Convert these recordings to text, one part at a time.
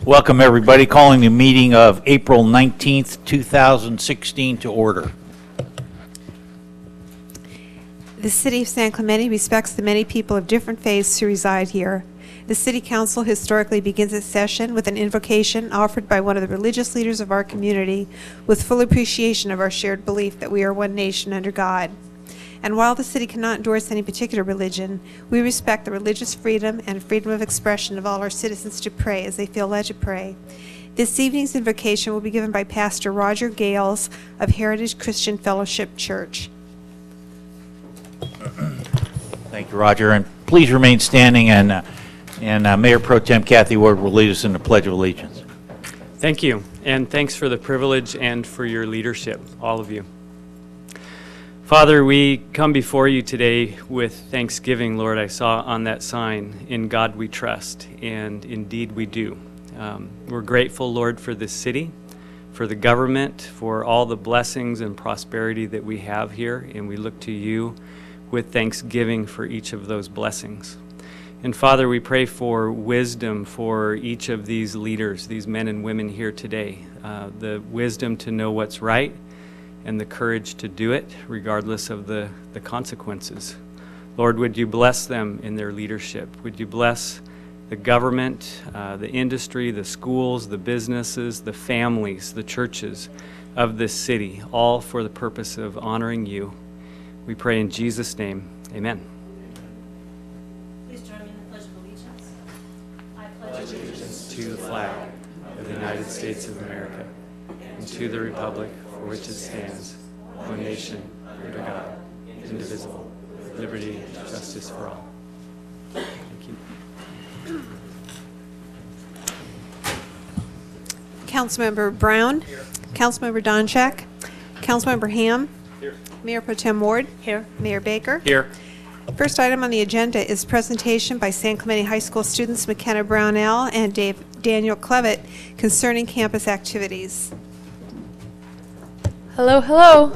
Welcome, everybody. Calling the meeting of April 19th, 2016 to order. The City of San Clemente respects the many people of different faiths who reside here. The City Council historically begins its session with an invocation offered by one of the religious leaders of our community with full appreciation of our shared belief that we are one nation under God. And while the city cannot endorse any particular religion, we respect the religious freedom and freedom of expression of all our citizens to pray as they feel led to pray. This evening's invocation will be given by Pastor Roger Gales of Heritage Christian Fellowship Church. Thank you, Roger. And please remain standing, and Mayor Pro Tem Kathy Ward will lead us in the Pledge of Allegiance. Thank you, and thanks for the privilege and for your leadership, all of you. Father, we come before you today with thanksgiving, Lord. I saw on that sign, "In God we trust," and indeed we do. We're grateful, Lord, for this city, for the government, for all the blessings and prosperity that we have here, and we look to you with thanksgiving for each of those blessings. And Father, we pray for wisdom for each of these leaders, these men and women here today, the wisdom to know what's right, and the courage to do it regardless of the consequences. Lord, would you bless them in their leadership? Would you bless the government, the industry, the schools, the businesses, the families, the churches of this city, all for the purpose of honoring you. We pray in Jesus' name, amen. Please join me in the Pledge of Allegiance. I pledge Allegiance to the flag of the United States of America and to the republic for which it stands, one nation, under God, indivisible, with liberty and justice for all. Thank you. Councilmember Brown. Here. Councilmember Donchak. Councilmember Ham. Here. Mayor Pro Tem Ward. Here. Mayor Baker. Here. First item on the agenda is presentation by San Clemente High School students McKenna Brownell and Daniel Clevitt concerning campus activities. Hello, hello.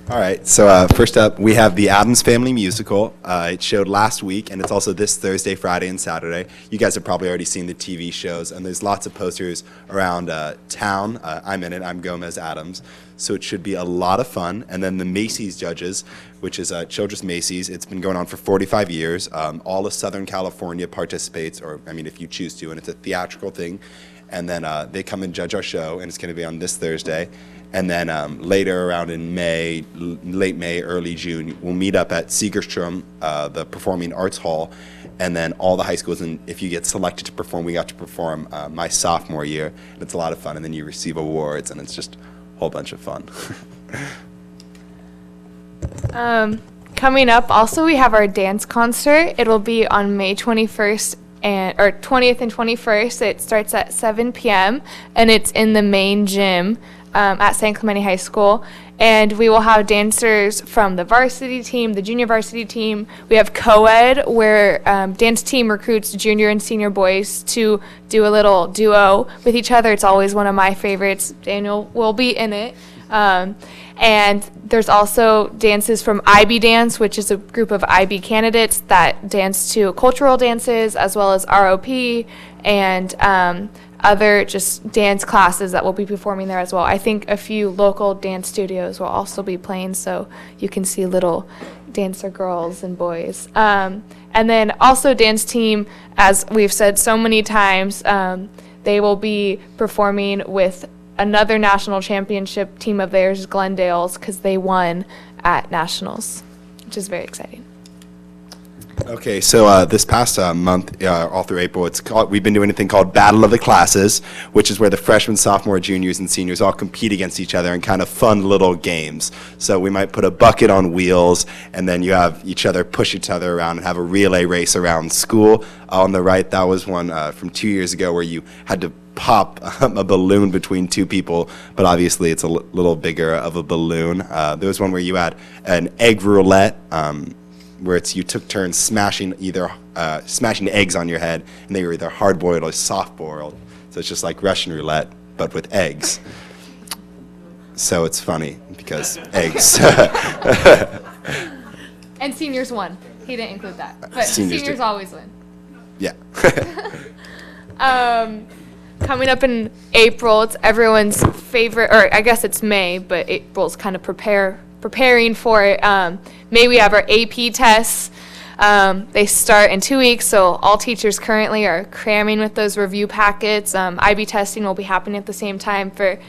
All right, so first up, we have the Addams Family musical. It showed last week, and it's also this Thursday, Friday, and Saturday. You guys have probably already seen the TV shows, and there's lots of posters around town. I'm in it. I'm Gomez Addams. So it should be a lot of fun. And then the Macy's Judges, which is Children's Macy's. It's been going on for 45 years. All of Southern California participates, or, I mean, if you choose to, and it's a theatrical thing. And then they come and judge our show, and it's going to be on this Thursday. And then later around in May, late May, early June, we'll meet up at Segerstrom, the Performing Arts Hall, and then all the high schools. And if you get selected to perform, we got to perform my sophomore year. And it's a lot of fun, and then you receive awards, and it's just a whole bunch of fun. Coming up, also we have our dance concert. It'll be on May 21st. Or 20th and 21st. It starts at 7 p.m. and it's in the main gym at San Clemente High School. And we will have dancers from the varsity team, the junior varsity team. We have co-ed, where dance team recruits junior and senior boys to do a little duo with each other. It's always one of my favorites. Daniel will be in it. And there's also dances from IB Dance, which is a group of IB candidates that dance to cultural dances, as well as ROP and other just dance classes that will be performing there as well. I think a few local dance studios will also be playing, so you can see little dancer girls and boys. And then also dance team, as we've said so many times, they will be performing with another national championship team of theirs, Glendale's, because they won at nationals, which is very exciting. Okay, so this past month, all through April, we've been doing a thing called Battle of the Classes, which is where the freshmen, sophomore, juniors, and seniors all compete against each other in kind of fun little games. So we might put a bucket on wheels, and then you have each other push each other around and have a relay race around school. On the right, that was one from 2 years ago where you had to pop a balloon between two people, but obviously it's a little bigger of a balloon. There was one where you had an egg roulette, where you took turns smashing eggs on your head, and they were either hard-boiled or soft-boiled. So it's just like Russian roulette, but with eggs. So it's funny because eggs. And seniors won. He didn't include that, but Seniors seniors did. always win. Yeah. Coming up in April, it's everyone's favorite, or I guess it's May, but April's kind of preparing for it. May we have our AP tests. They start in 2 weeks, so all teachers currently are cramming with those review packets. IB testing will be happening at the same time for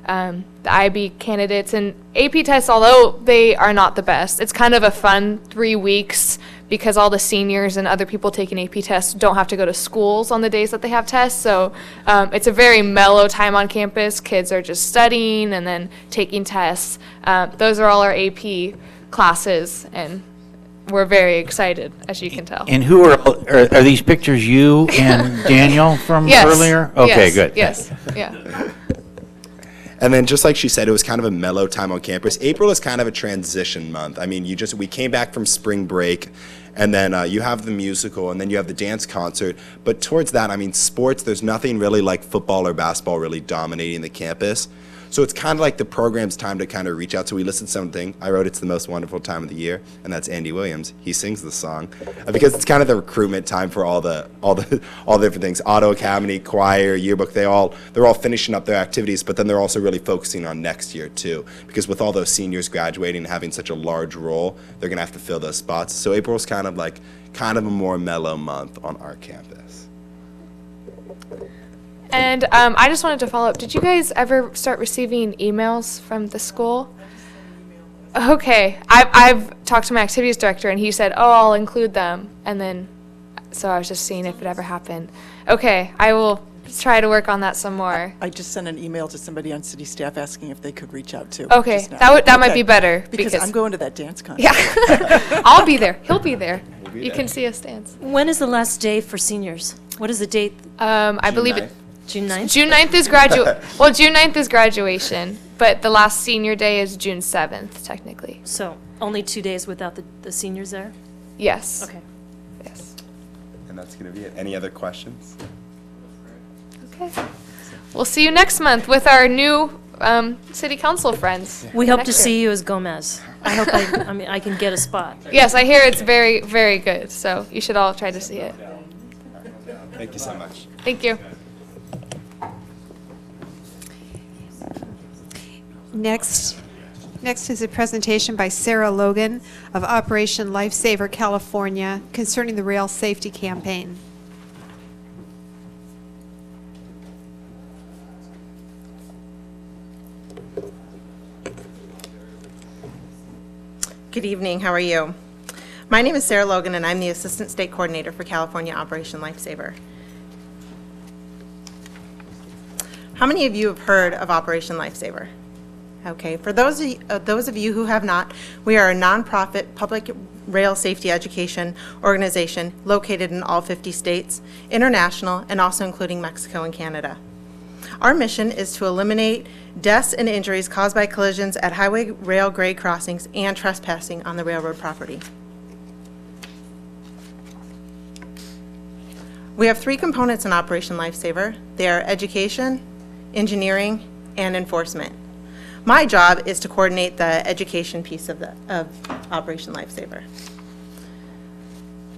the IB candidates. And AP tests, although they are not the best, it's kind of a fun 3 weeks because all the seniors and other people taking AP tests don't have to go to schools on the days that they have tests. So it's a very mellow time on campus. Kids are just studying and then taking tests. Those are all our AP classes, and we're very excited, as you can tell. And who are these pictures you and Daniel from Yes. earlier? Okay, Yes. good. Yes, yeah. And then just like she said, it was kind of a mellow time on campus. April is kind of a transition month. I mean, we came back from spring break, and then you have the musical, and then you have the dance concert. But towards that, I mean, sports, there's nothing really like football or basketball really dominating the campus. So it's kind of like the program's time to kind of reach out. So we listened to something. I wrote, "It's the most wonderful time of the year," and that's Andy Williams. He sings the song because it's kind of the recruitment time for all the different things. Auto Academy, choir, yearbook. They're all finishing up their activities, but then they're also really focusing on next year too, because with all those seniors graduating and having such a large role, they're gonna have to fill those spots. So April's kind of a more mellow month on our campus. And I just wanted to follow up. Did you guys ever start receiving emails from the school? Okay. I've talked to my activities director, and he said, "Oh, I'll include them." And then, so I was just seeing if it ever happened. Okay, I will try to work on that some more. I just sent an email to somebody on city staff asking if they could reach out too. Okay, just now. that might Okay. be better. Because I'm going to that dance concert. Yeah. I'll be there. He'll be there. You can see us dance. When is the last day for seniors? What is the date? I believe it. June 9th? June 9th is June 9th is graduation, but the last senior day is June 7th, technically. So only 2 days without the seniors there? Yes. Okay. Yes. And that's gonna be it. Any other questions? Okay. We'll see you next month with our new city council friends. We hope next to year. see you as Gomez. I hope I can get a spot. Yes, I hear it's very, very good, so you should all try to see it. Thank you so much. Thank you. Next is a presentation by Sarah Logan of Operation Lifesaver California concerning the rail safety campaign. Good evening, how are you? My name is Sarah Logan, and I'm the Assistant State Coordinator for California Operation Lifesaver. How many of you have heard of Operation Lifesaver? Okay, for those of you who have not, we are a nonprofit public rail safety education organization located in all 50 states, international, and also including Mexico and Canada. Our mission is to eliminate deaths and injuries caused by collisions at highway rail grade crossings and trespassing on the railroad property. We have 3 components in Operation Lifesaver. They are education, engineering, and enforcement. My job is to coordinate the education piece of Operation Lifesaver.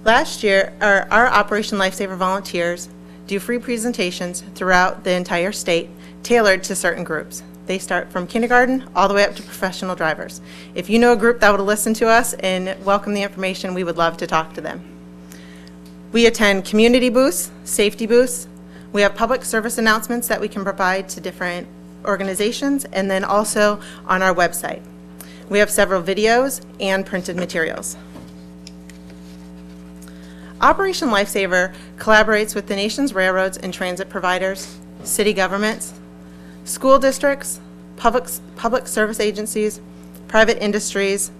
Last year, our Operation Lifesaver volunteers do free presentations throughout the entire state, tailored to certain groups. They start from kindergarten all the way up to professional drivers. If you know a group that would listen to us and welcome the information, we would love to talk to them. We attend community booths, safety booths. We have public service announcements that we can provide to different organizations, and then also on our website. We have several videos and printed materials. Operation Lifesaver collaborates with the nation's railroads and transit providers, city governments, school districts, public service agencies, private industries,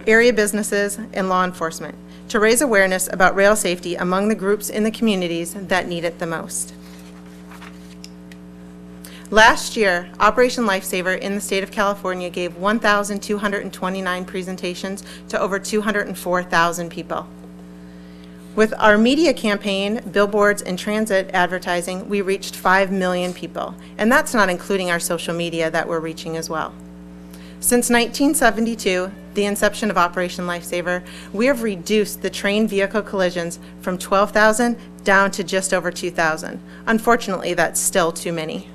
area businesses, and law enforcement to raise awareness about rail safety among the groups in the communities that need it the most. Last year, Operation Lifesaver in the state of California gave 1,229 presentations to over 204,000 people. With our media campaign, billboards, and transit advertising, we reached 5 million people, and that's not including our social media that we're reaching as well. Since 1972, the inception of Operation Lifesaver, we have reduced the train vehicle collisions from 12,000 down to just over 2,000. Unfortunately, that's still too many.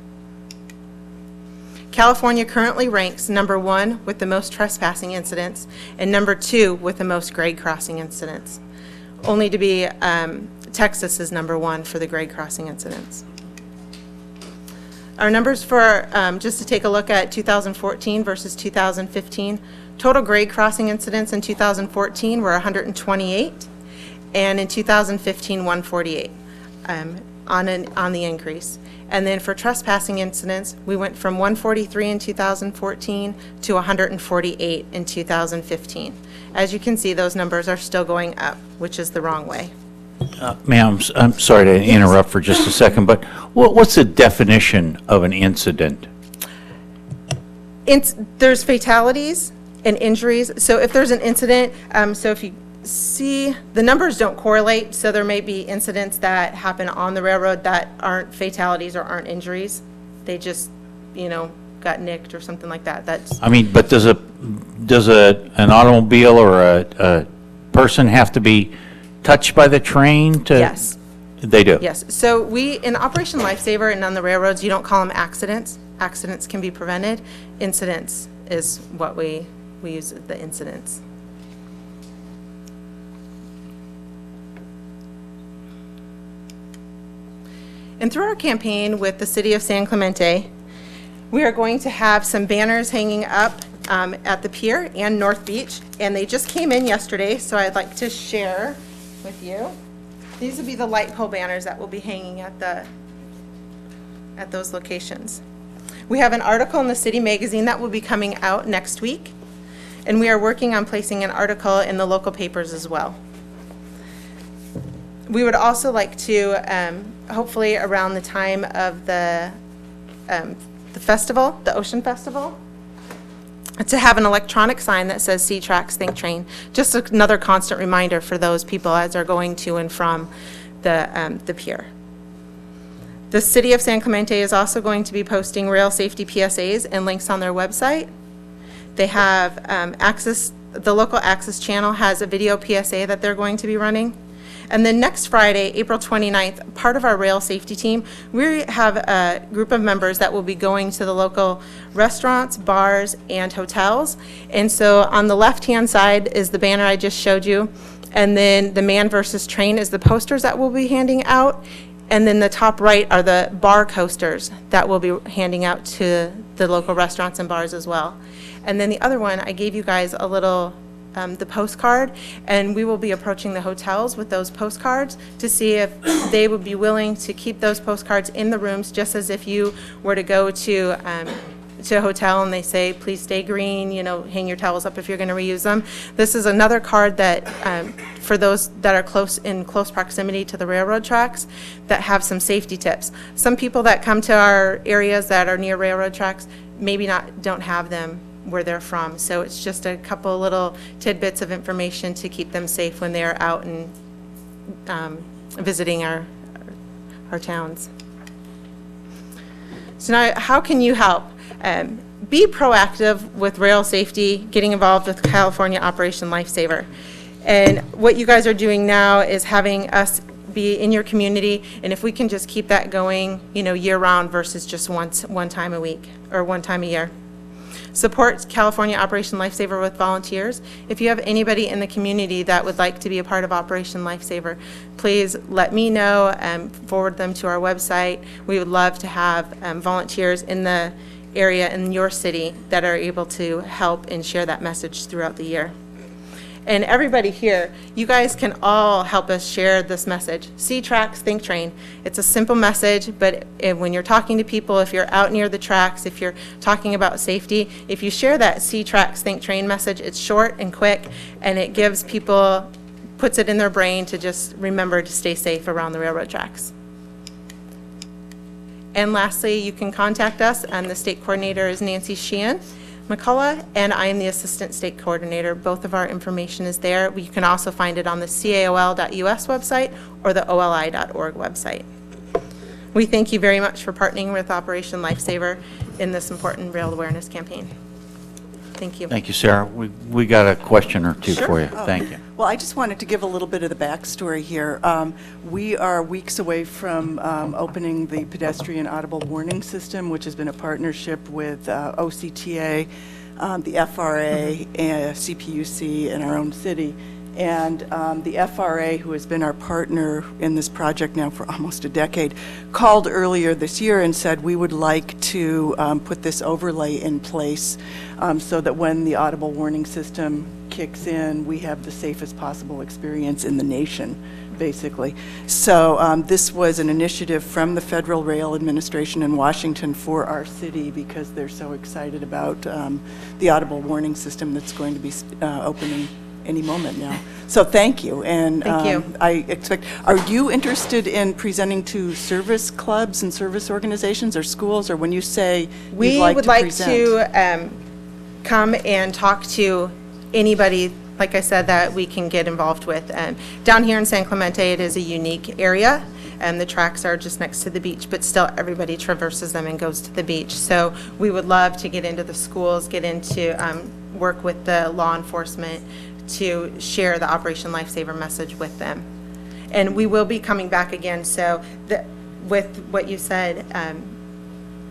California currently ranks number 1 with the most trespassing incidents and number 2 with the most grade crossing incidents. Only to be, Texas is number 1 for the grade crossing incidents. Our numbers for, just to take a look at 2014 versus 2015, total grade crossing incidents in 2014 were 128, and in 2015, 148 on the increase. And then for trespassing incidents, we went from 143 in 2014 to 148 in 2015. As you can see, those numbers are still going up, which is the wrong way. Ma'am, I'm sorry to interrupt for just a second, but what's the definition of an incident? There's fatalities and injuries. So if there's an incident, so if you see, the numbers don't correlate, so there may be incidents that happen on the railroad that aren't fatalities or aren't injuries. They just, got nicked or something like that. That's. I mean, but does an automobile or a person have to be touched by the train to? Yes. They do? Yes. So we, in Operation Lifesaver and on the railroads, you don't call them accidents. Accidents can be prevented. Incidents is what we use, the incidents. And through our campaign with the City of San Clemente, we are going to have some banners hanging up at the pier and North Beach, and they just came in yesterday, so I'd like to share with you. These will be the light pole banners that will be hanging at those locations. We have an article in the City Magazine that will be coming out next week, and we are working on placing an article in the local papers as well. We would also like to, hopefully around the time of the festival, the Ocean Festival, to have an electronic sign that says "See Tracks, Think Train." Just another constant reminder for those people as they're going to and from the pier. The City of San Clemente is also going to be posting rail safety PSAs and links on their website. They have the local Access channel has a video PSA that they're going to be running. And then next Friday, April 29th, part of our rail safety team, we have a group of members that will be going to the local restaurants, bars, and hotels. And so on the left-hand side is the banner I just showed you. And then the Man versus Train is the posters that we'll be handing out. And then the top right are the bar coasters that we'll be handing out to the local restaurants and bars as well. And then the other one, I gave you guys a little the postcard, and we will be approaching the hotels with those postcards to see if they would be willing to keep those postcards in the rooms, just as if you were to go to a hotel and they say, please stay green, hang your towels up if you're going to reuse them. This is another card that for those that are in close proximity to the railroad tracks that have some safety tips. Some people that come to our areas that are near railroad tracks maybe don't have them where they're from. So it's just a couple little tidbits of information to keep them safe when they're out and visiting our towns. So now, how can you help? Be proactive with rail safety, getting involved with California Operation Lifesaver. And what you guys are doing now is having us be in your community, and if we can just keep that going, year-round versus just one time a week or one time a year. Support California Operation Lifesaver with volunteers. If you have anybody in the community that would like to be a part of Operation Lifesaver, please let me know and forward them to our website. We would love to have volunteers in the area in your city that are able to help and share that message throughout the year. And everybody here, you guys can all help us share this message. See Tracks, Think Train. It's a simple message, but when you're talking to people, if you're out near the tracks, if you're talking about safety, if you share that See Tracks, Think Train message, it's short and quick, and it gives people, puts it in their brain to just remember to stay safe around the railroad tracks. And lastly, you can contact us, and the state coordinator is Nancy Sheehan McCullough, and I am the Assistant State Coordinator. Both of our information is there. You can also find it on the caol.us website or the oli.org website. We thank you very much for partnering with Operation Lifesaver in this important rail awareness campaign. Thank you. Thank you, Sarah. We got a question or two for you. Thank you. Well, I just wanted to give a little bit of the backstory here. We are weeks away from opening the pedestrian audible warning system, which has been a partnership with OCTA, the FRA, and CPUC, and our own city. And the FRA, who has been our partner in this project now for almost a decade, called earlier this year and said we would like to put this overlay in place so that when the audible warning system kicks in, we have the safest possible experience in the nation, basically. So this was an initiative from the Federal Rail Administration in Washington for our city because they're so excited about the audible warning system that's going to be opening any moment now. So thank you. And Thank you. I expect, are you interested in presenting to service clubs and service organizations or schools, or when you say We you'd like would to like present? to come and talk to anybody, like I said, that we can get involved with. Down here in San Clemente, it is a unique area, and the tracks are just next to the beach, but still everybody traverses them and goes to the beach. So we would love to get into the schools, get into work with the law enforcement to share the Operation Lifesaver message with them. And we will be coming back again, so with what you said,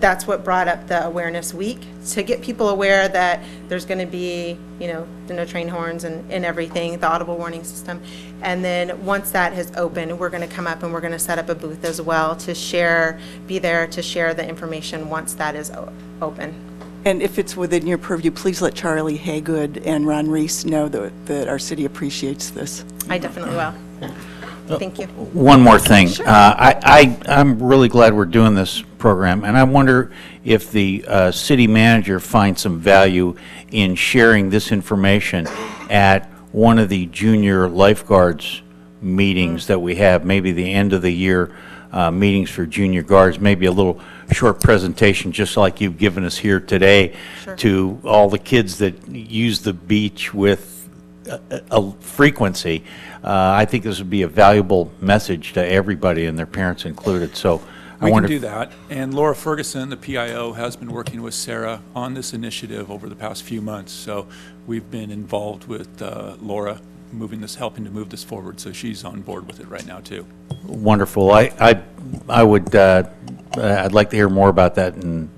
that's what brought up the Awareness Week, to get people aware that there's going to be, the no train horns and everything, the audible warning system. And then once that has opened, we're going to come up and we're going to set up a booth as well to be there to share the information once that is open. And if it's within your purview, please let Charlie Haygood and Ron Reese know that our city appreciates this. I definitely will. Thank you. One more thing. I'm really glad we're doing this program, and I wonder if the city manager finds some value in sharing this information at one of the junior lifeguards meetings that we have, maybe the end of the year meetings for junior guards, maybe a little short presentation, just like you've given us here today, to all the kids that use the beach with a frequency. I think this would be a valuable message to everybody, and their parents included. So I We can wonder. do that. And Laura Ferguson, the PIO, has been working with Sarah on this initiative over the past few months. So we've been involved with Laura helping to move this forward. So she's on board with it right now too. Wonderful. I would. I'd like to hear more about that and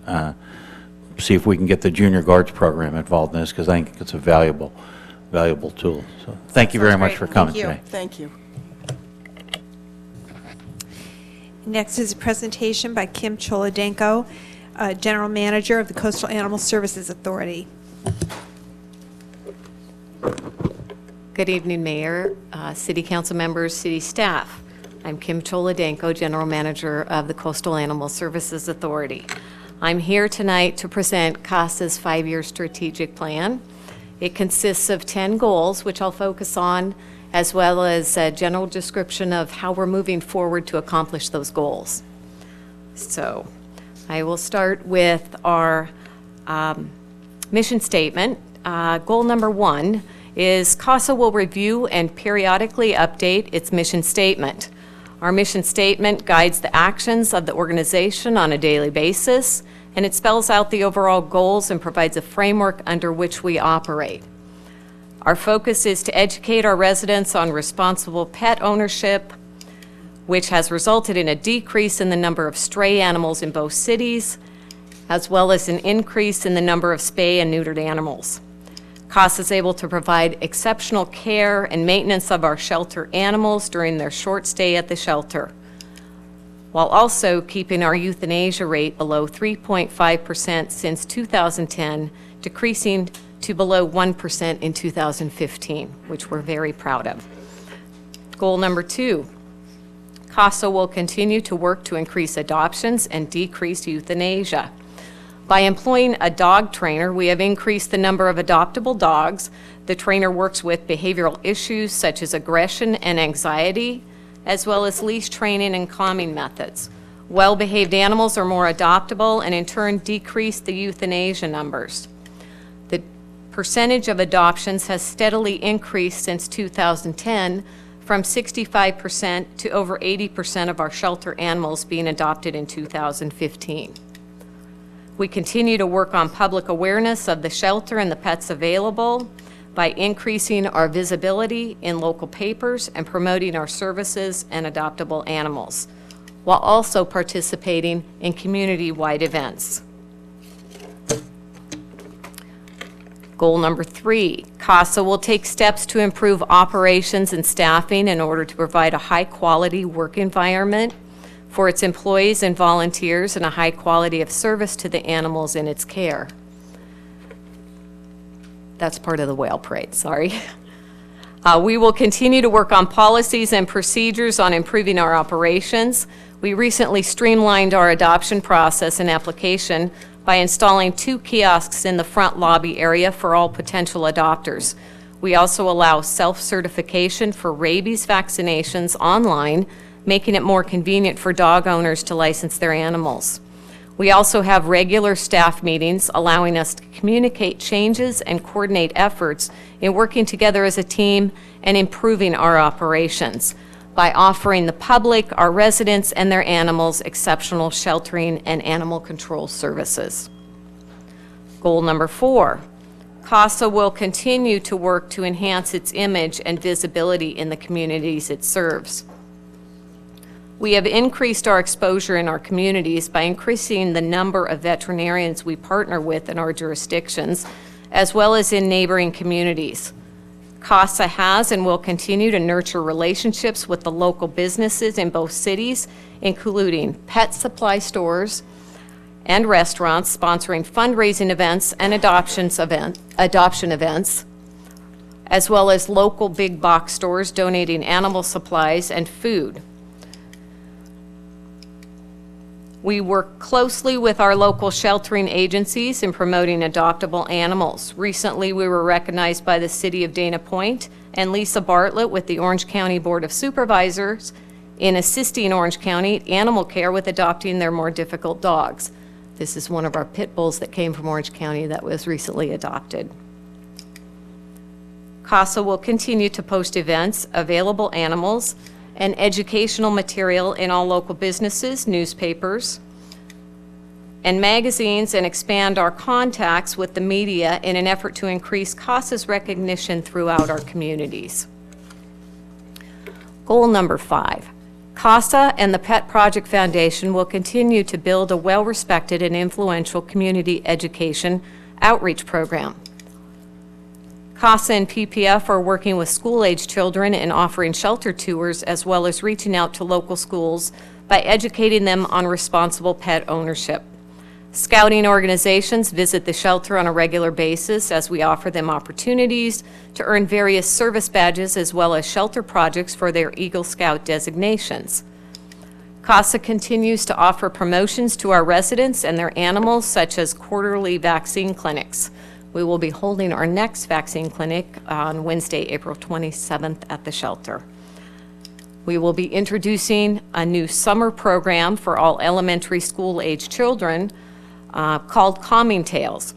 see if we can get the junior guards program involved in this, because I think it's a valuable tool. So thank you very much for coming today. Thank you. Next is a presentation by Kim Cholodenko, General Manager of the Coastal Animal Services Authority. Good evening, Mayor, City Council members, City staff. I'm Kim Cholodenko, General Manager of the Coastal Animal Services Authority. I'm here tonight to present CASA's 5-year strategic plan. It consists of 10 goals, which I'll focus on, as well as a general description of how we're moving forward to accomplish those goals. So I will start with our mission statement. Goal number 1 is CASA will review and periodically update its mission statement. Our mission statement guides the actions of the organization on a daily basis, and it spells out the overall goals and provides a framework under which we operate. Our focus is to educate our residents on responsible pet ownership, which has resulted in a decrease in the number of stray animals in both cities, as well as an increase in the number of spay and neutered animals. CASA is able to provide exceptional care and maintenance of our shelter animals during their short stay at the shelter, while also keeping our euthanasia rate below 3.5% since 2010, decreasing to below 1% in 2015, which we're very proud of. Goal number 2, CASA will continue to work to increase adoptions and decrease euthanasia. By employing a dog trainer, we have increased the number of adoptable dogs. The trainer works with behavioral issues such as aggression and anxiety, as well as leash training and calming methods. Well-behaved animals are more adoptable and in turn decrease the euthanasia numbers. The percentage of adoptions has steadily increased since 2010, from 65% to over 80% of our shelter animals being adopted in 2015. We continue to work on public awareness of the shelter and the pets available by increasing our visibility in local papers and promoting our services and adoptable animals, while also participating in community-wide events. Goal number 3, CASA will take steps to improve operations and staffing in order to provide a high-quality work environment for its employees and volunteers and a high quality of service to the animals in its care. That's part of the whale parade, sorry. We will continue to work on policies and procedures on improving our operations. We recently streamlined our adoption process and application by installing 2 kiosks in the front lobby area for all potential adopters. We also allow self-certification for rabies vaccinations online, making it more convenient for dog owners to license their animals. We also have regular staff meetings, allowing us to communicate changes and coordinate efforts in working together as a team and improving our operations by offering the public, our residents, and their animals exceptional sheltering and animal control services. Goal number 4, CASA will continue to work to enhance its image and visibility in the communities it serves. We have increased our exposure in our communities by increasing the number of veterinarians we partner with in our jurisdictions, as well as in neighboring communities. CASA has and will continue to nurture relationships with the local businesses in both cities, including pet supply stores and restaurants, sponsoring fundraising events and adoption events, as well as local big box stores donating animal supplies and food. We work closely with our local sheltering agencies in promoting adoptable animals. Recently, we were recognized by the City of Dana Point and Lisa Bartlett with the Orange County Board of Supervisors in assisting Orange County Animal Care with adopting their more difficult dogs. This is one of our pit bulls that came from Orange County that was recently adopted. CASA will continue to post events, available animals, and educational material in all local businesses, newspapers, and magazines, and expand our contacts with the media in an effort to increase CASA's recognition throughout our communities. Goal number 5, CASA and the Pet Project Foundation will continue to build a well-respected and influential community education outreach program. CASA and PPF are working with school-age children and offering shelter tours, as well as reaching out to local schools by educating them on responsible pet ownership. Scouting organizations visit the shelter on a regular basis as we offer them opportunities to earn various service badges as well as shelter projects for their Eagle Scout designations. CASA continues to offer promotions to our residents and their animals, such as quarterly vaccine clinics. We will be holding our next vaccine clinic on Wednesday, April 27th at the shelter. We will be introducing a new summer program for all elementary school-age children called Calming Tales.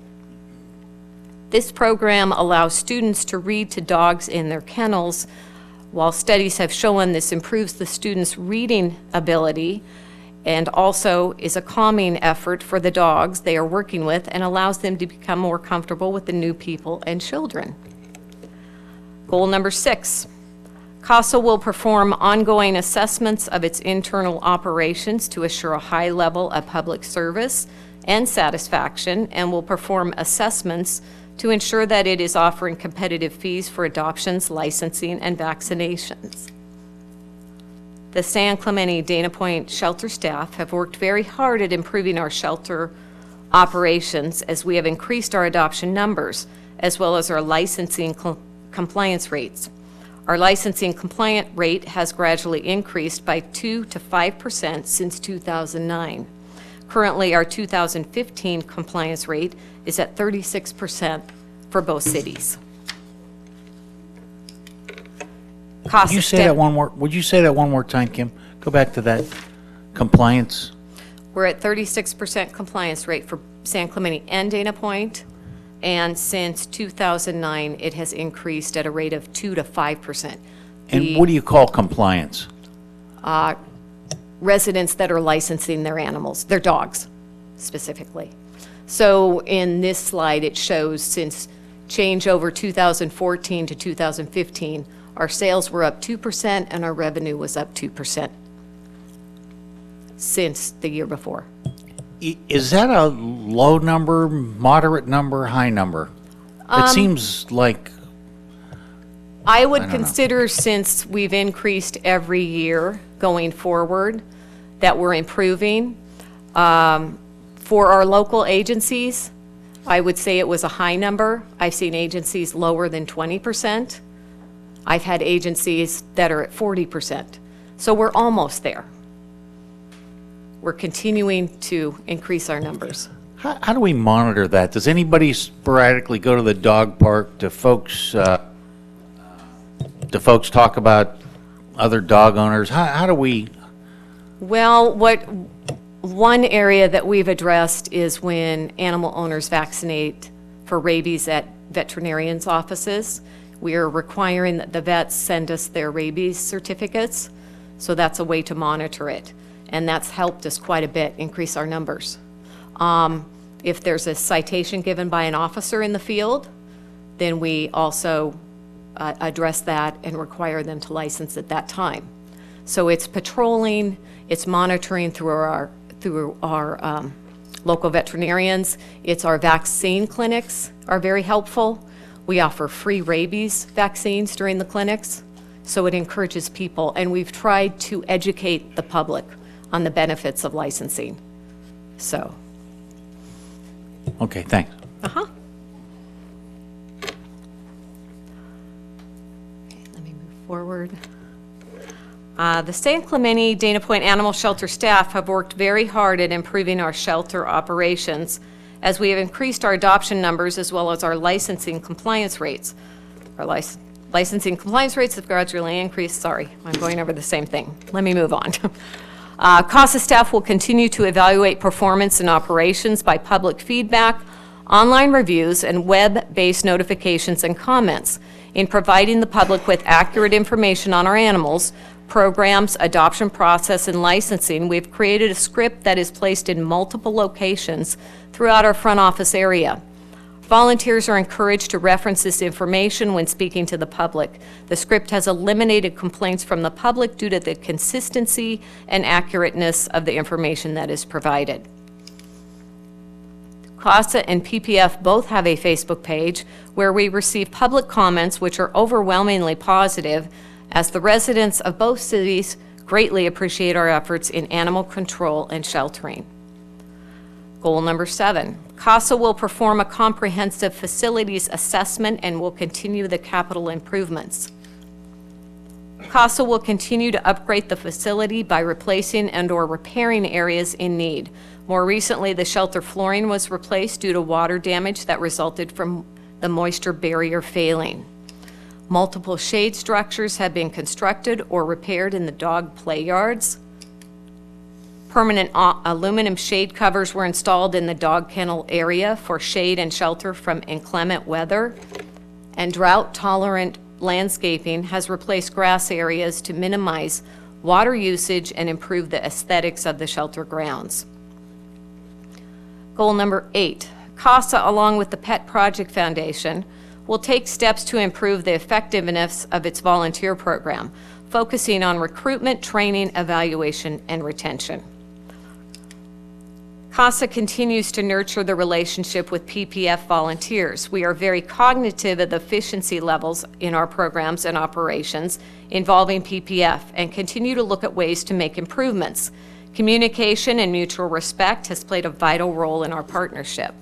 This program allows students to read to dogs in their kennels. While studies have shown this improves the students' reading ability, and also is a calming effort for the dogs they are working with and allows them to become more comfortable with the new people and children. Goal number 6, CASA will perform ongoing assessments of its internal operations to assure a high level of public service and satisfaction, and will perform assessments to ensure that it is offering competitive fees for adoptions, licensing, and vaccinations. The San Clemente Dana Point shelter staff have worked very hard at improving our shelter operations as we have increased our adoption numbers, as well as our licensing compliance rates. Our licensing compliant rate has gradually increased by 2 to 5% since 2009. Currently, our 2015 compliance rate is at 36% for both cities. Would you say that one more time, Kim? Go back to that compliance. We're at 36% compliance rate for San Clemente and Dana Point, and since 2009, it has increased at a rate of 2 to 5%. And what do you call compliance? Residents that are licensing their animals, their dogs specifically. So in this slide, it shows since change over 2014 to 2015, our sales were up 2% and our revenue was up 2% since the year before. Is that a low number, moderate number, high number? It seems like, I would don't know. consider, since we've increased every year going forward, that we're improving. For our local agencies, I would say it was a high number. I've seen agencies lower than 20%. I've had agencies that are at 40%. So we're almost there. We're continuing to increase our numbers. how do we monitor that? Does anybody sporadically go to the dog park? Do folks talk about other dog owners? How do we? Well, one area that we've addressed is when animal owners vaccinate for rabies at veterinarians' offices. We are requiring that the vets send us their rabies certificates, so that's a way to monitor it. And that's helped us quite a bit increase our numbers. If there's a citation given by an officer in the field, then we also address that and require them to license at that time. So it's patrolling, it's monitoring through our local veterinarians. It's our vaccine clinics are very helpful. We offer free rabies vaccines during the clinics, so it encourages people. And we've tried to educate the public on the benefits of licensing. So. Okay, thanks. Okay, let me move forward. The San Clemente Dana Point Animal Shelter staff have worked very hard at improving our shelter operations as we have increased our adoption numbers as well as our licensing compliance rates. Our licensing compliance rates have gradually increased. Sorry, I'm going over the same thing. Let me move on. CASA staff will continue to evaluate performance and operations by public feedback, online reviews, and web-based notifications and comments. In providing the public with accurate information on our animals, programs, adoption process, and licensing, we've created a script that is placed in multiple locations throughout our front office area. Volunteers are encouraged to reference this information when speaking to the public. The script has eliminated complaints from the public due to the consistency and accurateness of the information that is provided. CASA and PPF both have a Facebook page where we receive public comments which are overwhelmingly positive, as the residents of both cities greatly appreciate our efforts in animal control and sheltering. Goal number 7, CASA will perform a comprehensive facilities assessment and will continue the capital improvements. CASA will continue to upgrade the facility by replacing and/or repairing areas in need. More recently, the shelter flooring was replaced due to water damage that resulted from the moisture barrier failing. Multiple shade structures have been constructed or repaired in the dog play yards. Permanent aluminum shade covers were installed in the dog kennel area for shade and shelter from inclement weather. And drought-tolerant landscaping has replaced grass areas to minimize water usage and improve the aesthetics of the shelter grounds. Goal number 8, CASA, along with the Pet Project Foundation, will take steps to improve the effectiveness of its volunteer program, focusing on recruitment, training, evaluation, and retention. CASA continues to nurture the relationship with PPF volunteers. We are very cognitive of the efficiency levels in our programs and operations involving PPF and continue to look at ways to make improvements. Communication and mutual respect has played a vital role in our partnership.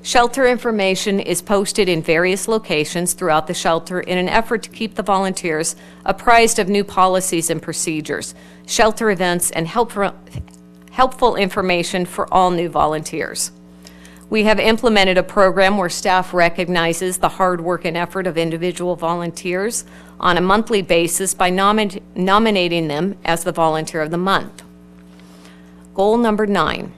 Shelter information is posted in various locations throughout the shelter in an effort to keep the volunteers apprised of new policies and procedures, shelter events, and helpful information for all new volunteers. We have implemented a program where staff recognizes the hard work and effort of individual volunteers on a monthly basis by nominating them as the Volunteer of the Month. Goal number 9.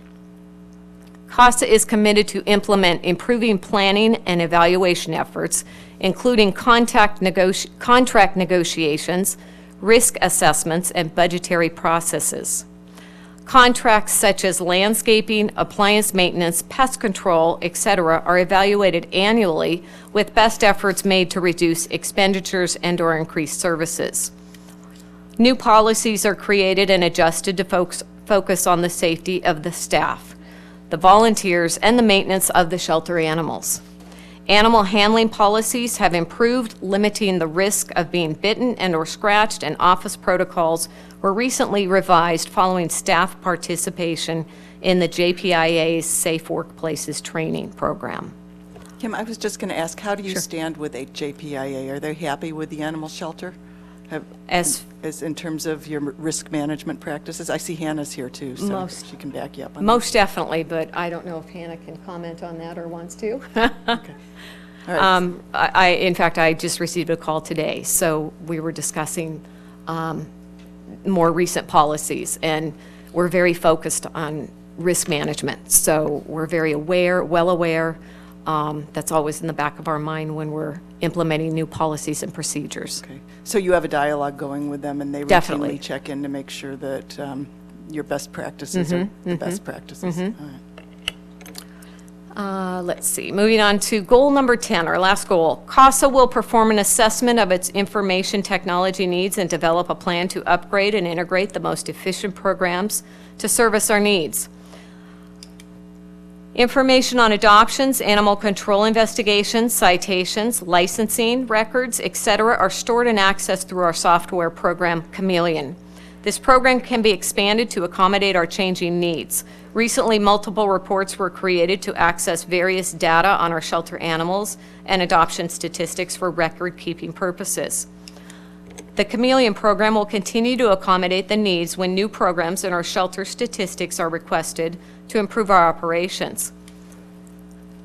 CASA is committed to implement improving planning and evaluation efforts, including contract negotiations, risk assessments, and budgetary processes. Contracts such as landscaping, appliance maintenance, pest control, etc., are evaluated annually with best efforts made to reduce expenditures and/or increase services. New policies are created and adjusted to focus on the safety of the staff, the volunteers, and the maintenance of the shelter animals. Animal handling policies have improved, limiting the risk of being bitten and/or scratched, and office protocols were recently revised following staff participation in the JPIA's Safe Workplaces training program. Kim, I was just going to ask, how do you stand with a JPIA? Are they happy with the animal shelter? As in terms of your risk management practices? I see Hannah's here too, so she can back you up on that. Most definitely, but I don't know if Hannah can comment on that or wants to. Okay. All right. In fact, I just received a call today, so we were discussing more recent policies, and we're very focused on risk management. So we're very well aware. That's always in the back of our mind when we're implementing new policies and procedures. Okay. So you have a dialogue going with them, and they Definitely. routinely check in to make sure that your best practices are the best practices. All right. Let's see, moving on to goal number 10, our last goal. CASA will perform an assessment of its information technology needs and develop a plan to upgrade and integrate the most efficient programs to service our needs. Information on adoptions, animal control investigations, citations, licensing records, etc. are stored and accessed through our software program, Chameleon. This program can be expanded to accommodate our changing needs. Recently, multiple reports were created to access various data on our shelter animals and adoption statistics for record-keeping purposes. The Chameleon program will continue to accommodate the needs when new programs in our shelter statistics are requested to improve our operations.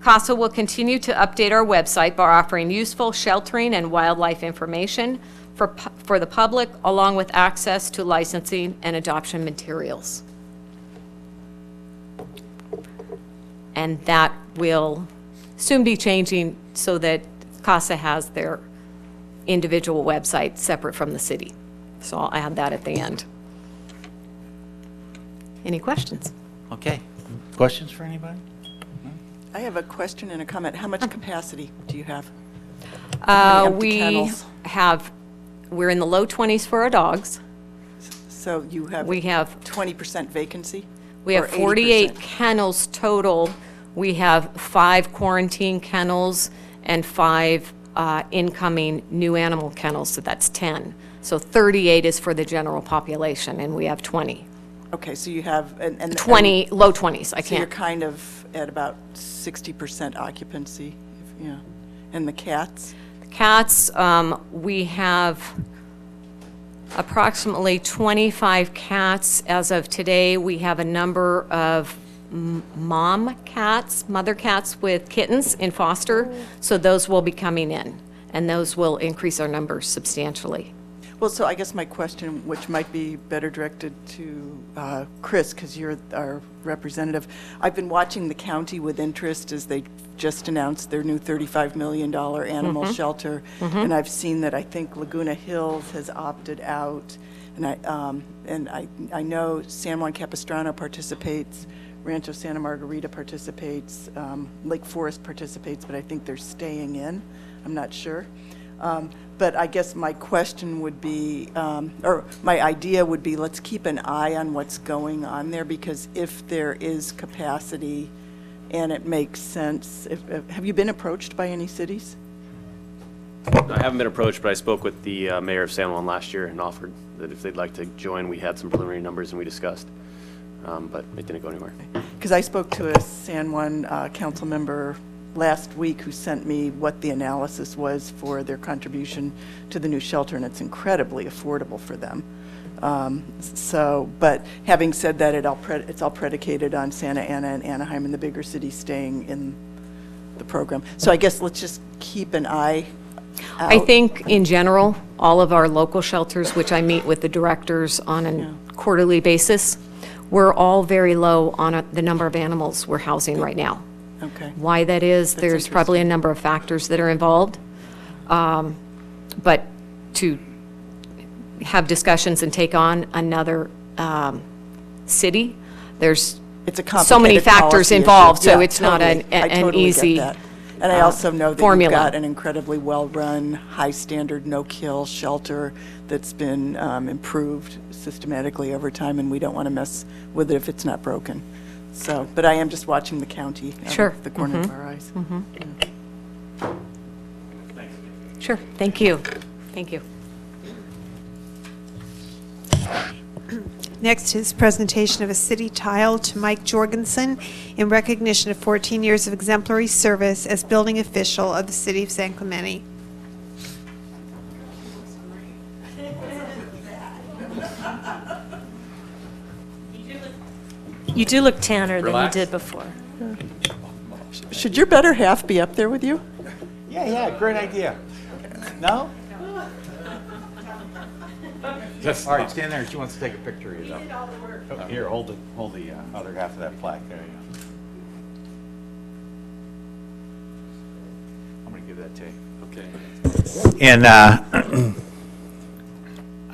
CASA will continue to update our website by offering useful sheltering and wildlife information for the public, along with access to licensing and adoption materials. And that will soon be changing so that CASA has their individual website separate from the city. So I'll add that at the end. Any questions? Okay. Questions for anybody? I have a question and a comment. How much capacity do you have? How many empty We kennels? we're in the low 20s for our dogs. So you have We have 20% vacancy? We have Or 48 80%? kennels total. We have 5 quarantine kennels and 5 incoming new animal kennels, so that's 10. So 38 is for the general population, and we have 20. Okay, so you have, and 20, low 20s, I So you're can't. kind of at about 60% occupancy, yeah. And the cats? Cats, we have approximately 25 cats as of today. We have a number of mother cats with kittens in foster, so those will be coming in, and those will increase our numbers substantially. Well, so I guess my question, which might be better directed to Chris, because you're our representative. I've been watching the county with interest as they just announced their new $35 million animal shelter, and I've seen that I think Laguna Hills has opted out, and I know San Juan Capistrano participates, Rancho Santa Margarita participates, Lake Forest participates, but I think they're staying in. I'm not sure. But I guess my question would be, or my idea would be, let's keep an eye on what's going on there, because if there is capacity and it makes sense, have you been approached by any cities? I haven't been approached, but I spoke with the mayor of San Juan last year and offered that if they'd like to join, we had some preliminary numbers and we discussed, but it didn't go anywhere. Because I spoke to a San Juan council member last week who sent me what the analysis was for their contribution to the new shelter, and it's incredibly affordable for them. But having said that, it's all predicated on Santa Ana and Anaheim and the bigger cities staying in the program. So I guess let's just keep an eye out. I think in general, all of our local shelters, which I meet with the directors on a quarterly basis, we're all very low on the number of animals we're housing right now. Okay. Why that is, there's probably a number of factors that are involved. But to have discussions and take on another city. There's It's a so many complicated factors policy issue. involved, so Yeah, it's not totally. I an totally get easy that. And I also know that formula. you've got an incredibly well-run, high-standard, no-kill shelter that's been improved systematically over time, and we don't want to mess with it if it's not broken. So, but I am just watching the county out Sure. of the corner of our eyes. Sure, thank you. Thank you. Next is presentation of a city tile to Mike Jorgensen in recognition of 14 years of exemplary service as building official of the city of San Clemente. You do look tanner than you did before. Should your better half be up there with you? Yeah, great idea. No? All right, stand there. She wants to take a picture of yourself. Oh, here, hold the other half of that flag. There you go. I'm going to give that to you. Okay. And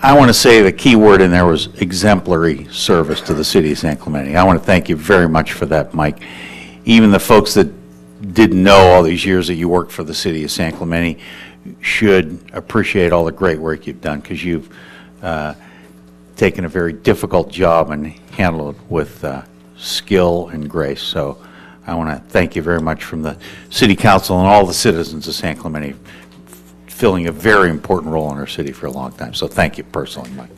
I want to say the key word in there was exemplary service to the city of San Clemente. I want to thank you very much for that, Mike. Even the folks that didn't know all these years that you worked for the city of San Clemente should appreciate all the great work you've done, because you've taken a very difficult job and handled it with skill and grace. So I want to thank you very much from the City Council and all the citizens of San Clemente, filling a very important role in our city for a long time. So thank you personally, Mike.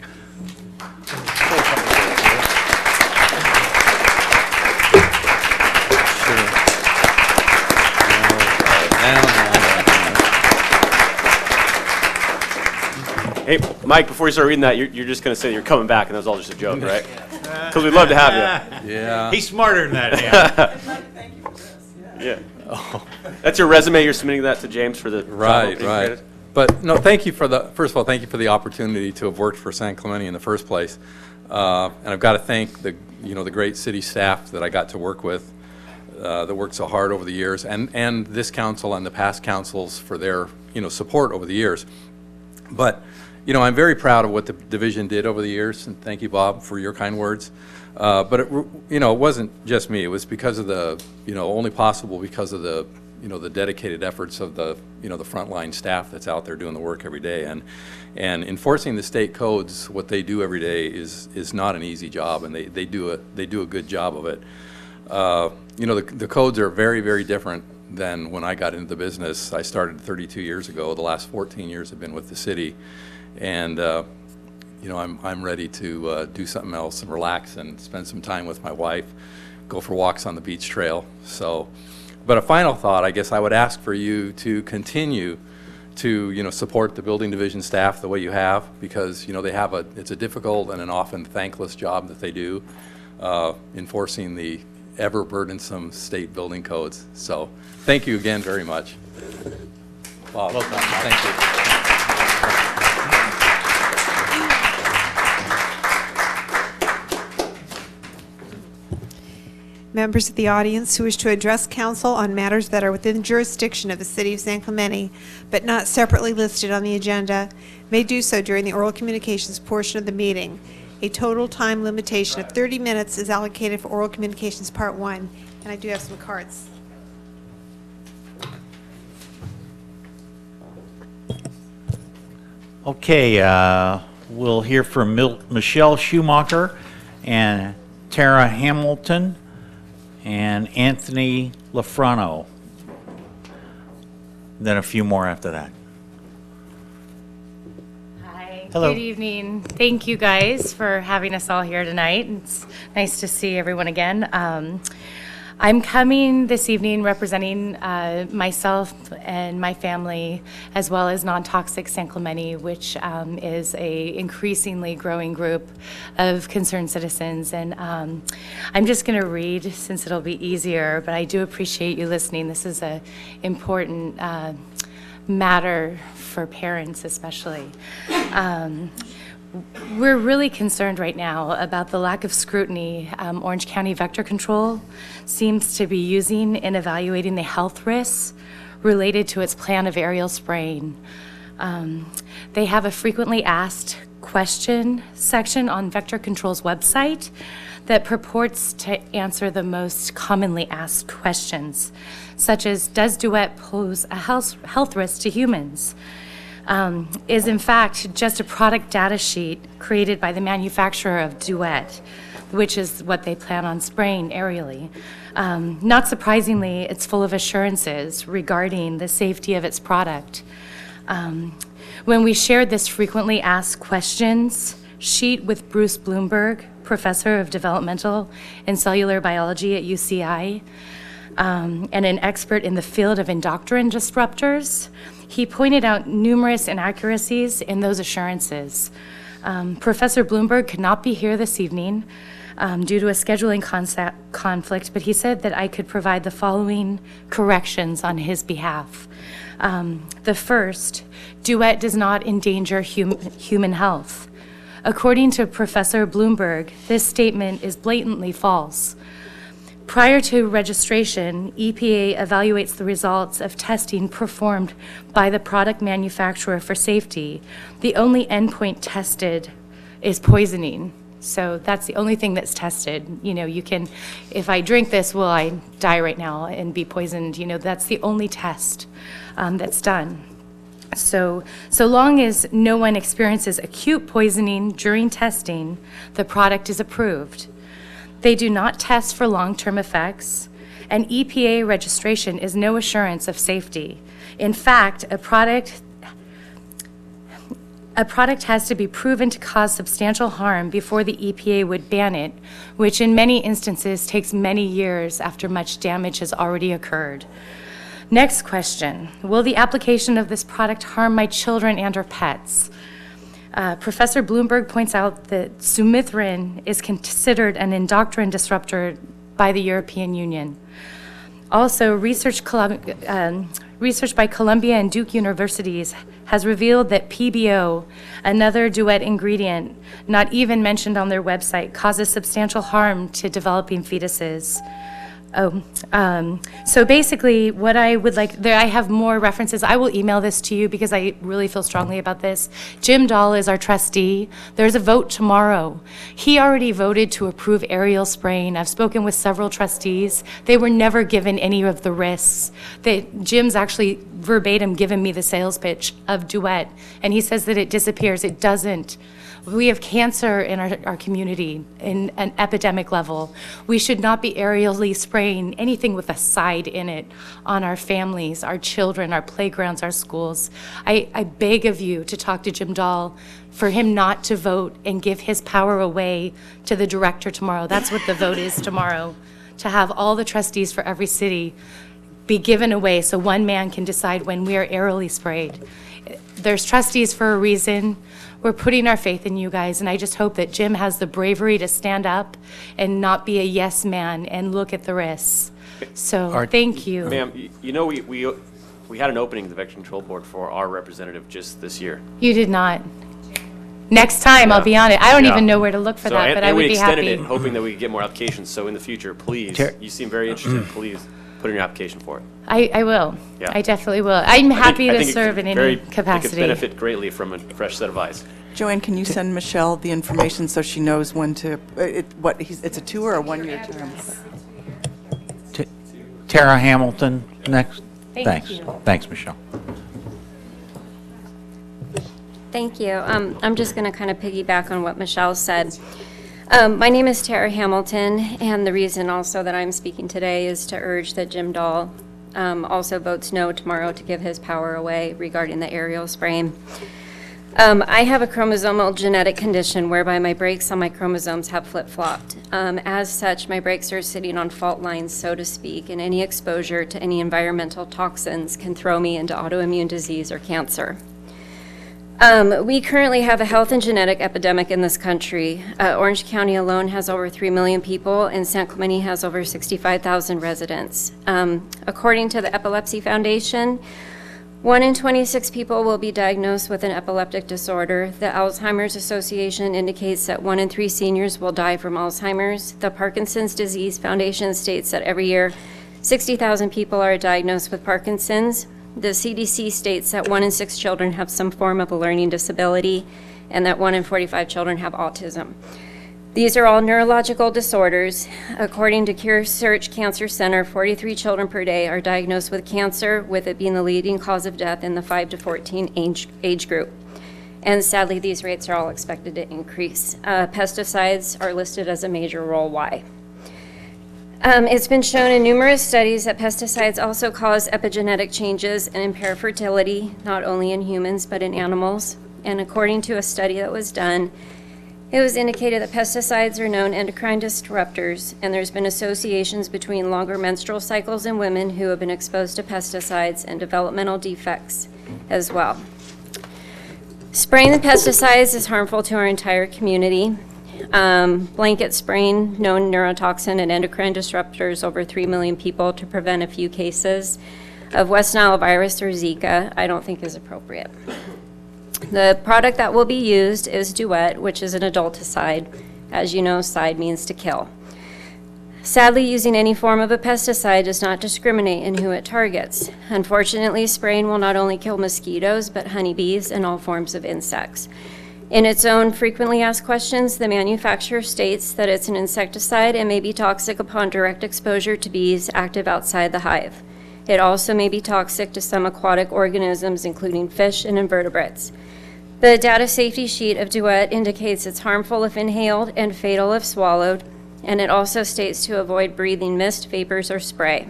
Hey, Mike, before you start reading that, you're just going to say you're coming back, and that was all just a joke, right? Because we'd love to have you. Yeah. He's smarter than that, yeah. Yeah. Oh. That's your resume. You're submitting that to James for the job Right, opening right. credit? But no, thank you for the, first of all, thank you for the opportunity to have worked for San Clemente in the first place. And I've got to thank the great city staff that I got to work with, that worked so hard over the years, and this council and the past councils for their, support over the years. But, I'm very proud of what the division did over the years, and thank you, Bob, for your kind words. But it wasn't just me. It was because of the, only possible because of the, the dedicated efforts of the, the frontline staff that's out there doing the work every day. And enforcing the state codes, what they do every day is not an easy job, and they do a good job of it. The codes are very, very different than when I got into the business. I started 32 years ago. The last 14 years have been with the city. And I'm ready to do something else and relax and spend some time with my wife, go for walks on the beach trail. So, but a final thought, I guess I would ask for you to continue to support the building division staff the way you have, because they have it's a difficult and an often thankless job that they do, enforcing the ever burdensome state building codes. So, thank you again very much. Bob, well done. Thank you. Members of the audience who wish to address council on matters that are within jurisdiction of the city of San Clemente, but not separately listed on the agenda, may do so during the oral communications portion of the meeting. A total time limitation of 30 minutes is allocated for oral communications part 1, and I do have some cards. Okay, we'll hear from Michelle Schumacher and Tara Hamilton and Anthony Lafrano. Then a few more after that. Hi. Hello. Good evening. Thank you guys for having us all here tonight. It's nice to see everyone again. I'm coming this evening representing myself and my family, as well as Non-Toxic San Clemente, which is a increasingly growing group of concerned citizens. And I'm just going to read, since it'll be easier, but I do appreciate you listening. This is an important matter for parents especially. We're really concerned right now about the lack of scrutiny Orange County Vector Control seems to be using in evaluating the health risks related to its plan of aerial spraying. They have a frequently asked question section on Vector Control's website that purports to answer the most commonly asked questions, such as, does Duet pose a health risk to humans? Is in fact just a product data sheet created by the manufacturer of Duet, which is what they plan on spraying aerially. Not surprisingly, it's full of assurances regarding the safety of its product. When we shared this frequently asked questions sheet with Bruce Bloomberg, professor of developmental and cellular biology at UCI, and an expert in the field of endocrine disruptors, he pointed out numerous inaccuracies in those assurances. Professor Bloomberg could not be here this evening due to a scheduling conflict, but he said that I could provide the following corrections on his behalf. The first, Duet does not endanger human health. According to Professor Bloomberg, this statement is blatantly false. Prior to registration, EPA evaluates the results of testing performed by the product manufacturer for safety. The only endpoint tested is poisoning. So that's the only thing that's tested. You know, you can, if I drink this, will I die right now and be poisoned? You know, that's the only test that's done. So long as no one experiences acute poisoning during testing, the product is approved. They do not test for long-term effects, and EPA registration is no assurance of safety. In fact, a product has to be proven to cause substantial harm before the EPA would ban it, which in many instances takes many years after much damage has already occurred. Next question, will the application of this product harm my children and or pets? Professor Bloomberg points out that Sumithrin is considered an endocrine disruptor by the European Union. Also, research by Columbia and Duke universities has revealed that PBO, another Duet ingredient not even mentioned on their website, causes substantial harm to developing fetuses. So basically what I would like, I have more references. I will email this to you because I really feel strongly about this. Jim Dahl is our trustee. There's a vote tomorrow. He already voted to approve aerial spraying. I've spoken with several trustees. They were never given any of the risks. Jim's actually verbatim given me the sales pitch of Duet, and he says that it disappears. It doesn't. We have cancer in our community in an epidemic level. We should not be aerially spraying anything with a side in it on our families, our children, our playgrounds, our schools. I beg of you to talk to Jim Dahl for him not to vote and give his power away to the director tomorrow. That's what the vote is tomorrow, to have all the trustees for every city be given away so one man can decide when we are aerially sprayed. There's trustees for a reason. We're putting our faith in you guys, and I just hope that Jim has the bravery to stand up and not be a yes man and look at the risks. So thank you. Ma'am, you know we had an opening in the Vector Control Board for our representative just this year. You did not. Next time, I'll be on it. I don't even know where to look for that, but I would be happy. And we extended it, hoping that we could get more applications. So in the future, please, you seem very interested, please put in your application for it. I will. Yeah. I definitely will. I'm happy to serve in any capacity. It could benefit greatly from a fresh set of eyes. Joanne, can you send Michelle the information so she knows when to, it's a 2 or a 1 year term? Tara Hamilton, next. Thank you. Thanks, Michelle. Thank you. I'm just going to kind of piggyback on what Michelle said. My name is Tara Hamilton, and the reason also that I'm speaking today is to urge that Jim Dahl also votes no tomorrow to give his power away regarding the aerial spraying. I have a chromosomal genetic condition whereby my brakes on my chromosomes have flip-flopped. As such, my brakes are sitting on fault lines, so to speak, and any exposure to any environmental toxins can throw me into autoimmune disease or cancer. We currently have a health and genetic epidemic in this country. Orange County alone has over 3 million people, and San Clemente has over 65,000 residents. According to the Epilepsy Foundation, 1 in 26 people will be diagnosed with an epileptic disorder. The Alzheimer's Association indicates that 1 in 3 seniors will die from Alzheimer's. The Parkinson's Disease Foundation states that every year 60,000 people are diagnosed with Parkinson's. The CDC states that 1 in 6 children have some form of a learning disability and that 1 in 45 children have autism. These are all neurological disorders. According to Cure Search Cancer Center, 43 children per day are diagnosed with cancer, with it being the leading cause of death in the 5 to 14 age group. And sadly, these rates are all expected to increase. Pesticides are listed as a major role why. It's been shown in numerous studies that pesticides also cause epigenetic changes and impair fertility, not only in humans, but in animals. And according to a study that was done, it was indicated that pesticides are known endocrine disruptors, and there's been associations between longer menstrual cycles in women who have been exposed to pesticides and developmental defects as well. Spraying the pesticides is harmful to our entire community. Blanket spraying known neurotoxin and endocrine disruptors over 3 million people to prevent a few cases of West Nile virus or Zika, I don't think is appropriate. The product that will be used is Duet, which is an adulticide. As you know, side means to kill. Sadly, using any form of a pesticide does not discriminate in who it targets. Unfortunately, spraying will not only kill mosquitoes, but honeybees and all forms of insects. In its own frequently asked questions, the manufacturer states that it's an insecticide and may be toxic upon direct exposure to bees active outside the hive. It also may be toxic to some aquatic organisms, including fish and invertebrates. The data safety sheet of Duet indicates it's harmful if inhaled and fatal if swallowed, and it also states to avoid breathing mist, vapors, or spray.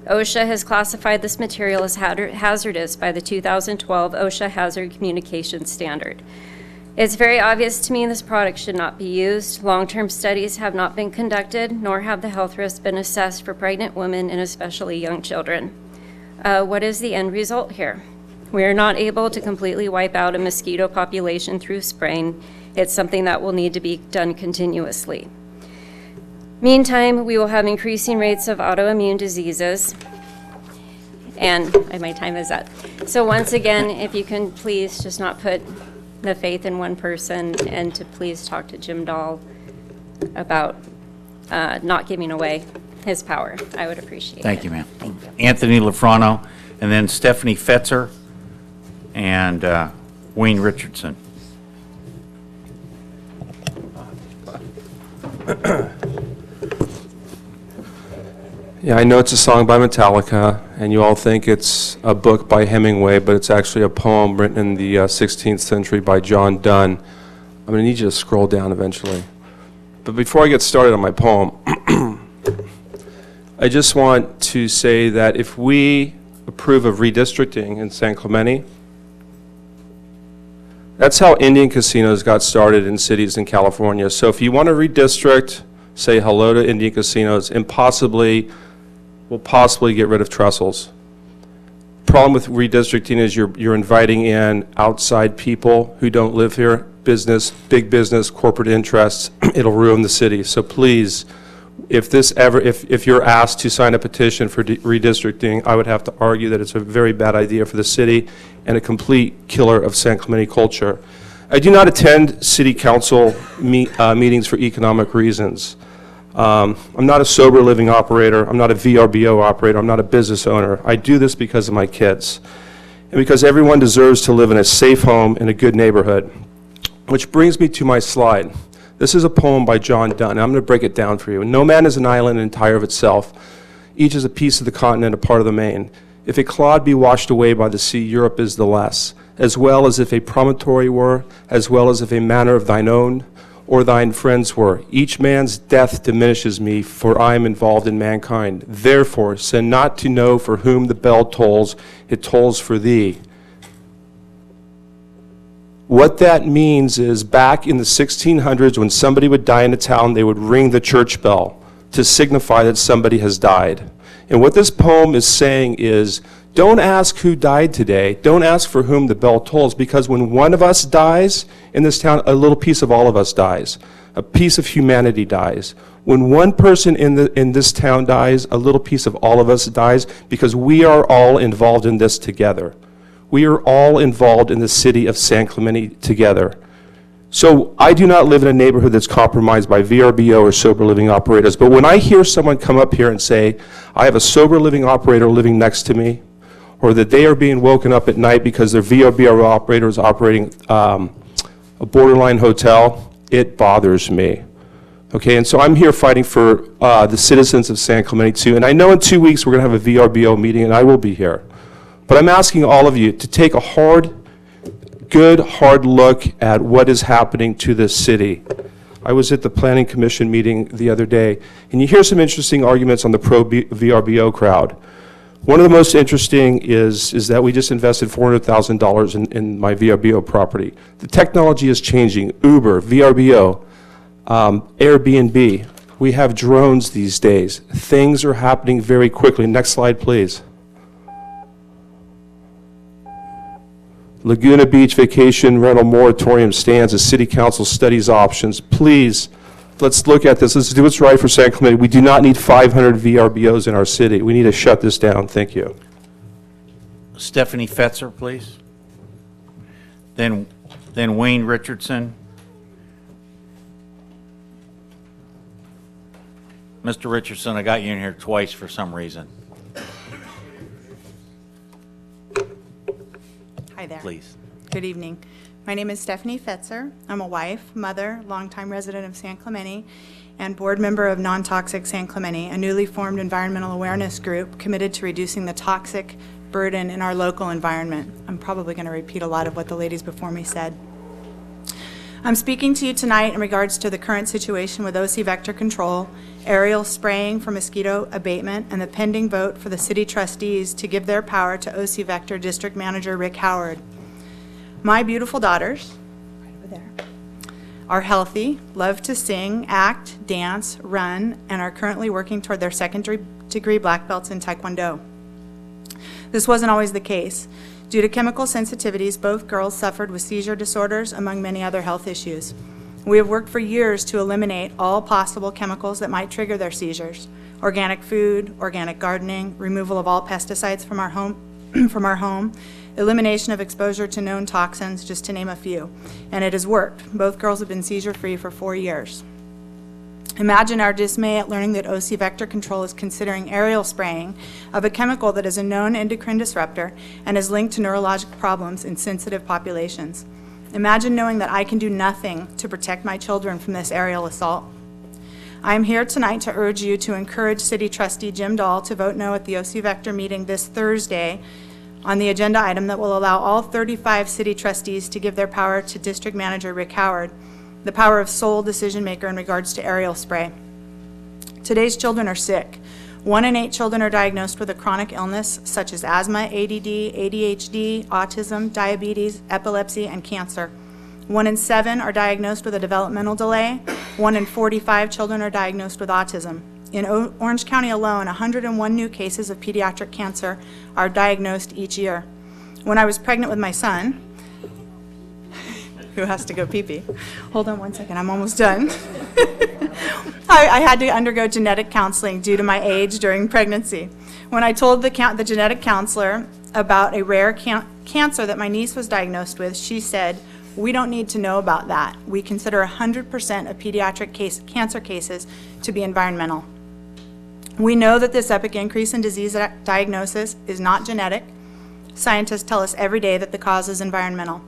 OSHA has classified this material as hazardous by the 2012 OSHA Hazard Communication Standard. It's very obvious to me this product should not be used. Long-term studies have not been conducted, nor have the health risks been assessed for pregnant women and especially young children. What is the end result here? We are not able to completely wipe out a mosquito population through spraying. It's something that will need to be done continuously. Meantime, we will have increasing rates of autoimmune diseases. And my time is up. So once again, if you can please just not put the faith in one person, and to please talk to Jim Dahl about not giving away his power. I would appreciate it. Thank you, ma'am. Thank you. Anthony Lafrano, and then Stephanie Fetzer, and Wayne Richardson. Yeah, I know it's a song by Metallica, and you all think it's a book by Hemingway, but it's actually a poem written in the 16th century by John Donne. I'm going to need you to scroll down eventually. But before I get started on my poem, I just want to say that if we approve of redistricting in San Clemente, that's how Indian casinos got started in cities in California. So if you want to redistrict, say hello to Indian casinos, and will possibly get rid of trestles. Problem with redistricting is you're inviting in outside people who don't live here, business, big business, corporate interests. It'll ruin the city. So please, if you're asked to sign a petition for redistricting, I would have to argue that it's a very bad idea for the city and a complete killer of San Clemente culture. I do not attend city council meetings for economic reasons. I'm not a sober living operator. I'm not a VRBO operator. I'm not a business owner. I do this because of my kids and because everyone deserves to live in a safe home in a good neighborhood. Which brings me to my slide. This is a poem by John Donne. I'm going to break it down for you. No man is an island entire of itself. Each is a piece of the continent, a part of the main. If a clod be washed away by the sea, Europe is the less, as well as if a promontory were, as well as if a manor of thine own or thine friends were. Each man's death diminishes me, for I am involved in mankind. Therefore, send not to know for whom the bell tolls, it tolls for thee. What that means is back in the 1600s, when somebody would die in a town, they would ring the church bell to signify that somebody has died. And what this poem is saying is, don't ask who died today. Don't ask for whom the bell tolls, because when one of us dies in this town, a little piece of all of us dies. A piece of humanity dies. When one person in this town dies, a little piece of all of us dies, because we are all involved in this together. We are all involved in the city of San Clemente together. So I do not live in a neighborhood that's compromised by VRBO or sober living operators, but when I hear someone come up here and say, I have a sober living operator living next to me, or that they are being woken up at night because their VRBO operator is operating a borderline hotel, it bothers me. Okay, and so I'm here fighting for the citizens of San Clemente too. And I know in 2 weeks we're going to have a VRBO meeting, and I will be here. But I'm asking all of you to take a good, hard look at what is happening to this city. I was at the Planning Commission meeting the other day, and you hear some interesting arguments on the pro-VRBO crowd. One of the most interesting is that we just invested $400,000 in my VRBO property. The technology is changing. Uber, VRBO, Airbnb. We have drones these days. Things are happening very quickly. Next slide, please. Laguna Beach vacation rental moratorium stands as City Council studies options. Please, let's look at this. Let's do what's right for San Clemente. We do not need 500 VRBOs in our city. We need to shut this down. Thank you. Stephanie Fetzer, please. Then Wayne Richardson. Mr. Richardson, I got you in here twice for some reason. Hi there. Please. Good evening. My name is Stephanie Fetzer. I'm a wife, mother, longtime resident of San Clemente, and board member of Non-Toxic San Clemente, a newly formed environmental awareness group committed to reducing the toxic burden in our local environment. I'm probably going to repeat a lot of what the ladies before me said. I'm speaking to you tonight in regards to the current situation with OC Vector Control, aerial spraying for mosquito abatement, and the pending vote for the city trustees to give their power to OC Vector District Manager Rick Howard. My beautiful daughters, right over there, are healthy, love to sing, act, dance, run, and are currently working toward their second-degree black belts in Taekwondo. This wasn't always the case. Due to chemical sensitivities, both girls suffered with seizure disorders, among many other health issues. We have worked for years to eliminate all possible chemicals that might trigger their seizures. Organic food, organic gardening, removal of all pesticides from our home, elimination of exposure to known toxins, just to name a few. And it has worked. Both girls have been seizure-free for 4 years. Imagine our dismay at learning that OC Vector Control is considering aerial spraying of a chemical that is a known endocrine disruptor and is linked to neurologic problems in sensitive populations. Imagine knowing that I can do nothing to protect my children from this aerial assault. I am here tonight to urge you to encourage City Trustee Jim Dahl to vote no at the OC Vector meeting this Thursday on the agenda item that will allow all 35 city trustees to give their power to District Manager Rick Howard, the power of sole decision maker in regards to aerial spray. Today's children are sick. 1 in 8 children are diagnosed with a chronic illness such as asthma, ADD, ADHD, autism, diabetes, epilepsy, and cancer. 1 in 7 are diagnosed with a developmental delay. 1 in 45 children are diagnosed with autism. In Orange County alone, 101 new cases of pediatric cancer are diagnosed each year. When I was pregnant with my son, who has to go pee-pee. Hold on one second, I'm almost done. I had to undergo genetic counseling due to my age during pregnancy. When I told the genetic counselor about a rare cancer that my niece was diagnosed with, she said, "We don't need to know about that. We consider 100% of pediatric cancer cases to be environmental." We know that this epic increase in disease diagnosis is not genetic. Scientists tell us every day that the cause is environmental.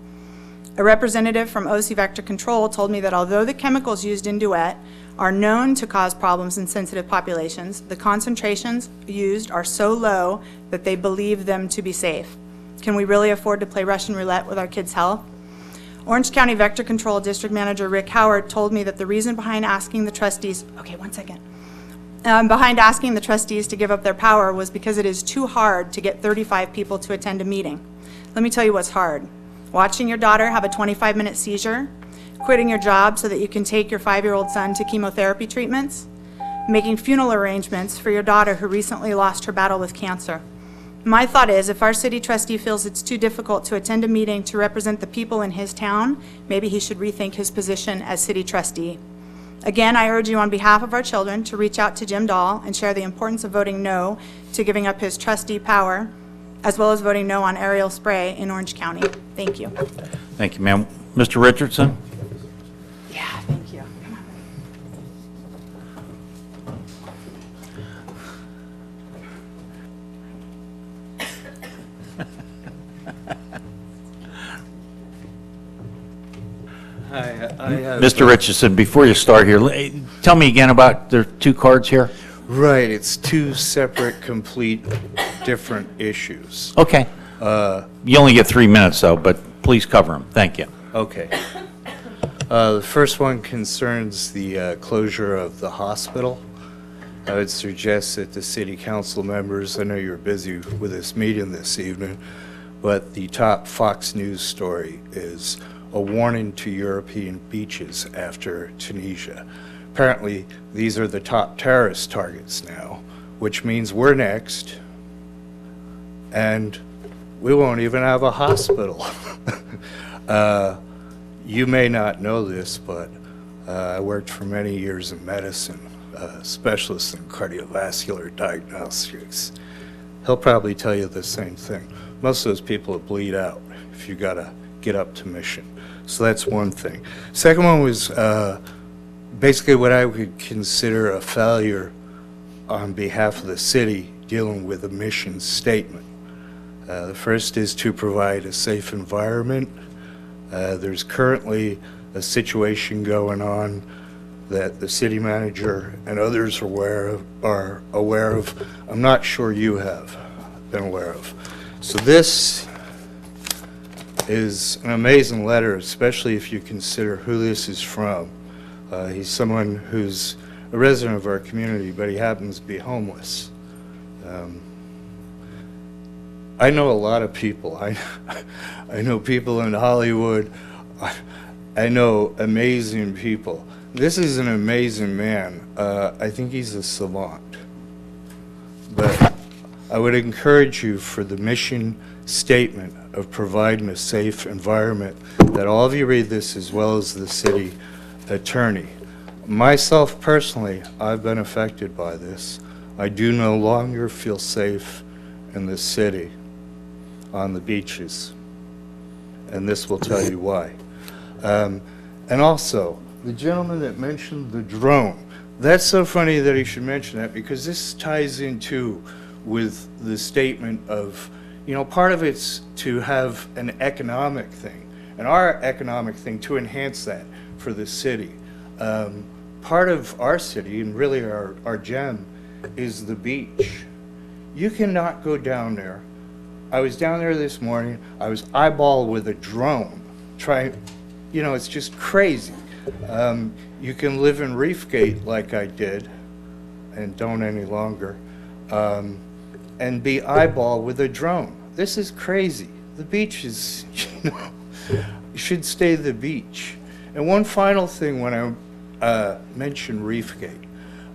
A representative from OC Vector Control told me that although the chemicals used in Duet are known to cause problems in sensitive populations, the concentrations used are so low that they believe them to be safe. Can we really afford to play Russian roulette with our kids' health? Orange County Vector Control District Manager Rick Howard told me that the reason behind asking the trustees, behind asking the trustees to give up their power was because it is too hard to get 35 people to attend a meeting. Let me tell you what's hard. Watching your daughter have a 25-minute seizure, quitting your job so that you can take your 5-year-old son to chemotherapy treatments, making funeral arrangements for your daughter who recently lost her battle with cancer. My thought is, if our city trustee feels it's too difficult to attend a meeting to represent the people in his town, maybe he should rethink his position as city trustee. Again, I urge you on behalf of our children to reach out to Jim Dahl and share the importance of voting no to giving up his trustee power, as well as voting no on aerial spray in Orange County. Thank you. Thank you, ma'am. Mr. Richardson? Yeah, thank you. Mr. Richardson, before you start here, tell me again about the two cards here. Right, it's two separate, complete, different issues. Okay. You only get 3 minutes, though, but please cover them. Thank you. Okay. The first one concerns the closure of the hospital. I would suggest that the city council members, I know you're busy with this meeting this evening, but the top Fox News story is a warning to European beaches after Tunisia. Apparently, these are the top terrorist targets now, which means we're next, and we won't even have a hospital. You may not know this, but I worked for many years in medicine, specialist in cardiovascular diagnostics. He'll probably tell you the same thing. Most of those people will bleed out if you gotta get up to mission. So that's one thing. Second one was basically what I would consider a failure on behalf of the city dealing with a mission statement. The first is to provide a safe environment. There's currently a situation going on that the city manager and others are aware of. I'm not sure you have been aware of. So this is an amazing letter, especially if you consider who this is from. He's someone who's a resident of our community, but he happens to be homeless. I know a lot of people. I know people in Hollywood. I know amazing people. This is an amazing man. I think he's a savant. But I would encourage you for the mission statement of providing a safe environment that all of you read this as well as the city attorney. Myself personally, I've been affected by this. I do no longer feel safe in the city on the beaches, and this will tell you why. And also, the gentleman that mentioned the drone, that's so funny that he should mention that, because this ties into with the statement of, you know, part of it's to have an economic thing, and our economic thing to enhance that for the city. Part of our city, and really our gem, is the beach. You cannot go down there. I was down there this morning. I was eyeballed with a drone. You know, it's just crazy. You can live in Reefgate like I did, and don't any longer, and be eyeballed with a drone. This is crazy. The beach is, you know, you should stay the beach. And one final thing when I mentioned Reefgate.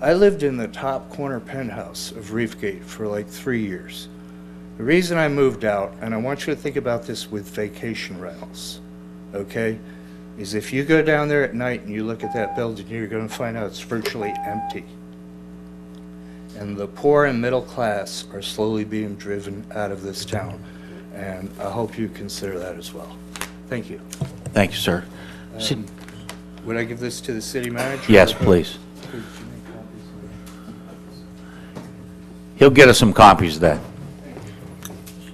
I lived in the top corner penthouse of Reefgate for like 3 years. The reason I moved out, and I want you to think about this with vacation rentals, okay, is if you go down there at night and you look at that building, you're going to find out it's virtually empty. And the poor and middle class are slowly being driven out of this town. And I hope you consider that as well. Thank you. Thank you, sir. Would I give this to the city manager? Yes, please. He'll get us some copies of that.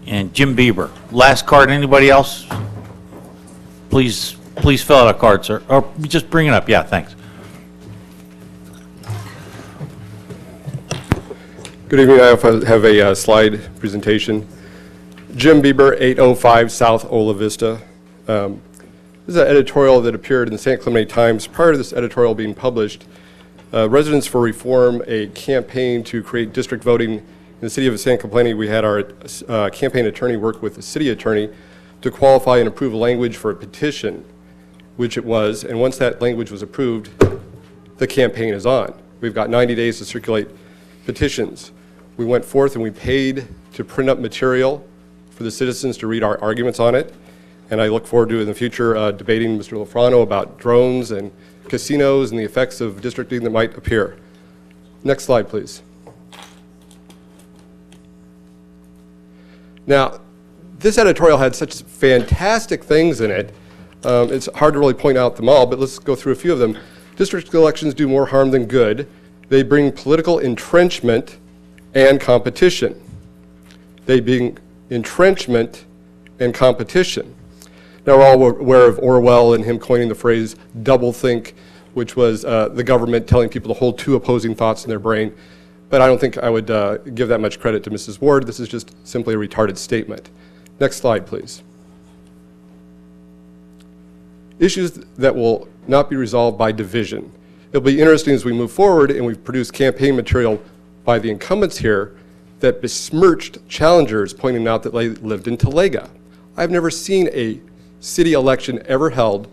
And Jim Bieber, last card. Anybody else? Please fill out a card, sir. Or just bring it up. Yeah, thanks. Good evening. I have a slide presentation. Jim Bieber, 805 South Ola Vista. This is an editorial that appeared in the San Clemente Times. Prior to this editorial being published, Residents for Reform, a campaign to create district voting in the city of San Clemente. We had our campaign attorney work with the city attorney to qualify and approve language for a petition, which it was, and once that language was approved, the campaign is on. We've got 90 days to circulate petitions. We went forth and we paid to print up material for the citizens to read our arguments on it, and I look forward to in the future debating Mr. Lofrano about drones and casinos and the effects of districting that might appear. Next slide, please. Now, this editorial had such fantastic things in it. It's hard to really point out them all, but let's go through a few of them. District elections do more harm than good. They bring political entrenchment and competition. They bring entrenchment and competition. Now, we're all aware of Orwell and him coining the phrase doublethink, which was the government telling people to hold two opposing thoughts in their brain. But I don't think I would give that much credit to Mrs. Ward. This is just simply a retarded statement. Next slide, please. Issues that will not be resolved by division. It'll be interesting as we move forward and we've produced campaign material by the incumbents here that besmirched challengers pointing out that they lived in Talega. I've never seen a city election ever held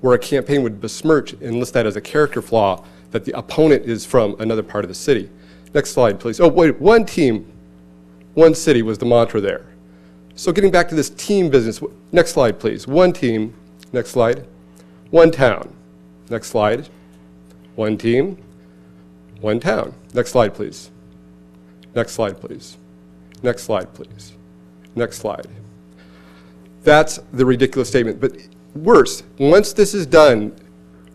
where a campaign would besmirch and list that as a character flaw that the opponent is from another part of the city. Next slide, please. Oh, wait, one team, one city was the mantra there. So getting back to this team business, next slide, please. One team, next slide. One town, next slide. One team, one town. Next slide, please. Next slide, please. Next slide, please. Next slide. That's the ridiculous statement. But worse, once this is done,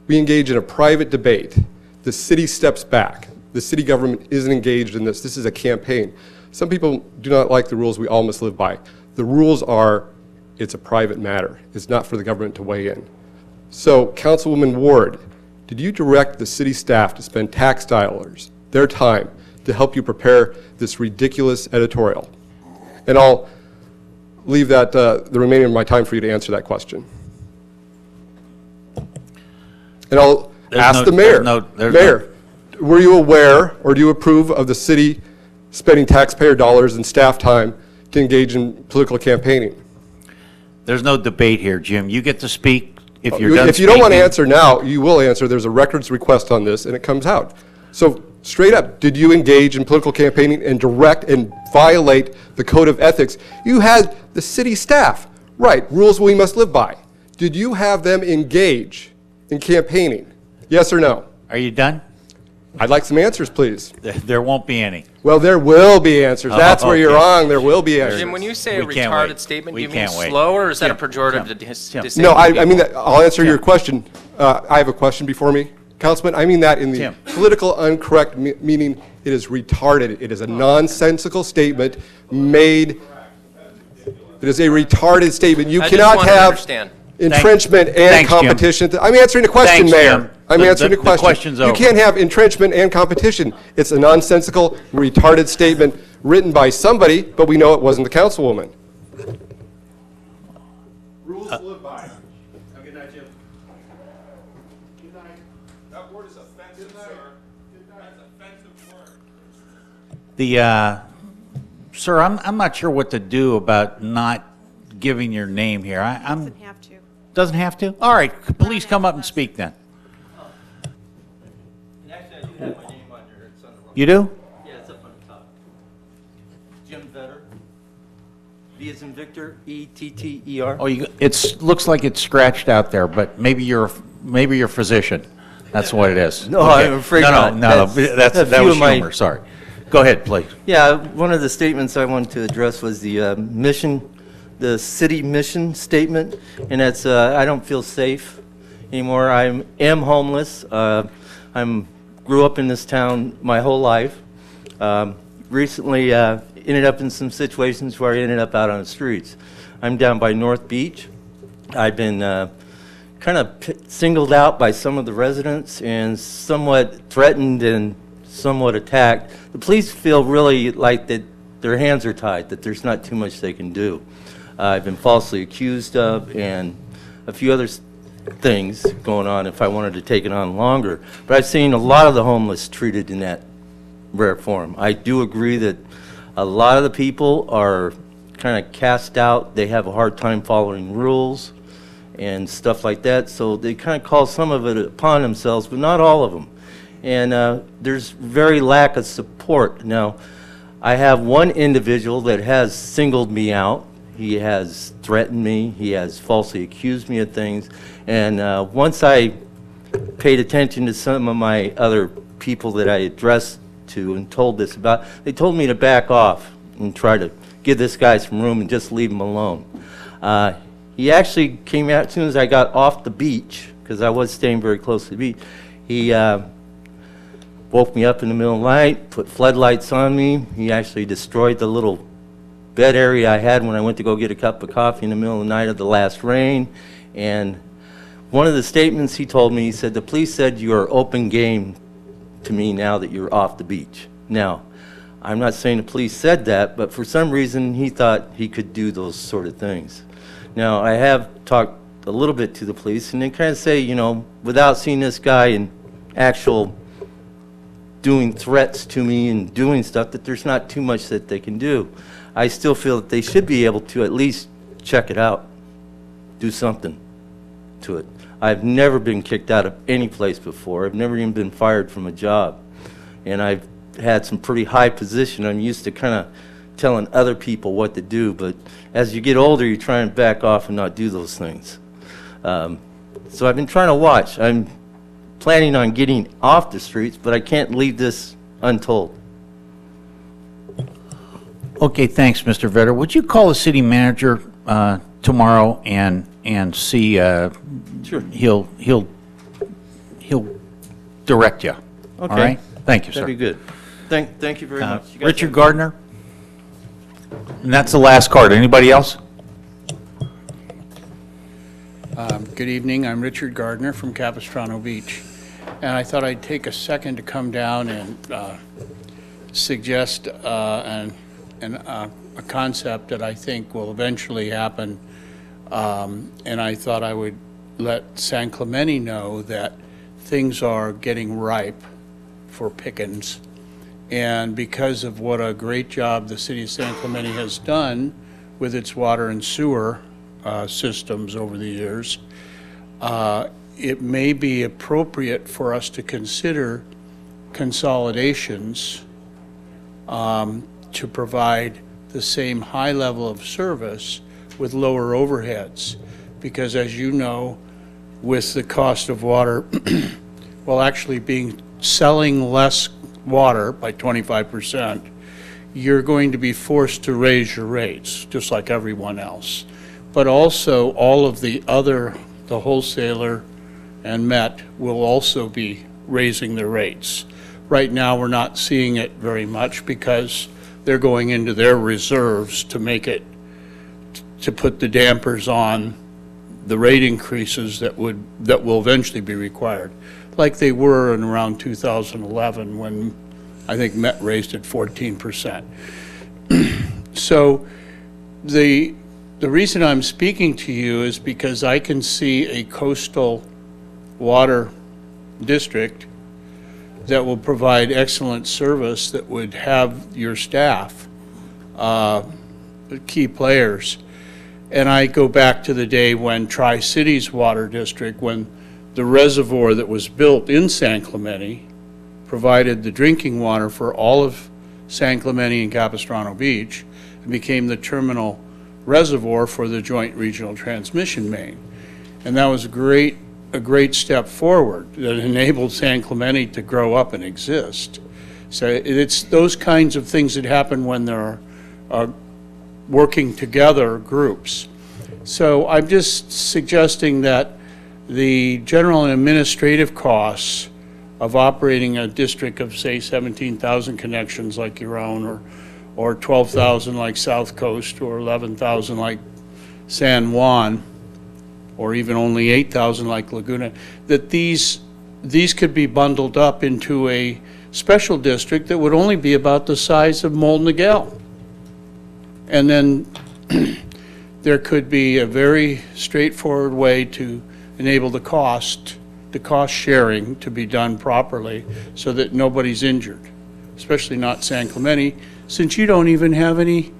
we engage in a private debate. The city steps back. The city government isn't engaged in this. This is a campaign. Some people do not like the rules we all must live by. The rules are, it's a private matter. It's not for the government to weigh in. So, Councilwoman Ward, did you direct the city staff to spend tax dollars, their time, to help you prepare this ridiculous editorial? And I'll leave that the remaining of my time for you to answer that question. And I'll ask the mayor. Mayor, were you aware or do you approve of the city spending taxpayer dollars and staff time to engage in political campaigning? There's no debate here, Jim. You get to speak if you're done If you don't want to answer now, you will answer. There's a records request on this, and it comes out. So straight up, did you engage in political campaigning and direct and violate the code of ethics? You had the city staff, right, rules we must live by. Did you have them engage in campaigning? Yes or no? Are you done? I'd like some answers, please. There won't be any. Well, there will be answers. That's where you're wrong. There will be answers. Jim, when you say a We can't retarded wait. statement, We do you mean can't wait. slow, or is that a Tim, pejorative Tim, to Tim. disabled No, I mean people? that. I'll answer your question. I have a question before me, Councilman. I mean that in the Tim. political uncorrect meaning it is retarded. It is a nonsensical statement made. It is a retarded statement. You I just cannot wanted to have understand. entrenchment and Thanks, Jim. competition. I'm answering a question, Thanks, Mayor. Jim. I'm answering a The question. question's You over. can't have entrenchment and competition. It's a nonsensical, retarded statement written by somebody, but we know it wasn't the councilwoman. Rules to live by. Have a good night, Jim. Good night. That word is offensive, sir. That's offensive word. Sir, I'm not sure what to do about not giving your name here. Doesn't have to. Doesn't have to? All right, please come up and speak then. Actually, I do have my name on here. It's on the wrong. You do? Yeah, it's up on the top. Jim Vetter. V as in Victor, E-T-T-E-R. Oh, looks like it's scratched out there, but maybe you're a physician. That's what it is. No, Okay. I'm afraid no, not. No, That's a that few was of my- humor, sorry. Go ahead, please. Yeah, one of the statements I wanted to address was the mission, the city mission statement, and that's I don't feel safe anymore. I am homeless. Grew up in this town my whole life. Recently ended up in some situations where I ended up out on the streets. I'm down by North Beach. I've been kind of singled out by some of the residents and somewhat threatened and somewhat attacked. The police feel really like that their hands are tied, that there's not too much they can do. I've been falsely accused of and a few other things going on if I wanted to take it on longer. But I've seen a lot of the homeless treated in that rare form. I do agree that a lot of the people are kind of cast out. They have a hard time following rules and stuff like that, so they kind of call some of it upon themselves, but not all of them. And there's very lack of support. Now, I have one individual that has singled me out. He has threatened me. He has falsely accused me of things. And once I paid attention to some of my other people that I addressed to and told this about, they told me to back off and try to give this guy some room and just leave him alone. He actually came out as soon as I got off the beach, because I was staying very close to the beach. He woke me up in the middle of the night, put floodlights on me. He actually destroyed the little bed area I had when I went to go get a cup of coffee in the middle of the night of the last rain. And one of the statements he told me, he said, the police said you are open game to me now that you're off the beach. Now, I'm not saying the police said that, but for some reason he thought he could do those sort of things. Now, I have talked a little bit to the police, and they kind of say, you know, without seeing this guy in actual doing threats to me and doing stuff, that there's not too much that they can do. I still feel that they should be able to at least check it out, do something to it. I've never been kicked out of any place before. I've never even been fired from a job. And I've had some pretty high position. I'm used to kind of telling other people what to do, but as you get older, you try and back off and not do those things. So I've been trying to watch. I'm planning on getting off the streets, but I can't leave this untold. Okay, thanks, Mr. Vetter. Would you call the city manager tomorrow and see? Sure. He'll direct you. Okay. All right. Thank you, sir. That'd be good. Thank you very much. You guys Richard Gardner. And that's the last card. Anybody else? Good evening. I'm Richard Gardner from Capistrano Beach. And I thought I'd take a second to come down and suggest a concept that I think will eventually happen. And I thought I would let San Clemente know that things are getting ripe for pickings. And because of what a great job the city of San Clemente has done with its water and sewer systems over the years, it may be appropriate for us to consider consolidations to provide the same high level of service with lower overheads. Because as you know, with the cost of water, well, actually selling less water by 25%, you're going to be forced to raise your rates, just like everyone else. But also, all of the wholesaler and Met will also be raising their rates. Right now, we're not seeing it very much because they're going into their reserves to put the dampers on the rate increases that will eventually be required, like they were in around 2011 when I think Met raised it 14%. So the reason I'm speaking to you is because I can see a coastal water district that will provide excellent service, that would have your staff, key players. And I go back to the day when Tri-Cities Water District, when the reservoir that was built in San Clemente provided the drinking water for all of San Clemente and Capistrano Beach, and became the terminal reservoir for the joint regional transmission main. And that was a great step forward that enabled San Clemente to grow up and exist. So it's those kinds of things that happen when there are working together groups. So I'm just suggesting that the general and administrative costs of operating a district of, say, 17,000 connections like your own, or 12,000 like South Coast, or 11,000 like San Juan, or even only 8,000 like Laguna, that these could be bundled up into a special district that would only be about the size of Mold Miguel. And then there could be a very straightforward way to enable the cost sharing to be done properly so that nobody's injured, especially not San Clemente, since you don't even have any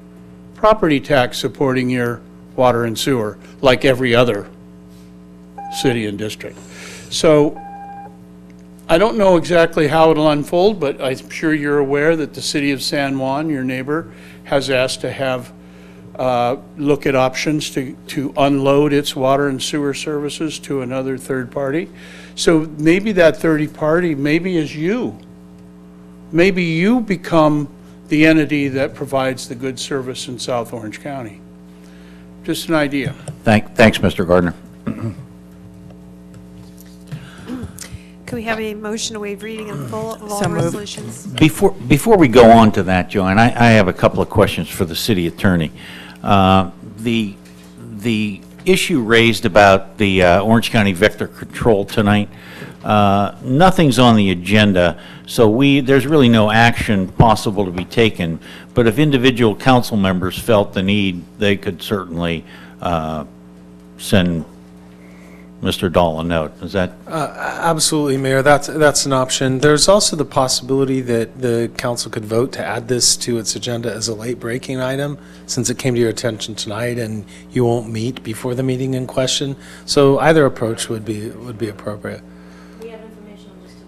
property tax supporting your water and sewer like every other city and district. So I don't know exactly how it'll unfold, but I'm sure you're aware that the city of San Juan, your neighbor, has asked to have look at options to unload its water and sewer services to another third party. So maybe that third party maybe is you. Maybe you become the entity that provides the good service in South Orange County. Just an idea. Thanks, Mr. Gardner. Could we have a motion to waive reading in full of all So moved. resolutions? Before we go on to that, Joanne, I have a couple of questions for the city attorney. The issue raised about the Orange County vector control tonight, nothing's on the agenda, so there's really no action possible to be taken. But if individual council members felt the need, they could certainly send Mr. Dahl a note. Is that? Absolutely, Mayor. That's an option. There's also the possibility that the council could vote to add this to its agenda as a late breaking item, since it came to your attention tonight and you won't meet before the meeting in question. So either approach would be appropriate. We have information on just a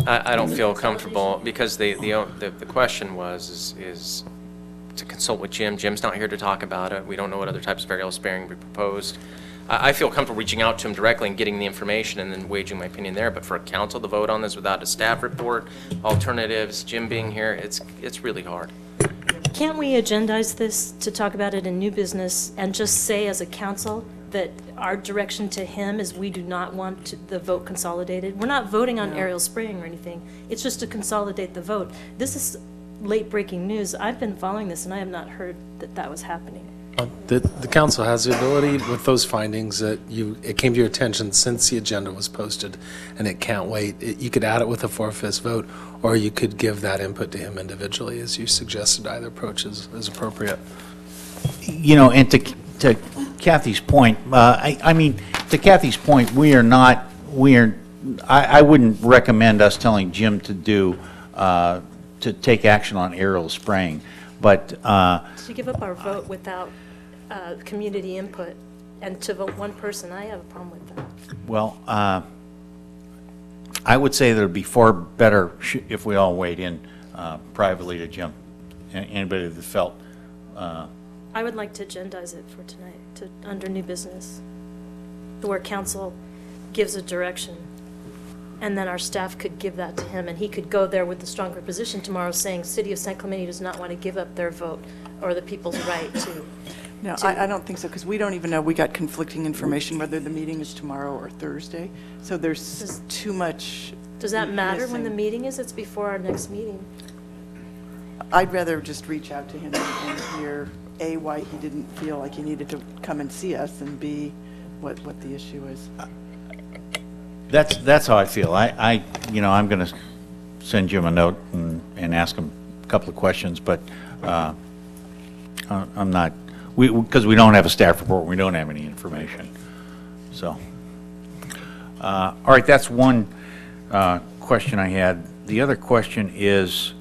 vote? I don't feel comfortable, because the question is to consult with Jim. Jim's not here to talk about it. We don't know what other types of aerial sparing we proposed. I feel comfortable reaching out to him directly and getting the information and then waging my opinion there. But for a council to vote on this without a staff report, alternatives, Jim being here, it's really hard. Can't we agendize this to talk about it in new business and just say as a council that our direction to him is we do not want the vote consolidated? We're not voting on aerial spraying or anything. It's just to consolidate the vote. This is late breaking news. I've been following this and I have not heard that that was happening. The council has the ability with those findings that it came to your attention since the agenda was posted and it can't wait. You could add it with a 4/5 vote, or you could give that input to him individually, as you suggested. Either approach is appropriate. You know, and to Kathy's point, to Kathy's point, I wouldn't recommend us telling Jim to take action on aerial spraying, but To give up our vote without community input and to vote one person, I have a problem with that. well, I would say that it would be far better if we all weighed in privately to Jim. Anybody that felt. I would like to agendize it for tonight, under new business, where council gives a direction, and then our staff could give that to him, and he could go there with the stronger position tomorrow saying, City of San Clemente does not want to give up their vote or the people's right to. No, I don't think so, because we don't even know. We got conflicting information whether the meeting is tomorrow or Thursday, so there's too much. Does that matter when the missing. meeting is? It's before our next meeting. I'd rather just reach out to him and hear, A, why he didn't feel like he needed to come and see us, and B, what the issue is. That's how I feel. I'm going to send Jim a note and ask him a couple of questions, but I'm not, because we don't have a staff report, we don't have any information. So, all right, that's one question I had. The other question is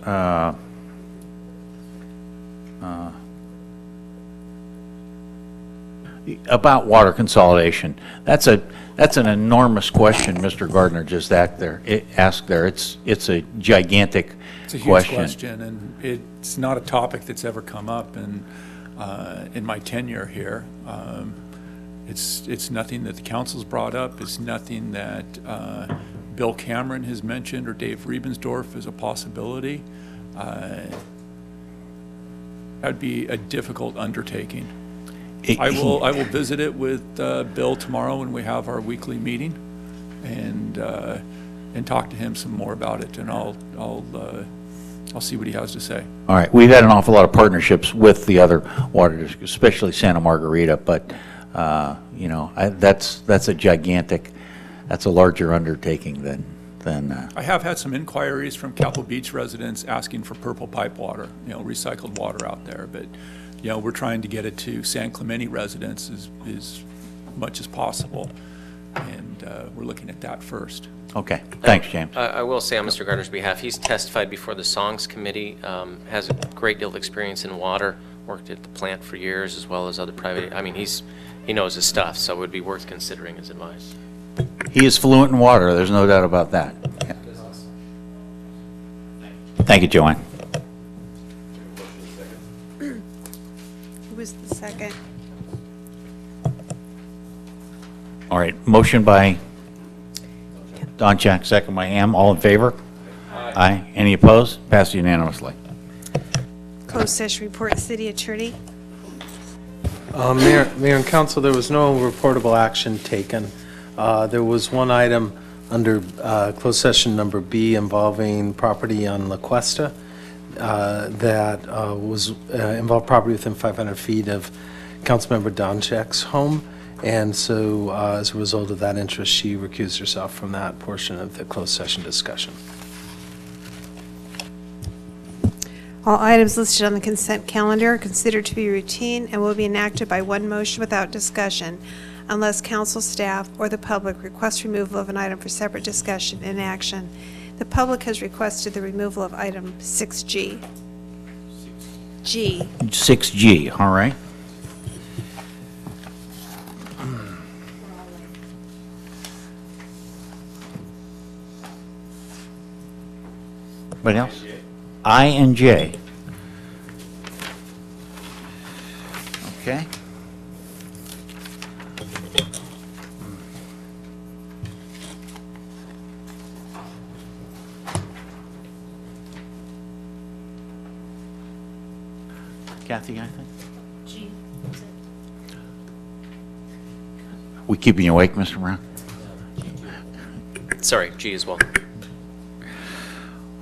about water consolidation. That's an enormous question, Mr. Gardner just asked there. It's a gigantic question. It's a huge question, and it's not a topic that's ever come up in my tenure here. It's nothing that the council's brought up. It's nothing that Bill Cameron has mentioned or Dave Riebensdorf as a possibility. That'd be a difficult undertaking. I will visit it with Bill tomorrow when we have our weekly meeting, and talk to him some more about it, and I'll see what he has to say. All right, we've had an awful lot of partnerships with the other water districts, especially Santa Margarita, but that's a gigantic, that's a larger undertaking than. I have had some inquiries from Capitol Beach residents asking for purple pipe water, recycled water out there, but we're trying to get it to San Clemente residents as much as possible, and we're looking at that first. Okay, thanks, James. I will say on Mr. Gardner's behalf, he's testified before the Songs Committee, has a great deal of experience in water, worked at the plant for years as well as other private, he knows his stuff, so it would be worth considering his advice. He is fluent in water, there's no doubt about that. Yeah. Thank you, Joanne. Who was the second? All right, motion by Donchak, second by Ham. All in favor? Aye. Any opposed? Passed unanimously. Closed session report, city attorney. Mayor and council, there was no reportable action taken. There was one item under closed session number B involving property on La Cuesta that involved property within 500 feet of Councilmember Donchek's home. And so as a result of that interest, she recused herself from that portion of the closed session discussion. All items listed on the consent calendar are considered to be routine and will be enacted by one motion without discussion unless council staff or the public requests removal of an item for separate discussion and action. The public has requested the removal of item 6G. 6G, all right. Anybody else? I and J. Okay. Kathy, I think. G. We keeping you awake, Mr. Brown? Sorry, G as well.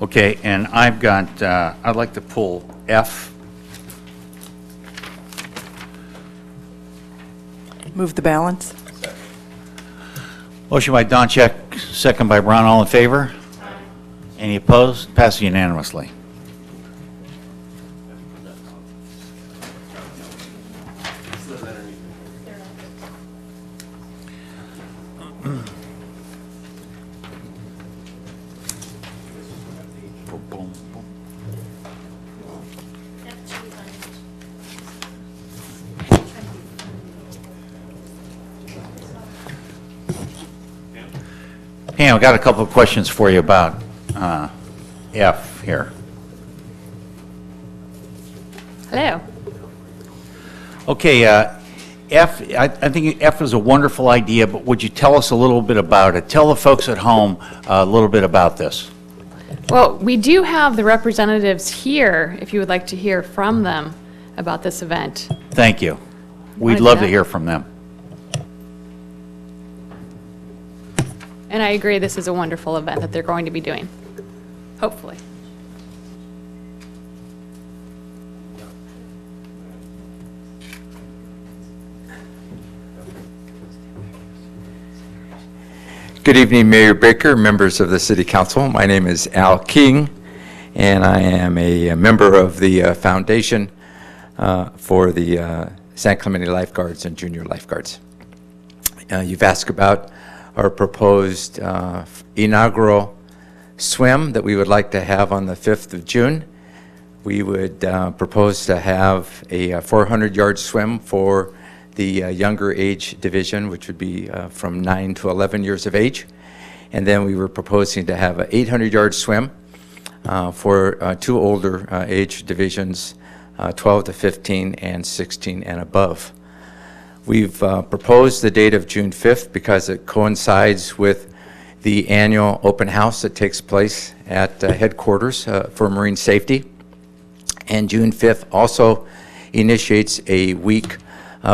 Okay, and I've got, I'd like to pull F. Move the balance. Motion by Donchek, second by Brown. All in favor? Any opposed? Passes unanimously. Pam, I've got a couple of questions for you about F here. Hello. Okay, F, I think F is a wonderful idea, but would you tell us a little bit about it? Tell the folks at home a little bit about this. Well, we do have the representatives here, if you would like to hear from them about this event. Thank you. We'd Wanna do love to that? hear from them. And I agree, this is a wonderful event that they're going to be doing, hopefully. Good evening, Mayor Baker, members of the City Council. My name is Al King, and I am a member of the foundation for the San Clemente Lifeguards and Junior Lifeguards. You've asked about our proposed inaugural swim that we would like to have on the 5th of June. We would propose to have a 400-yard swim for the younger age division, which would be from 9 to 11 years of age. And then we were proposing to have an 800-yard swim for two older age divisions, 12 to 15 and 16 and above. We've proposed the date of June 5th because it coincides with the annual open house that takes place at headquarters for marine safety. And June 5th also initiates a week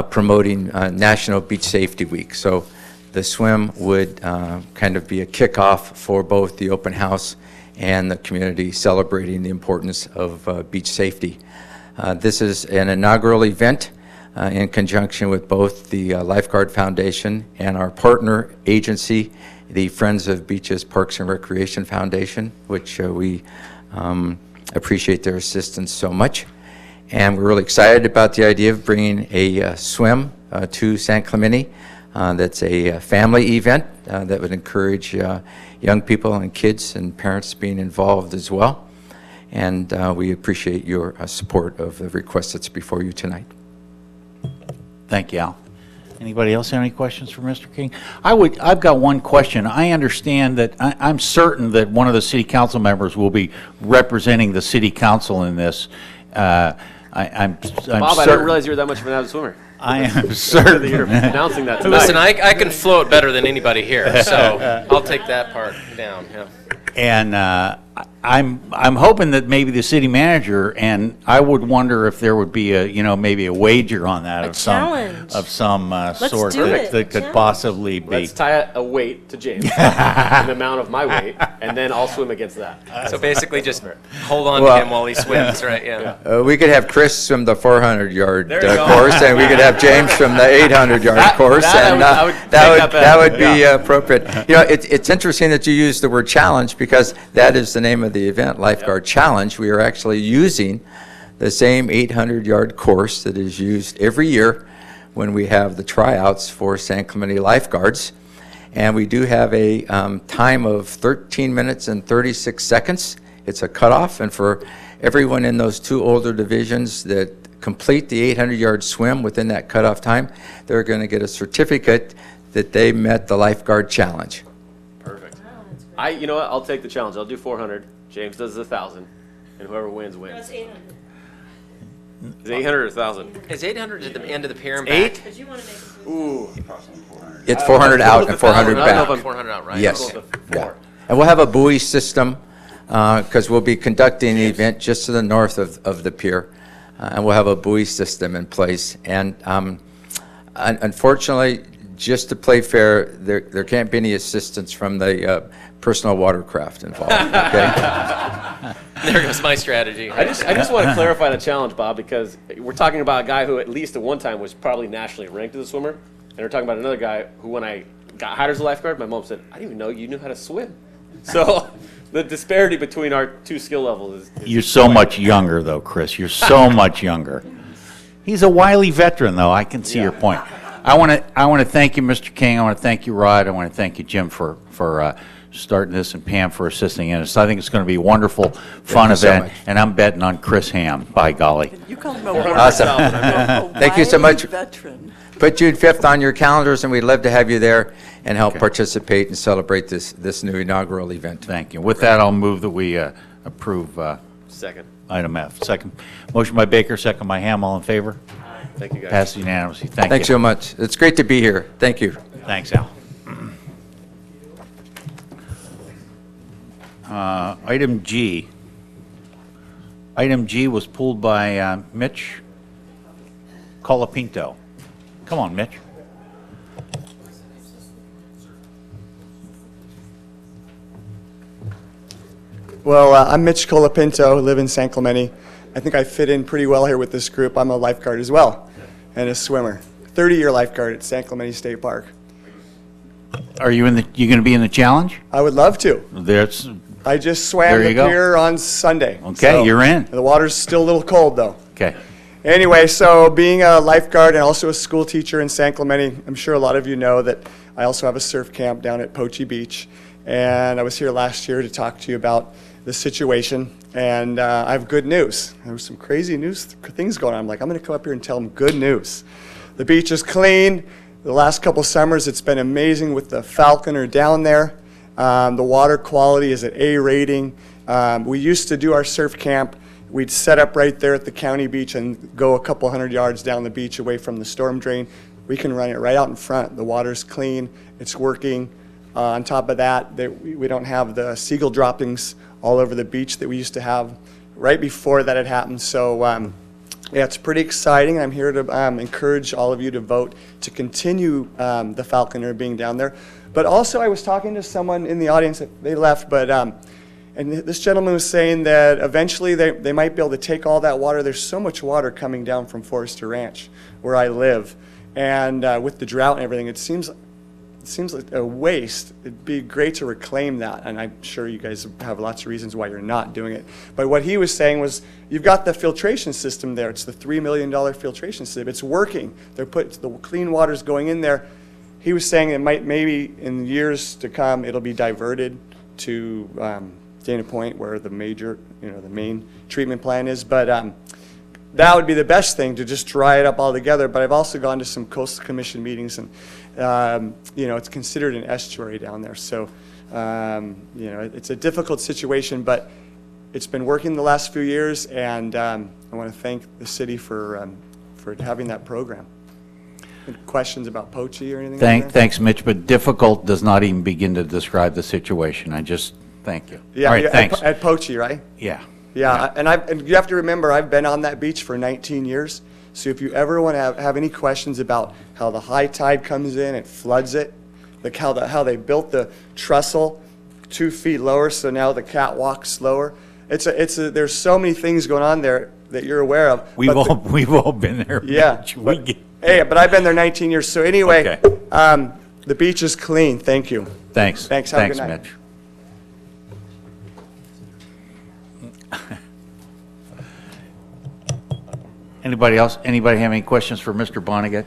promoting National Beach Safety Week. So the swim would kind of be a kickoff for both the open house and the community celebrating the importance of beach safety. This is an inaugural event in conjunction with both the Lifeguard Foundation and our partner agency, the Friends of Beaches, Parks and Recreation Foundation, which we appreciate their assistance so much. And we're really excited about the idea of bringing a swim to San Clemente. That's a family event that would encourage young people and kids and parents being involved as well. And we appreciate your support of the request that's before you tonight. Thank you, Al. Anybody else have any questions for Mr. King? I've got one question. I understand that, I'm certain that one of the city council members will be representing the city council in this. I'm Bob, certain. I didn't realize you were that much of an avid swimmer. I am certain that you're announcing that tonight. Listen, I can float better than anybody here, so I'll take that part down. Yeah. And I'm hoping that maybe the city manager, and I would wonder if there would be a, maybe a wager on that A of some, challenge. of some sort do it. that could possibly be. Let's tie a weight to James, an amount of my weight, and then I'll swim against that. So basically just hold on Well- to him while he swims, right? Yeah. We could have Chris from the 400-yard There you go. course, and we could have James from the 800-yard course, and I would take that would bet. be appropriate. It's interesting that you use the word challenge, because that is the name of the event, Lifeguard Challenge. We are actually using the same 800-yard course that is used every year when we have the tryouts for San Clemente lifeguards. And we do have a time of 13 minutes and 36 seconds. It's a cutoff, and for everyone in those two older divisions that complete the 800-yard swim within that cutoff time, they're going to get a certificate that they met the lifeguard challenge. Perfect. You know what? I'll take the challenge. I'll do 400. James does 1,000, and whoever wins wins. That's 800. Is it 800 or 1,000? Is 800 at the end of the pier and Eight? back? Because you want to make it. Ooh. It's 400 out and 400 I don't know back. if 400 out, right? Yes. I'll go with Yeah. 4. And we'll have a buoy system, because we'll be conducting the event just to the north of the pier, and we'll have a buoy system in place. And unfortunately, just to play fair, there can't be any assistance from the personal watercraft involved, okay? There goes my strategy. I just want to clarify the challenge, Bob, because we're talking about a guy who at least at one time was probably nationally ranked as a swimmer, and we're talking about another guy who, when I got hired as a lifeguard, my mom said, "I didn't even know you knew how to swim." So the disparity between our two skill levels is You're so much younger, though, Chris. You're so much younger. He's a wily veteran, though. I can see your point. I want to thank you, Mr. King. I want to thank you, Rod. I want to thank you, Jim, for starting this, and Pam for assisting in us. I think it's going to be a wonderful, fun you so event, much. and I'm betting on Chris Ham, by golly. You call him Awesome. Thank you so much. Veteran. Put June 5th on your calendars, and we'd love to have you there and help participate and celebrate this new inaugural event. Thank you. With that, I'll move that we approve second. item F. Second. Motion by Baker, second by Ham. All in favor? Thank you, guys. Passed unanimously. Thank you. Thanks so much. It's great to be here. Thank you. Thanks, Al. Item G. Item G was pulled by Mitch Colapinto. Come on, Mitch. Well, I'm Mitch Colapinto, live in San Clemente. I think I fit in pretty well here with this group. I'm a lifeguard as well, and a swimmer. 30-year lifeguard at San Clemente State Park. Are you going to be in the challenge? I would love to. There's. I just swam There the you go. pier on Sunday. Okay, you're in. The water's still a little cold, though. Okay. Anyway, so being a lifeguard and also a school teacher in San Clemente, I'm sure a lot of you know that I also have a surf camp down at Poche Beach. And I was here last year to talk to you about the situation. And I have good news. There was some crazy things going on. I'm like, I'm going to come up here and tell them good news. The beach is clean. The last couple summers, it's been amazing with the Falconer down there. The water quality is at A rating. We used to do our surf camp. We'd set up right there at the county beach and go a couple hundred yards down the beach away from the storm drain. We can run it right out in front. The water's clean. It's working. On top of that, we don't have the seagull droppings all over the beach that we used to have right before that had happened. So yeah, it's pretty exciting. I'm here to encourage all of you to vote to continue the Falconer being down there. But also, I was talking to someone in the audience, they left, but and this gentleman was saying that eventually they might be able to take all that water. There's so much water coming down from Forester Ranch, where I live. And with the drought and everything, it seems like a waste. It'd be great to reclaim that, and I'm sure you guys have lots of reasons why you're not doing it. But what he was saying was, you've got the filtration system there. It's the $3 million filtration system. It's working. The clean water's going in there. He was saying it maybe in years to come, it'll be diverted to Dana Point, where the main treatment plant is. But that would be the best thing, to just dry it up altogether. But I've also gone to some Coastal Commission meetings, and it's considered an estuary down there. So it's a difficult situation, but it's been working the last few years, and I want to thank the city for having that program. Any questions about Poche or anything? Thanks, Mitch, but difficult does not even begin to describe the situation. I just Thank you. Yeah, All right, yeah, thanks. At Poche, right? Yeah. Yeah, and you have to remember, I've been on that beach for 19 years. So if you ever want to have any questions about how the high tide comes in and floods it, like how they built the trestle 2 feet lower, so now the catwalk's lower. There's so many things going on there that you're aware of. We've all been there. Yeah. Mitch. But I've been there 19 years. So anyway, Okay. the beach is clean. Thank you. Thanks. Thanks. Have a good Thanks, night. Mitch. Anybody else? Anybody have any questions for Mr. Vonnegut?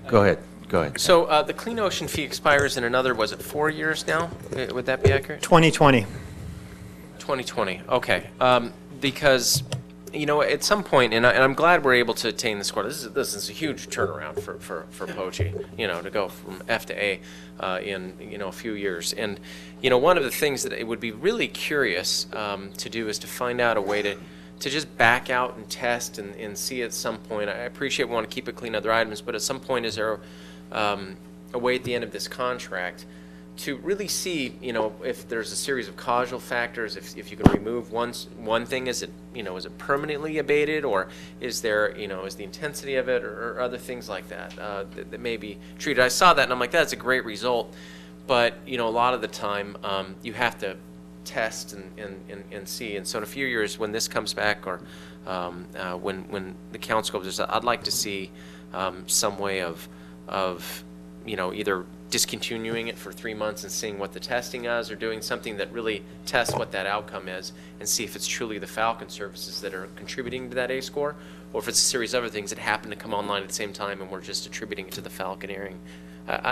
Go ahead. Go ahead. So the Clean Ocean fee expires in another, was it 4 years now? Would that be accurate? 2020. 2020, okay. Because, you know, at some point, and I'm glad we're able to attain this score. This is a huge turnaround for Poche, you know, to go from F to A in, you know, a few years. And, you know, one of the things that it would be really curious to do is to find out a way to just back out and test and see at some point. I appreciate we want to keep it clean, other items, but at some point, is there a way at the end of this contract to really see, you know, if there's a series of causal factors, if you can remove one thing, is it permanently abated, or is there, you know, is the intensity of it or other things like that that may be treated? I saw that and I'm like, that's a great result, but, you know, a lot of the time you have to test and see. And so in a few years when this comes back, or when the council goes, I'd like to see some way of you know, either discontinuing it for 3 months and seeing what the testing is, or doing something that really tests what that outcome is and see if it's truly the Falcon services that are contributing to that A score, or if it's a series of other things that happen to come online at the same time and we're just attributing it to the falconeering.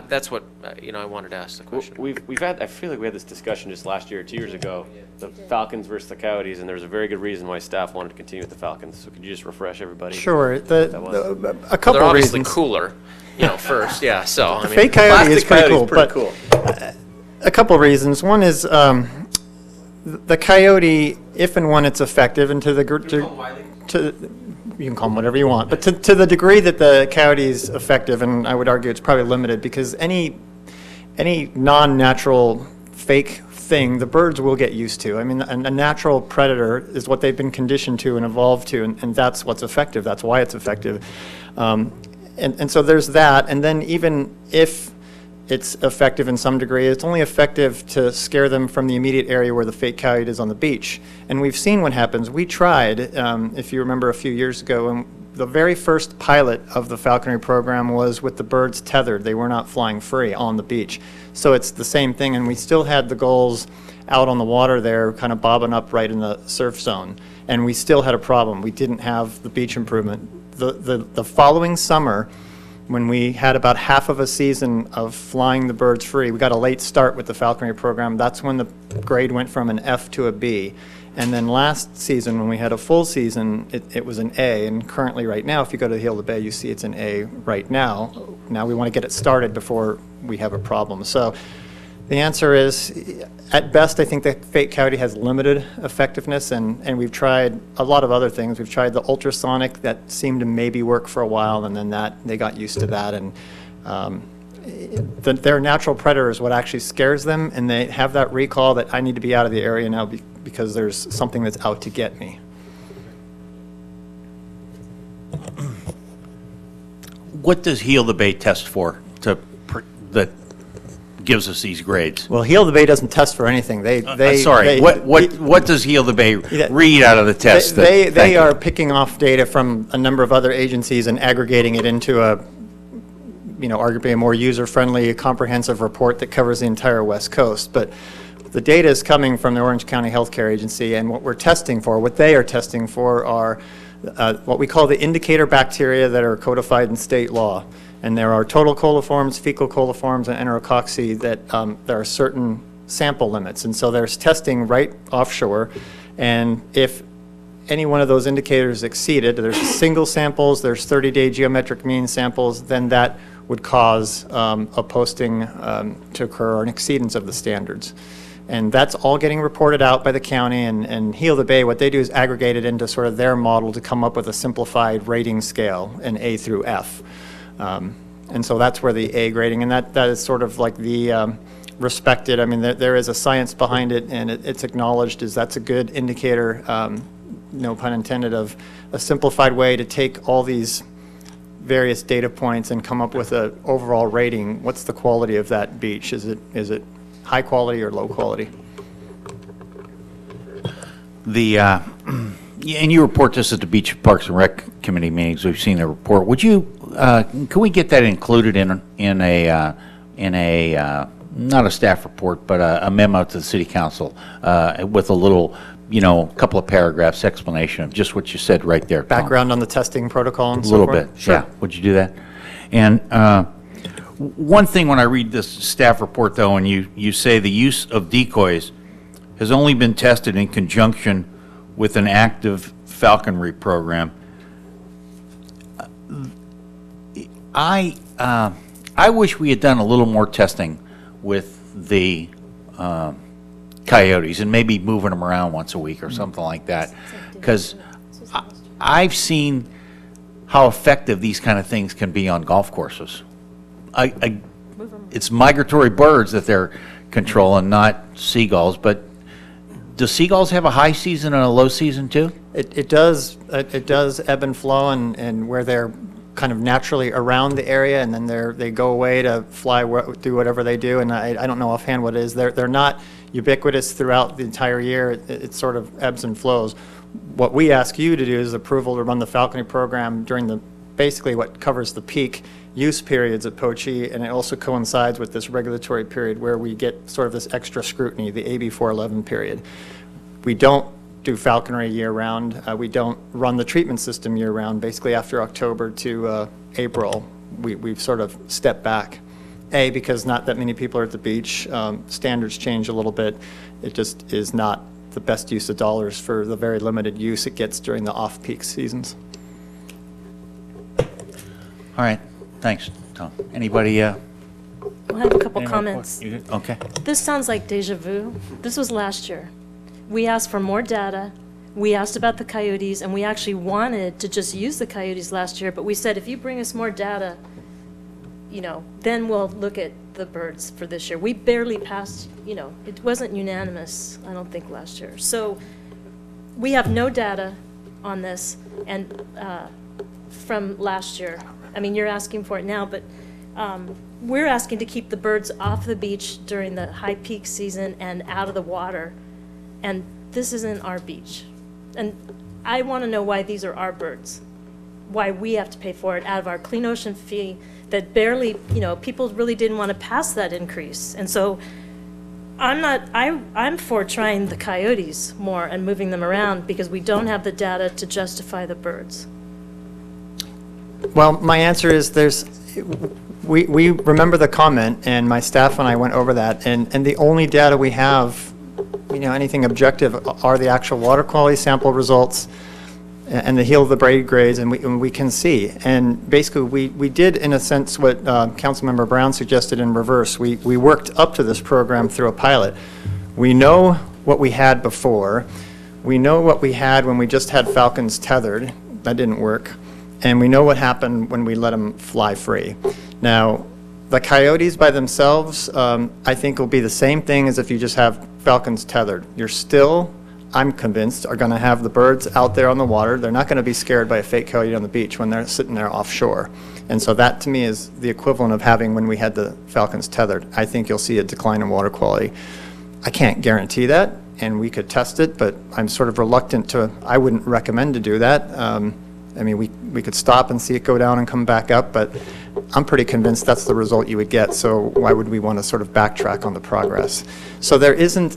That's what, you know, I wanted to ask the question. We've had, I feel like we had this discussion just last year, 2 years ago, the Falcons versus the Coyotes, and there's a very good reason why staff wanted to continue with the Falcons. So could you just refresh everybody? Sure. A couple they're obviously reasons. cooler, you know, first, yeah. So I The mean, fake coyote is pretty cool, pretty but cool. a couple of reasons. One is the coyote, if and when it's effective, and to you can call them whatever you want, but to the degree that the coyote is effective, and I would argue it's probably limited, because any non-natural fake thing, the birds will get used to. I mean, a natural predator is what they've been conditioned to and evolved to, and that's what's effective. That's why it's effective. And so there's that, and then even if it's effective in some degree, it's only effective to scare them from the immediate area where the fake coyote is on the beach. And we've seen what happens. We tried, if you remember a few years ago, and the very first pilot of the falconry program was with the birds tethered. They were not flying free on the beach. So it's the same thing, and we still had the gulls out on the water there, kind of bobbing up right in the surf zone. And we still had a problem. We didn't have the beach improvement. The following summer, when we had about half of a season of flying the birds free, we got a late start with the falconry program. That's when the grade went from an F to a B. And then last season, when we had a full season, it was an A. And currently, right now, if you go to the Hill of the Bay, you see it's an A right now. Now we want to get it started before we have a problem. So the answer is, at best, I think the fake coyote has limited effectiveness, and we've tried a lot of other things. We've tried the ultrasonic that seemed to maybe work for a while, and then they got used to that. And their natural predator is what actually scares them, and they have that recall that I need to be out of the area now because there's something that's out to get me. What does Heal the Bay test for that gives us these grades? Well, Heal the Bay doesn't test for anything. What does Heal the Bay read out of the test? They are picking off data from a number of other agencies and aggregating it into a, arguably a more user-friendly, comprehensive report that covers the entire West Coast. But the data is coming from the Orange County Healthcare Agency, and what they are testing for are what we call the indicator bacteria that are codified in state law. And there are total coliforms, fecal coliforms, and enterococci that there are certain sample limits. And so there's testing right offshore. And if any one of those indicators is exceeded, there's single samples, there's 30-day geometric mean samples, then that would cause a posting to occur or an exceedance of the standards. And that's all getting reported out by the county, and Heal the Bay, what they do is aggregate it into sort of their model to come up with a simplified rating scale, an A through F. And so that's where the A grading, and that is sort of like the respected, I mean, there is a science behind it, and it's acknowledged as that's a good indicator, no pun intended, of a simplified way to take all these various data points and come up with an overall rating. What's the quality of that beach? Is it high quality or low quality? And you report this at the Beach Parks and Rec Committee meetings. We've seen the report. Would you, can we get that included in a not a staff report, but a memo to the City Council with a little, couple of paragraphs explanation of just what you said right there, Tom? Background on the testing protocol and so A little forth? bit, Sure. yeah. Would you do that? And one thing when I read this staff report, though, and you say the use of decoys has only been tested in conjunction with an active falconry program. I wish we had done a little more testing with the coyotes and maybe moving them around once a week or something like that, because I've seen how effective these kind of things can be on golf courses. It's migratory birds that they're controlling, not seagulls, but do seagulls have a high season and a low season too? It does ebb and flow, and where they're kind of naturally around the area, and then they go away to fly, do whatever they do, and I don't know offhand what it is. They're not ubiquitous throughout the entire year. It sort of ebbs and flows. What we ask you to do is approval to run the falconry program during basically what covers the peak use periods at Poche, and it also coincides with this regulatory period where we get sort of this extra scrutiny, the AB 411 period. We don't do falconry year-round. We don't run the treatment system year-round. Basically, after October to April, we've sort of stepped back. A, because not that many people are at the beach. Standards change a little bit. It just is not the best use of dollars for the very limited use it gets during the off-peak seasons. All right, thanks, Tom. Anybody? I have a couple any more comments. questions? Okay. This sounds like deja vu. This was last year. We asked for more data. We asked about the coyotes, and we actually wanted to just use the coyotes last year, but we said, if you bring us more data, then we'll look at the birds for this year. We barely passed, it wasn't unanimous, I don't think, last year. So we have no data on this, and from last year. I mean, you're asking for it now, but we're asking to keep the birds off the beach during the high peak season and out of the water. And this isn't our beach. And I want to know why these are our birds, why we have to pay for it out of our clean ocean fee that barely, people really didn't want to pass that increase. And so I'm for trying the coyotes more and moving them around because we don't have the data to justify the birds. Well, my answer is we remember the comment, and my staff and I went over that, and the only data we have, anything objective, are the actual water quality sample results and the heel of the braid grades, and we can see. And basically, we did, in a sense, what Councilmember Brown suggested in reverse. We worked up to this program through a pilot. We know what we had before. We know what we had when we just had falcons tethered. That didn't work. And we know what happened when we let them fly free. Now, the coyotes by themselves, I think will be the same thing as if you just have falcons tethered. You're still, I'm convinced, are going to have the birds out there on the water. They're not going to be scared by a fake coyote on the beach when they're sitting there offshore. And so that, to me, is the equivalent of having when we had the falcons tethered. I think you'll see a decline in water quality. I can't guarantee that, and we could test it, but I'm sort of reluctant to, I wouldn't recommend to do that. I mean, we could stop and see it go down and come back up, but I'm pretty convinced that's the result you would get, so why would we want to sort of backtrack on the progress? So there isn't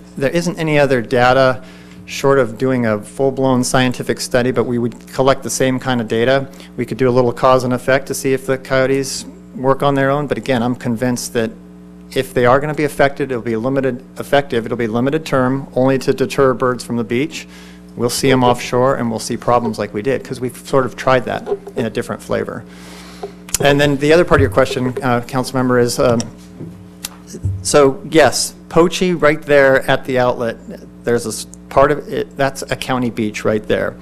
any other data short of doing a full-blown scientific study, but we would collect the same kind of data. We could do a little cause and effect to see if the coyotes work on their own, but again, I'm convinced that if they are going to be affected, it'll be limited term, only to deter birds from the beach. We'll see them offshore, and we'll see problems like we did, because we've sort of tried that in a different flavor. And then the other part of your question, Councilmember, is, so yes, Poche right there at the outlet, there's a part of it, that's a county beach right there.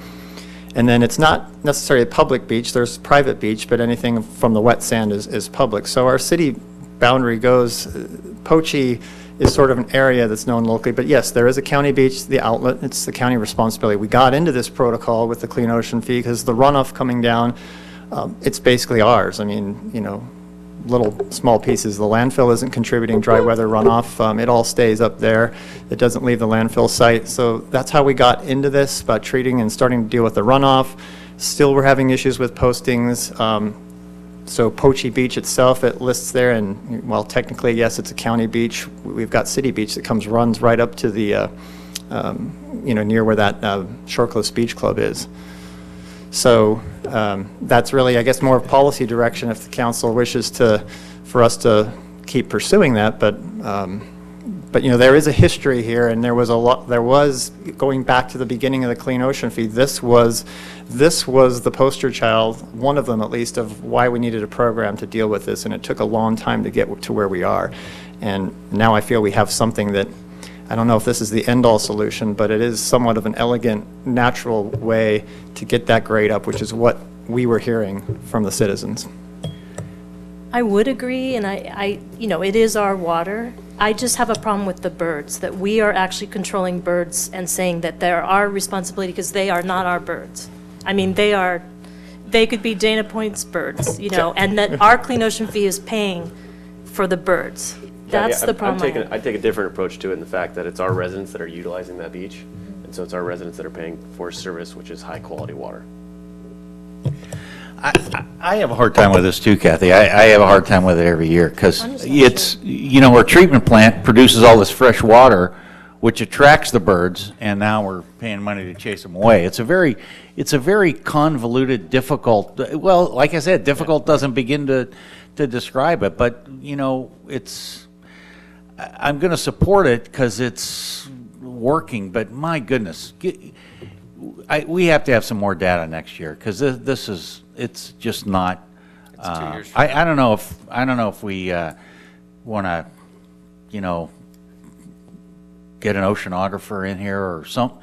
And then it's not necessarily a public beach, there's private beach, but anything from the wet sand is public. So our city boundary goes, Poche is sort of an area that's known locally, but yes, there is a county beach, the outlet, it's the county responsibility. We got into this protocol with the clean ocean fee because the runoff coming down, it's basically ours. I mean, you know, little small pieces. The landfill isn't contributing dry weather runoff. It all stays up there. It doesn't leave the landfill site. So that's how we got into this, about treating and starting to deal with the runoff. Still, we're having issues with postings. So Poche Beach itself, it lists there, and well, technically, yes, it's a county beach. We've got City Beach that runs right up to the, you know, near where that Shore Cliffs Beach Club is. So that's really, I guess, more of policy direction if the council wishes for us to keep pursuing that. But you know, there is a history here, and there was going back to the beginning of the Clean Ocean Fee. This was the poster child, one of them at least, of why we needed a program to deal with this, and it took a long time to get to where we are. And now I feel we have something that, I don't know if this is the end-all solution, but it is somewhat of an elegant, natural way to get that grade up, which is what we were hearing from the citizens. I would agree, and I you know, it is our water. I just have a problem with the birds, that we are actually controlling birds and saying that they're our responsibility because they are not our birds. I mean, they could be Dana Point's birds, you know, and that our Clean Ocean Fee is paying for the birds. That's the problem. I'd take a different approach to it in the fact that it's our residents that are utilizing that beach, and so it's our residents that are paying for service, which is high-quality water. I have a hard time with this too, Kathy. I have a hard time with it every year because it's, you know, our treatment plant produces all this fresh water, which attracts the birds, and now we're paying money to chase them away. It's a very convoluted, difficult, well, like I said, difficult doesn't begin to describe it, but, you know, I'm going to support it because it's working, but my goodness, we have to have some more data next year because it's just not. It's 2 years from I don't know if we want to, you know, get an oceanographer in here or something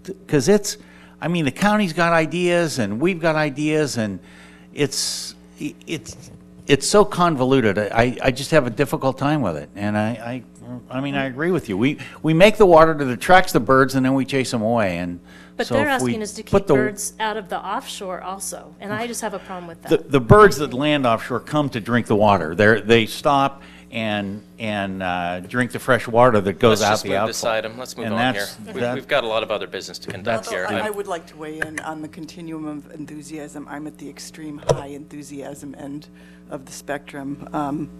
because it's. I mean, the county's got ideas and we've got ideas, and it's so convoluted. I just have a difficult time with it, and I mean, I agree with you. We make the water that attracts the birds, and then we chase them away. And but so they're if we asking us to put keep birds out of the offshore also, and I just have a problem with that. The birds that land offshore come to drink the water. They stop and drink the fresh water that goes out the outside. Let's just move beside them. Let's move on here. We've got a lot of other business to conduct here. I would like to weigh in on the continuum of enthusiasm. I'm at the extreme high enthusiasm end of the spectrum.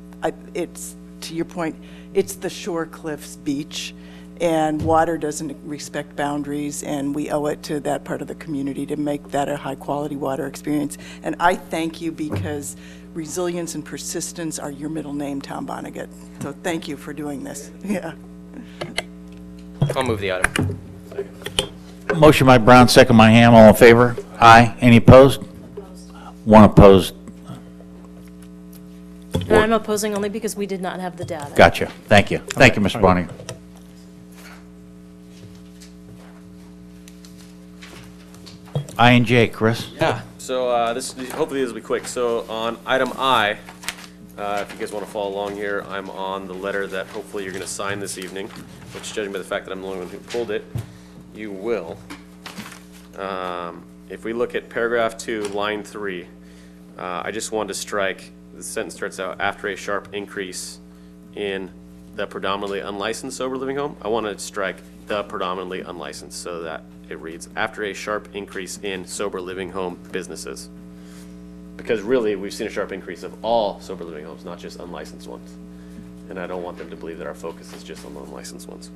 It's, to your point, it's the Shore Cliffs Beach, and water doesn't respect boundaries, and we owe it to that part of the community to make that a high-quality water experience. And I thank you because resilience and persistence are your middle name, Tom Vonnegut. So thank you for doing this. Yeah. I'll move the item. Motion by Brown, second by Ham. All in favor? Aye. Any opposed? One opposed. And I'm opposing only because we did not have the data. Gotcha. Thank you. Thank you, Mr. Bonnie. I and J, Chris. Yeah. So hopefully this will be quick. So on item I, if you guys want to follow along here, I'm on the letter that hopefully you're going to sign this evening, which, judging by the fact that I'm the only one who pulled it, you will. If we look at paragraph 2, line 3, I just wanted to strike, the sentence starts out, after a sharp increase in the predominantly unlicensed sober living home. I want to strike the predominantly unlicensed so that it reads, after a sharp increase in sober living home businesses. Because really, we've seen a sharp increase of all sober living homes, not just unlicensed ones. And I don't want them to believe that our focus is just on the unlicensed ones.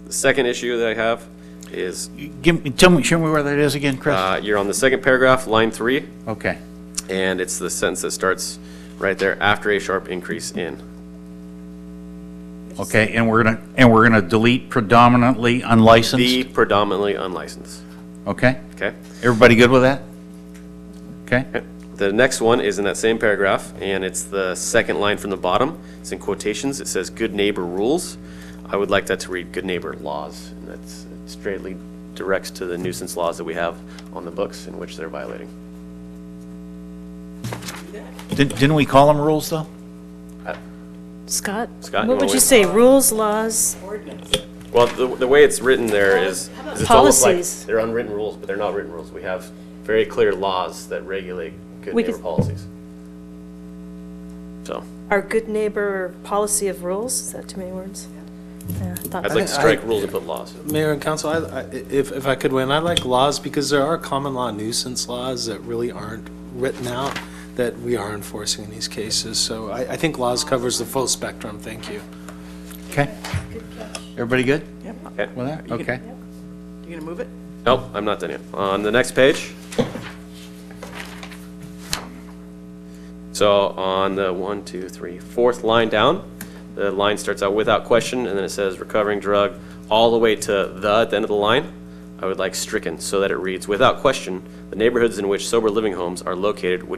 The second issue that I have is... Show me where that is again, Chris. You're on the second paragraph, line 3. Okay. And it's the sentence that starts right there, after a sharp increase in. Okay, and we're gonna delete predominantly unlicensed? The predominantly unlicensed. Okay. Okay. Everybody good with that? Okay. The next one is in that same paragraph, and it's the second line from the bottom. It's in quotations. It says, good neighbor rules. I would like that to read good neighbor laws, and that's straightly directs to the nuisance laws that we have on the books in which they're violating. Didn't we call them rules, though? Scott? Scott, you What wanna would you wait? say, rules, laws? Well, the way it's written there is it's almost like Policies. they're unwritten rules, but they're not written rules. We have very clear laws that regulate good We neighbor could- policies. So, Our good neighbor policy of rules, is that too many words? Yeah, I thought I'd like to strike rules and put laws. Mayor and council, if I could win, I like laws because there are common law nuisance laws that really aren't written out that we are enforcing in these cases. So I think laws covers the full spectrum. Thank you. Okay. Everybody good? Yep. Okay. With that? Okay. You gonna move it? Nope, I'm not done yet. On the next page. So on the 4th line down, the line starts out without question, and then it says recovering drug all the way to the at the end of the line. I would like stricken so that it reads, without question, the neighborhoods in which sober living homes are located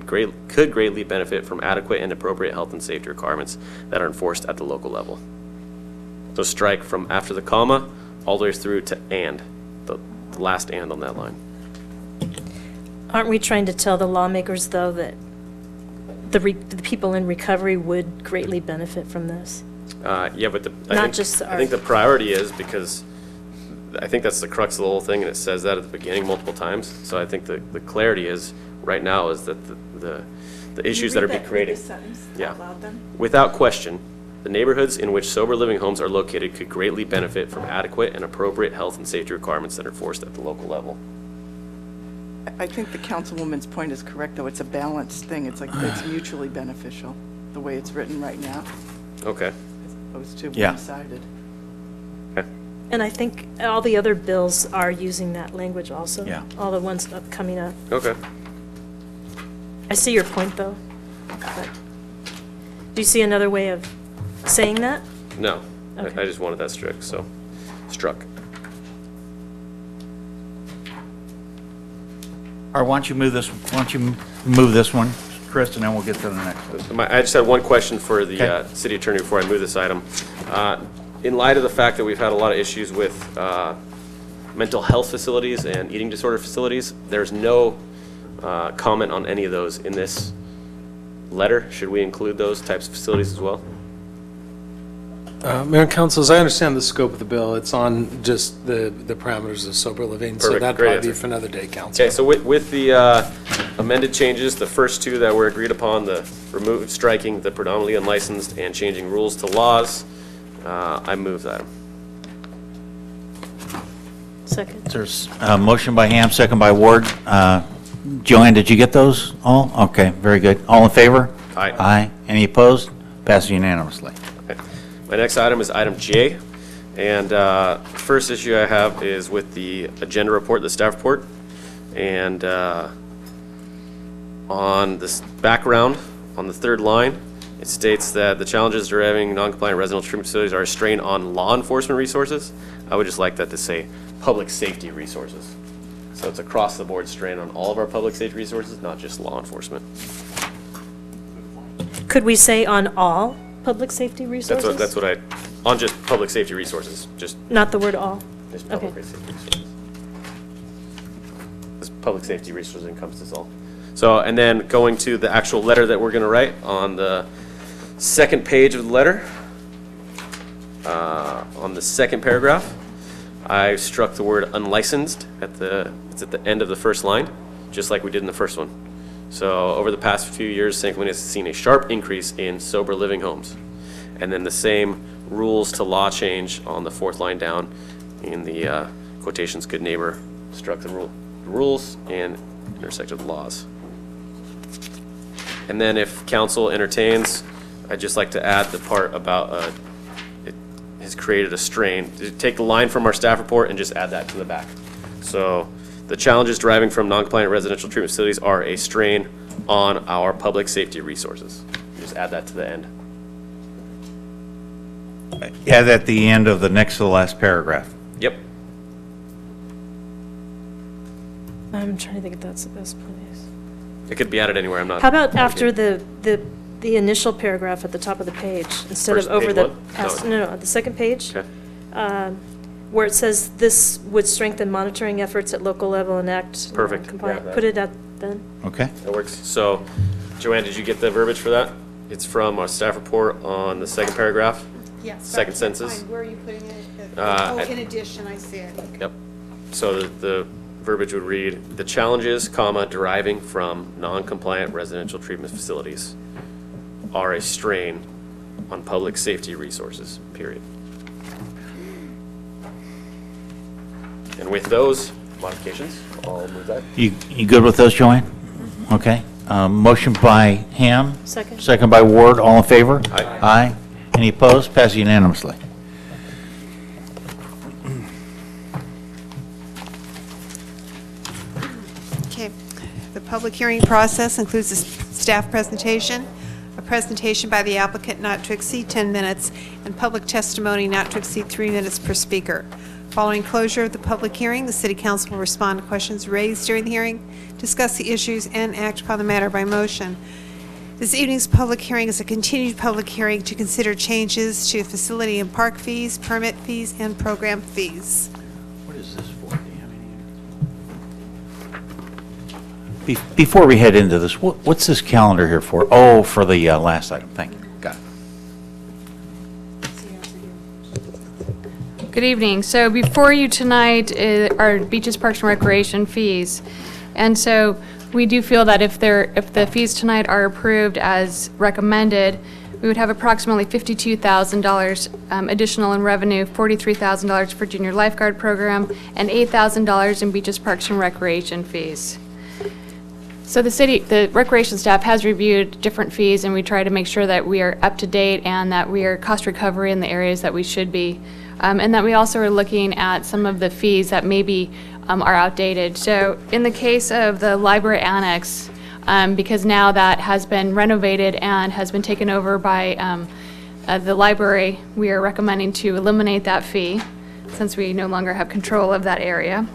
could greatly benefit from adequate and appropriate health and safety requirements that are enforced at the local level. So strike from after the comma all the way through to and, the last and on that line. Aren't we trying to tell the lawmakers, though, that the people in recovery would greatly benefit from this? Yeah, but Not just I think the priority is because I think that's the crux of the whole thing, and it says that at the beginning multiple times. So I think the clarity is, right now, is that the issues that are being created. Yeah. Without question, the neighborhoods in which sober living homes are located could greatly benefit from adequate and appropriate health and safety requirements that are enforced at the local level. I think the councilwoman's point is correct, though. It's a balanced thing. It's like, it's mutually beneficial, the way it's written right now, Okay. as opposed to Yeah. one-sided. And I think all the other bills are using that language also. Yeah. All the ones coming up. Okay. I see your point, though. But do you see another way of saying that? No, Okay. I just wanted that struck, so struck. Or why don't you move this one, Chris, and then we'll get to the next one. I just had one question for the city attorney before I move this item. In light of the fact that we've had a lot of issues with mental health facilities and eating disorder facilities, there's no comment on any of those in this letter. Should we include those types of facilities as well? Mayor and council, as I understand the scope of the bill, it's on just the parameters of sober living. So Perfect. that'd Great probably be answer. for another day, council. Okay, so with the amended changes, the first two that were agreed upon, the striking the predominantly unlicensed and changing rules to laws, I move that. Second. There's a motion by Ham, second by Ward. Joanne, did you get those all? Okay, very good. All in favor? Aye. Aye. Any opposed? Passes unanimously. Okay. My next item is item J, and first issue I have is with the agenda report, the staff report, and on this background, on the third line, it states that the challenges deriving non-compliant residential treatment facilities are a strain on law enforcement resources. I would just like that to say public safety resources. So it's across the board strain on all of our public safety resources, not just law enforcement. Could we say on all public safety resources? That's what I, on just public safety resources, just Not the word all? Just Okay. public safety resources. This public safety resources encompasses all. So, and then going to the actual letter that we're gonna write on the second page of the letter, on the second paragraph, I struck the word unlicensed it's at the end of the first line, just like we did in the first one. So over the past few years, San Clemente has seen a sharp increase in sober living homes. And then the same rules to law change on the fourth line down in the quotations, good neighbor, struck the rules and intersected the laws. And then if council entertains, I'd just like to add the part about it has created a strain. Take the line from our staff report and just add that to the back. So the challenges deriving from non-compliant residential treatment facilities are a strain on our public safety resources. Just add that to the end. Add at the end of the next to the last paragraph. Yep. I'm trying to think if that's the best place. It could be added anywhere, I'm not. How about after the initial paragraph at the top of the page, instead of First over page the one? past, No. no, the second page? Okay. where it says this would strengthen monitoring efforts at local level and act Perfect. compliant. Yeah. Put it at then. Okay. That works. So, Joanne, did you get the verbiage for that? It's from our staff report on the second paragraph. Yes. Second sentence. Where are you putting it? In addition, I see it. Yep. So the verbiage would read, the challenges, deriving from non-compliant residential treatment facilities are a strain on public safety resources, period. And with those modifications, I'll move that. You good with those, Joanne? Okay. Motion by Ham. Second. Second by Ward. All in favor? Aye. Aye. Any opposed? Passes unanimously. Okay. The public hearing process includes a staff presentation, a presentation by the applicant not to exceed 10 minutes, and public testimony not to exceed 3 minutes per speaker. Following closure of the public hearing, the City Council will respond to questions raised during the hearing, discuss the issues, and act upon the matter by motion. This evening's public hearing is a continued public hearing to consider changes to facility and park fees, permit fees, and program fees. What is this for? Before we head into this, what's this calendar here for? Oh, for the last item. Thank you. Got it. Good evening. So before you tonight are beaches, parks, and recreation fees. And so we do feel that if the fees tonight are approved as recommended, we would have approximately $52,000 additional in revenue, $43,000 for junior lifeguard program, and $8,000 in beaches, parks, and recreation fees. So the recreation staff has reviewed different fees, and we try to make sure that we are up to date and that we are cost recovery in the areas that we should be. And that we also are looking at some of the fees that maybe are outdated. So in the case of the library annex, because now that has been renovated and has been taken over by the library, we are recommending to eliminate that fee since we no longer have control of that area.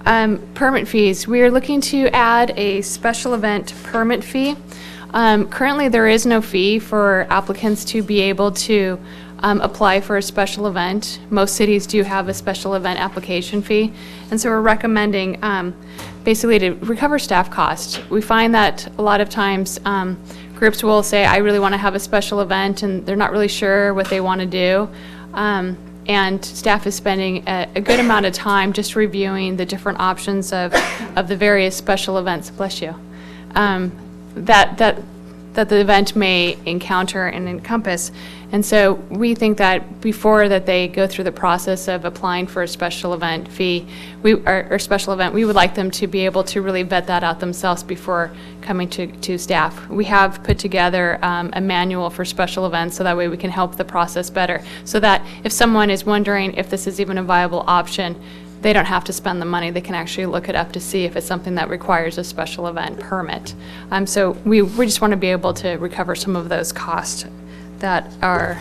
Permit fees, we are looking to add a special event permit fee. Currently, there is no fee for applicants to be able to apply for a special event. Most cities do have a special event application fee, and so we're recommending basically to recover staff costs. We find that a lot of times groups will say, I really want to have a special event, and they're not really sure what they want to do. And staff is spending a good amount of time just reviewing the different options of the various special events, bless you, that the event may encounter and encompass. And so we think that before that they go through the process of applying for a special event fee, or special event, we would like them to be able to really vet that out themselves before coming to staff. We have put together a manual for special events so that way we can help the process better. So that if someone is wondering if this is even a viable option, they don't have to spend the money. They can actually look it up to see if it's something that requires a special event permit. So we just want to be able to recover some of those costs that are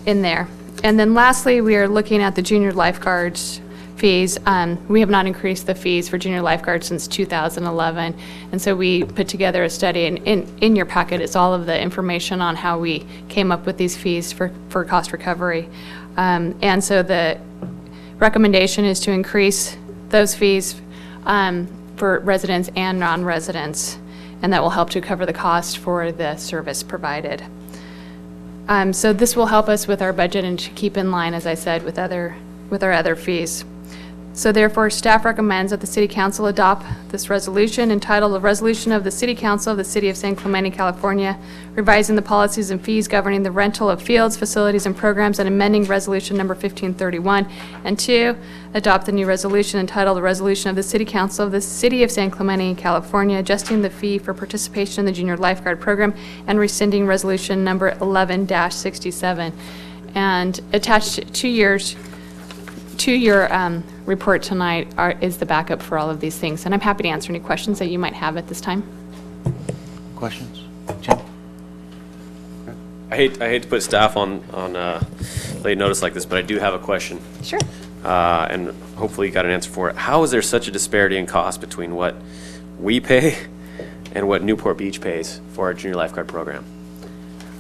in there. And then lastly, we are looking at the junior lifeguards fees. We have not increased the fees for junior lifeguards since 2011. And so we put together a study, and in your packet is all of the information on how we came up with these fees for cost recovery. And so the recommendation is to increase those fees for residents and non-residents, and that will help to cover the cost for the service provided. So this will help us with our budget and to keep in line, as I said, with our other fees. So therefore, staff recommends that the City Council adopt this resolution entitled "A Resolution of the City Council of the City of San Clemente, California, revising the policies and fees governing the rental of fields, facilities, and programs, and amending Resolution Number 1531." And 2, adopt the new resolution entitled "A Resolution of the City Council of the City of San Clemente, California, adjusting the fee for participation in the Junior Lifeguard Program and rescinding Resolution Number 11-67." And attached to your report tonight is the backup for all of these things. And I'm happy to answer any questions that you might have at this time. Questions? Jim? I hate to put staff on late notice like this, but I do have a question. Sure. And hopefully you got an answer for it. How is there such a disparity in cost between what we pay and what Newport Beach pays for our junior lifeguard program?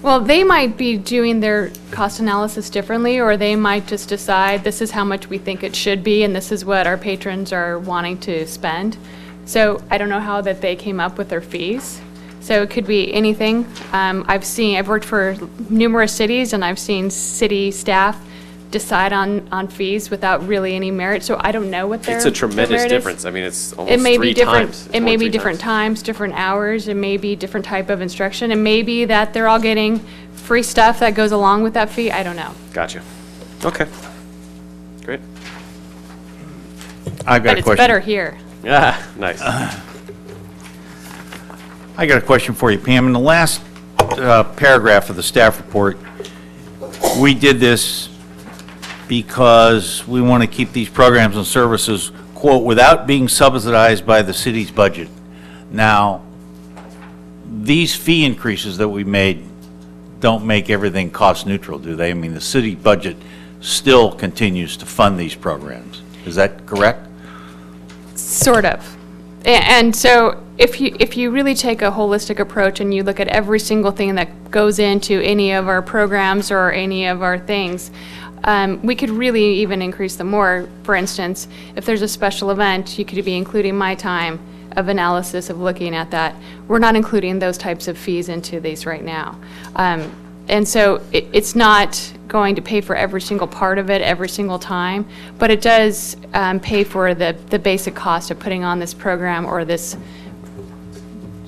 Well, they might be doing their cost analysis differently, or they might just decide this is how much we think it should be, and this is what our patrons are wanting to spend. So I don't know how that they came up with their fees. So it could be anything. I've worked for numerous cities, and I've seen city staff decide on fees without really any merit. So I don't know what their It's a tremendous merit is. difference. I mean, it's almost It may three be different. times. It's It more may than be three different times. times, different hours. It may be different type of instruction. It may be that they're all getting free stuff that goes along with that fee. I don't know. Gotcha. Okay. Great. I've got But a it's question. better here. Ah, nice. I got a question for you, Pam. In the last paragraph of the staff report, we did this because we want to keep these programs and services, quote, without being subsidized by the city's budget. Now, these fee increases that we made don't make everything cost neutral, do they? I mean, the city budget still continues to fund these programs. Is that correct? Sort of. And so if you really take a holistic approach and you look at every single thing that goes into any of our programs or any of our things, we could really even increase them more. For instance, if there's a special event, you could be including my time of analysis of looking at that. We're not including those types of fees into these right now. And so it's not going to pay for every single part of it every single time, but it does pay for the basic cost of putting on this program or this.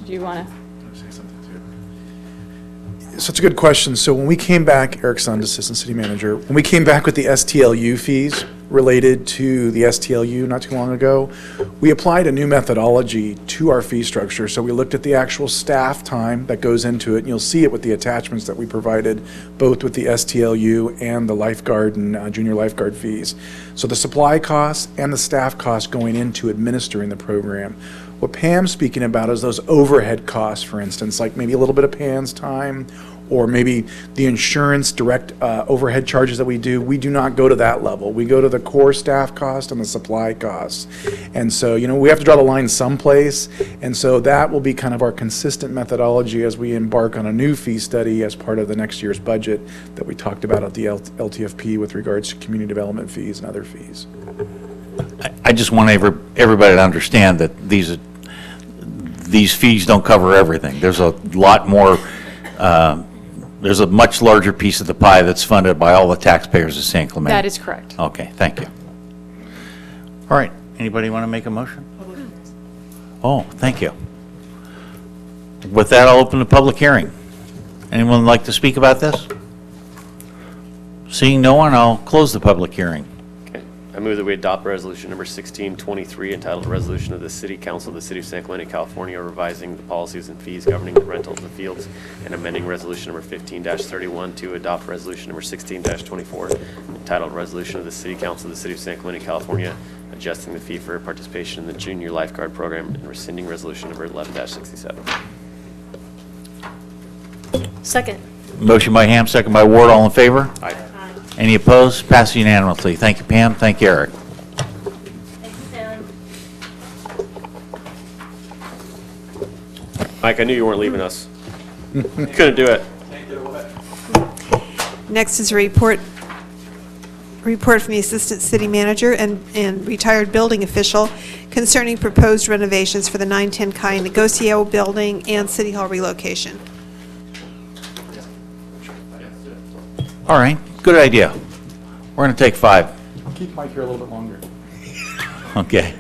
Do you want to? So it's a good question. So when we came back, Eric Sund, Assistant City Manager, when we came back with the STLU fees related to the STLU not too long ago, we applied a new methodology to our fee structure. So we looked at the actual staff time that goes into it, and you'll see it with the attachments that we provided, both with the STLU and the lifeguard and junior lifeguard fees. So the supply costs and the staff costs going into administering the program. What Pam's speaking about is those overhead costs, for instance, like maybe a little bit of Pam's time, or maybe the insurance direct overhead charges that we do. We do not go to that level. We go to the core staff cost and the supply costs. And so, we have to draw the line someplace. And so that will be kind of our consistent methodology as we embark on a new fee study as part of the next year's budget that we talked about at the LTFP with regards to community development fees and other fees. I just want everybody to understand that these fees don't cover everything. There's a lot more, there's a much larger piece of the pie that's funded by all the taxpayers of San Clemente. That is correct. Okay, thank you. All right, anybody want to make a motion? Oh, thank you. With that, I'll open the public hearing. Anyone like to speak about this? Seeing no one, I'll close the public hearing. I move that we adopt resolution number 1623, entitled Resolution of the City Council of the City of San Clemente, California, revising the policies and fees governing the rental of the fields, and amending resolution number 15-31 to adopt resolution number 16-24, entitled Resolution of the City Council of the City of San Clemente, California, adjusting the fee for participation in the junior lifeguard program, and rescinding resolution number 11-67. Second. Motion by Ham, second by Ward, all in favor? Aye. Any opposed? Passed unanimously. Thank you, Pam. Thank you, Eric. Mike, I knew you weren't leaving us. You couldn't do it. Next is a report from the Assistant City Manager and retired building official concerning proposed renovations for the 910 Calle Negocio building and City Hall relocation. All right, good idea. We're going to take 5. Keep Mike here a little bit longer. Okay.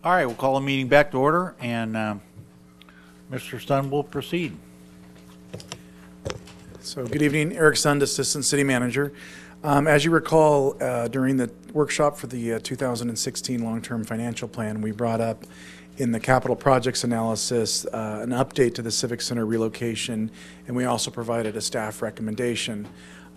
All right, we'll call the meeting back to order, and Mr. Stun will proceed. So good evening, Eric Sund, Assistant City Manager. As you recall, during the workshop for the 2016 long-term financial plan, we brought up in the capital projects analysis an update to the Civic Center relocation, and we also provided a staff recommendation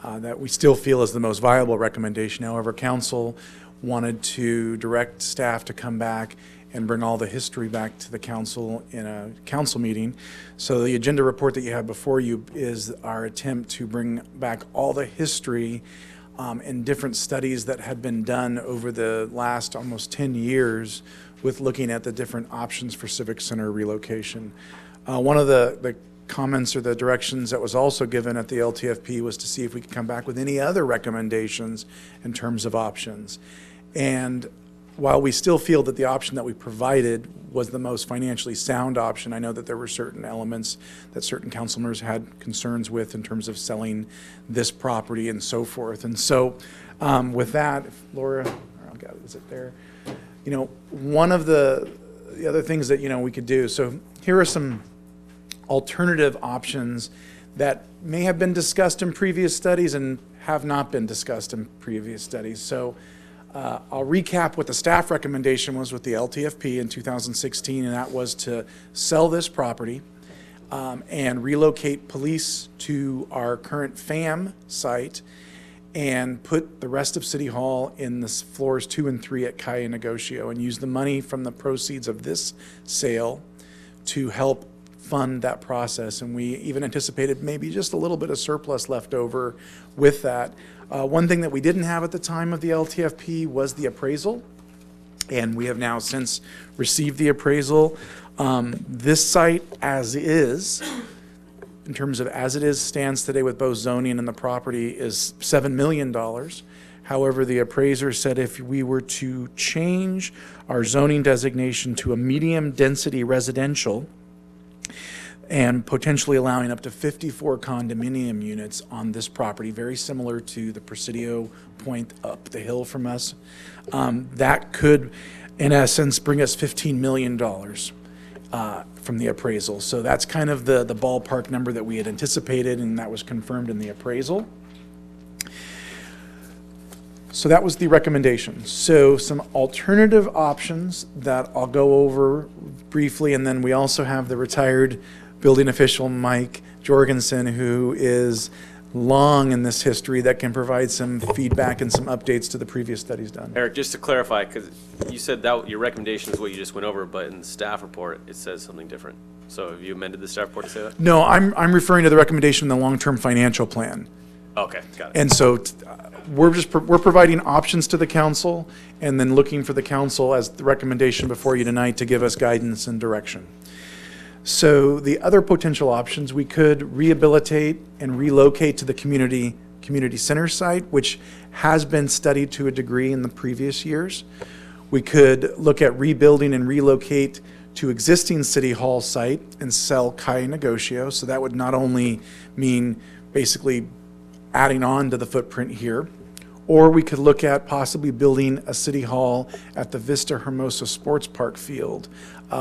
that we still feel is the most viable recommendation. However, council wanted to direct staff to come back and bring all the history back to the council in a council meeting. So the agenda report that you have before you is our attempt to bring back all the history and different studies that had been done over the last almost 10 years with looking at the different options for Civic Center relocation. One of the comments or the directions that was also given at the LTFP was to see if we could come back with any other recommendations in terms of options. And while we still feel that the option that we provided was the most financially sound option, I know that there were certain elements that certain council members had concerns with in terms of selling this property and so forth. And so with that, if Laura, is it there? You know, one of the other things that, you know, we could do, so here are some alternative options that may have been discussed in previous studies and have not been discussed in previous studies. So I'll recap what the staff recommendation was with the LTFP in 2016, and that was to sell this property and relocate police to our current FAM site and put the rest of City Hall in the floors 2 and 3 at Calle and Negocio, and use the money from the proceeds of this sale to help fund that process. And we even anticipated maybe just a little bit of surplus left over with that. One thing that we didn't have at the time of the LTFP was the appraisal, and we have now since received the appraisal. This site as is, in terms of as it is, stands today with both zoning and the property is $7 million. However, the appraiser said if we were to change our zoning designation to a medium density residential, and potentially allowing up to 54 condominium units on this property, very similar to the Presidio Point up the hill from us. That could, in essence, bring us $15 million from the appraisal. So that's kind of the ballpark number that we had anticipated, and that was confirmed in the appraisal. So that was the recommendation. So some alternative options that I'll go over briefly, and then we also have the retired building official Mike Jorgensen, who is long in this history, that can provide some feedback and some updates to the previous studies done. Eric, just to clarify, because you said that your recommendation is what you just went over, but in the staff report, it says something different. So have you amended the staff report to say that? No, I'm referring to the recommendation in the long-term financial plan. Okay, got it. And so we're providing options to the council and then looking for the council as the recommendation before you tonight to give us guidance and direction. So the other potential options, we could rehabilitate and relocate to the community center site, which has been studied to a degree in the previous years. We could look at rebuilding and relocate to existing City Hall site and sell Calle Negocio. So that would not only mean basically adding on to the footprint here, or we could look at possibly building a City Hall at the Vista Hermosa Sports Park field,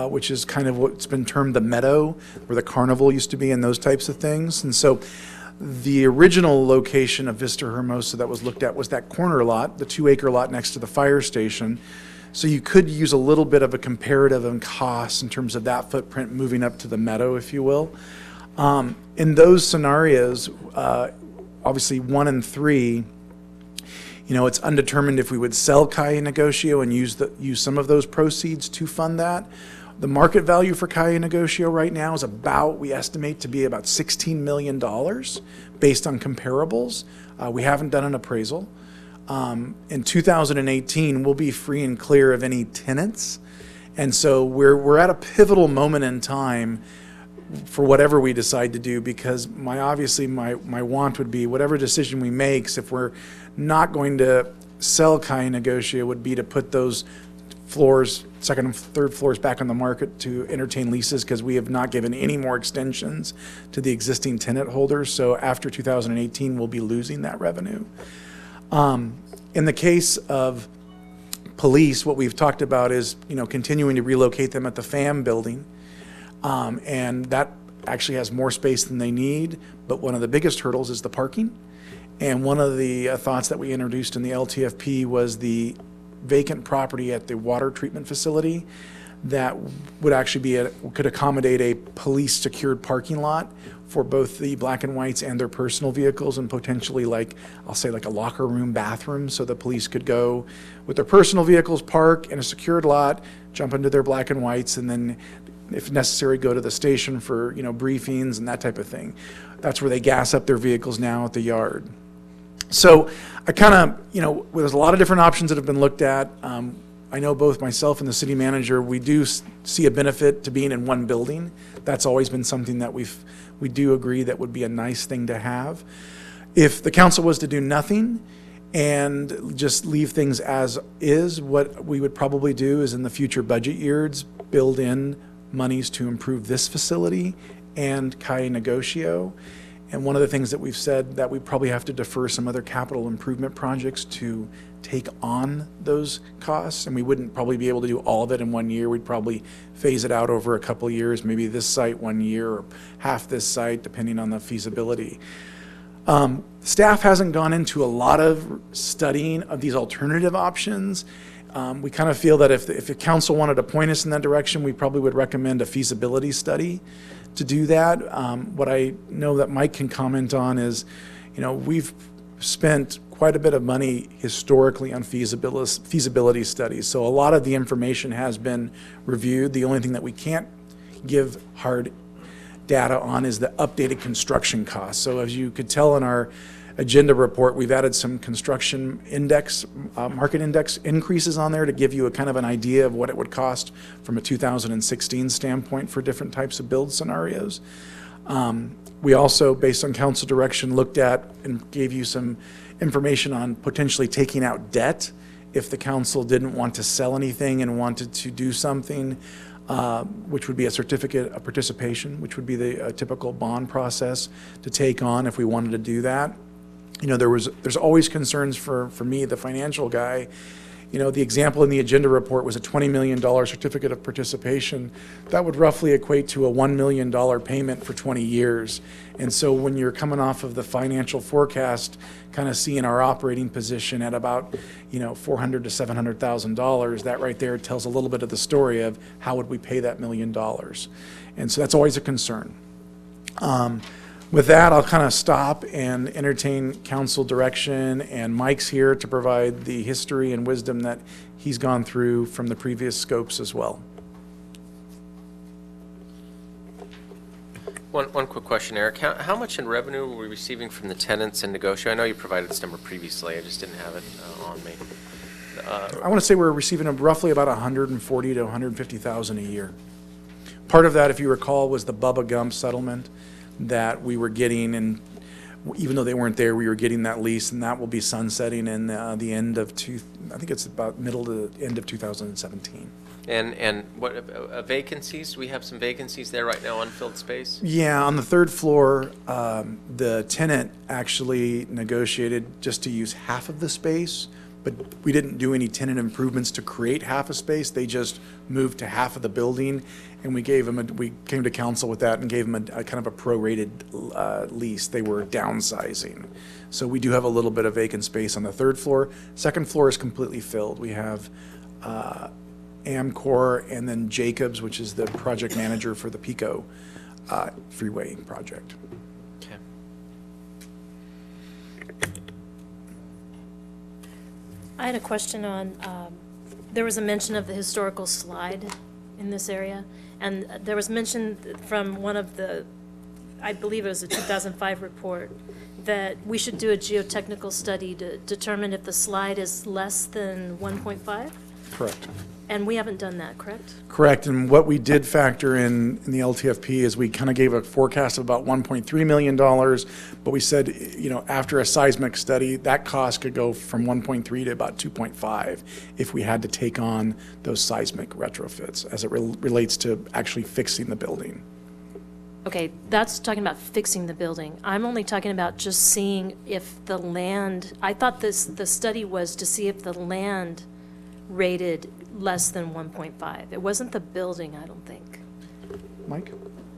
which is kind of what's been termed the meadow, where the carnival used to be and those types of things. And so the original location of Vista Hermosa that was looked at was that corner lot, the 2-acre lot next to the fire station. So you could use a little bit of a comparative in cost in terms of that footprint moving up to the meadow, if you will. In those scenarios, obviously 1 and 3, you know, it's undetermined if we would sell Calle Negocio and use some of those proceeds to fund that. The market value for Calle Negocio right now is about, we estimate to be about $16 million based on comparables. We haven't done an appraisal. In 2018, we'll be free and clear of any tenants. And so we're at a pivotal moment in time for whatever we decide to do, because obviously my want would be whatever decision we make, if we're not going to sell Calle Negocio, would be to put those floors, second and third floors, back on the market to entertain leases, because we have not given any more extensions to the existing tenant holders. So after 2018, we'll be losing that revenue. In the case of police, what we've talked about is, continuing to relocate them at the FAM building. And that actually has more space than they need, but one of the biggest hurdles is the parking. And one of the thoughts that we introduced in the LTFP was the vacant property at the water treatment facility that would actually could accommodate a police-secured parking lot for both the black and whites and their personal vehicles, and potentially I'll say a locker room bathroom, so the police could go with their personal vehicles, park in a secured lot, jump into their black and whites, and then if necessary, go to the station for, briefings and that type of thing. That's where they gas up their vehicles now at the yard. So I kind of, there's a lot of different options that have been looked at. I know both myself and the city manager, we do see a benefit to being in one building. That's always been something that we do agree that would be a nice thing to have. If the council was to do nothing and just leave things as is, what we would probably do is in the future budget years, build in monies to improve this facility and Calle Negocio. And one of the things that we've said that we probably have to defer some other capital improvement projects to take on those costs, and we wouldn't probably be able to do all of it in 1 year. We'd probably phase it out over a couple of years, maybe this site 1 year or half this site, depending on the feasibility. Staff hasn't gone into a lot of studying of these alternative options. We kind of feel that if the council wanted to point us in that direction, we probably would recommend a feasibility study to do that. What I know that Mike can comment on is, we've spent quite a bit of money historically on feasibility studies. So a lot of the information has been reviewed. The only thing that we can't give hard data on is the updated construction costs. So as you could tell in our agenda report, we've added some construction index, market index increases on there to give you a kind of an idea of what it would cost from a 2016 standpoint for different types of build scenarios. We also, based on council direction, looked at and gave you some information on potentially taking out debt if the council didn't want to sell anything and wanted to do something, which would be a certificate of participation, which would be the typical bond process to take on if we wanted to do that. There's always concerns for me, the financial guy. The example in the agenda report was a $20 million certificate of participation. That would roughly equate to a $1 million payment for 20 years. And so when you're coming off of the financial forecast, kind of seeing our operating position at about, $400,000 to $700,000, that right there tells a little bit of the story of how would we pay that $1 million. And so that's always a concern. With that, I'll kind of stop and entertain council direction, and Mike's here to provide the history and wisdom that he's gone through from the previous scopes as well. One quick question, Eric. How much in revenue were we receiving from the tenants in Negocio? I know you provided this number previously. I just didn't have it on me. I want to say we're receiving roughly about $140,000 to $150,000 a year. Part of that, if you recall, was the Bubba Gump settlement that we were getting, and even though they weren't there, we were getting that lease, and that will be sunsetting in the end of I think it's about middle to end of 2017. And what vacancies? Do we have some vacancies there right now, unfilled space? Yeah, on the third floor, the tenant actually negotiated just to use half of the space, but we didn't do any tenant improvements to create half a space. They just moved to half of the building, and we came to council with that and gave them a kind of a prorated lease. They were downsizing. So we do have a little bit of vacant space on the third floor. Second floor is completely filled. We have Amcor and then Jacobs, which is the project manager for the Pico freeway project. Okay. I had a question on, there was a mention of the historical slide in this area, and there was mention from one of the, I believe it was a 2005 report, that we should do a geotechnical study to determine if the slide is less than 1.5? Correct. And we haven't done that, correct? Correct, and what we did factor in the LTFP is we kind of gave a forecast of about $1.3 million, but we said, after a seismic study, that cost could go from 1.3 to about 2.5 if we had to take on those seismic retrofits as it relates to actually fixing the building. Okay, that's talking about fixing the building. I'm only talking about just seeing if the land, I thought the study was to see if the land rated less than 1.5. It wasn't the building, I don't think. Mike?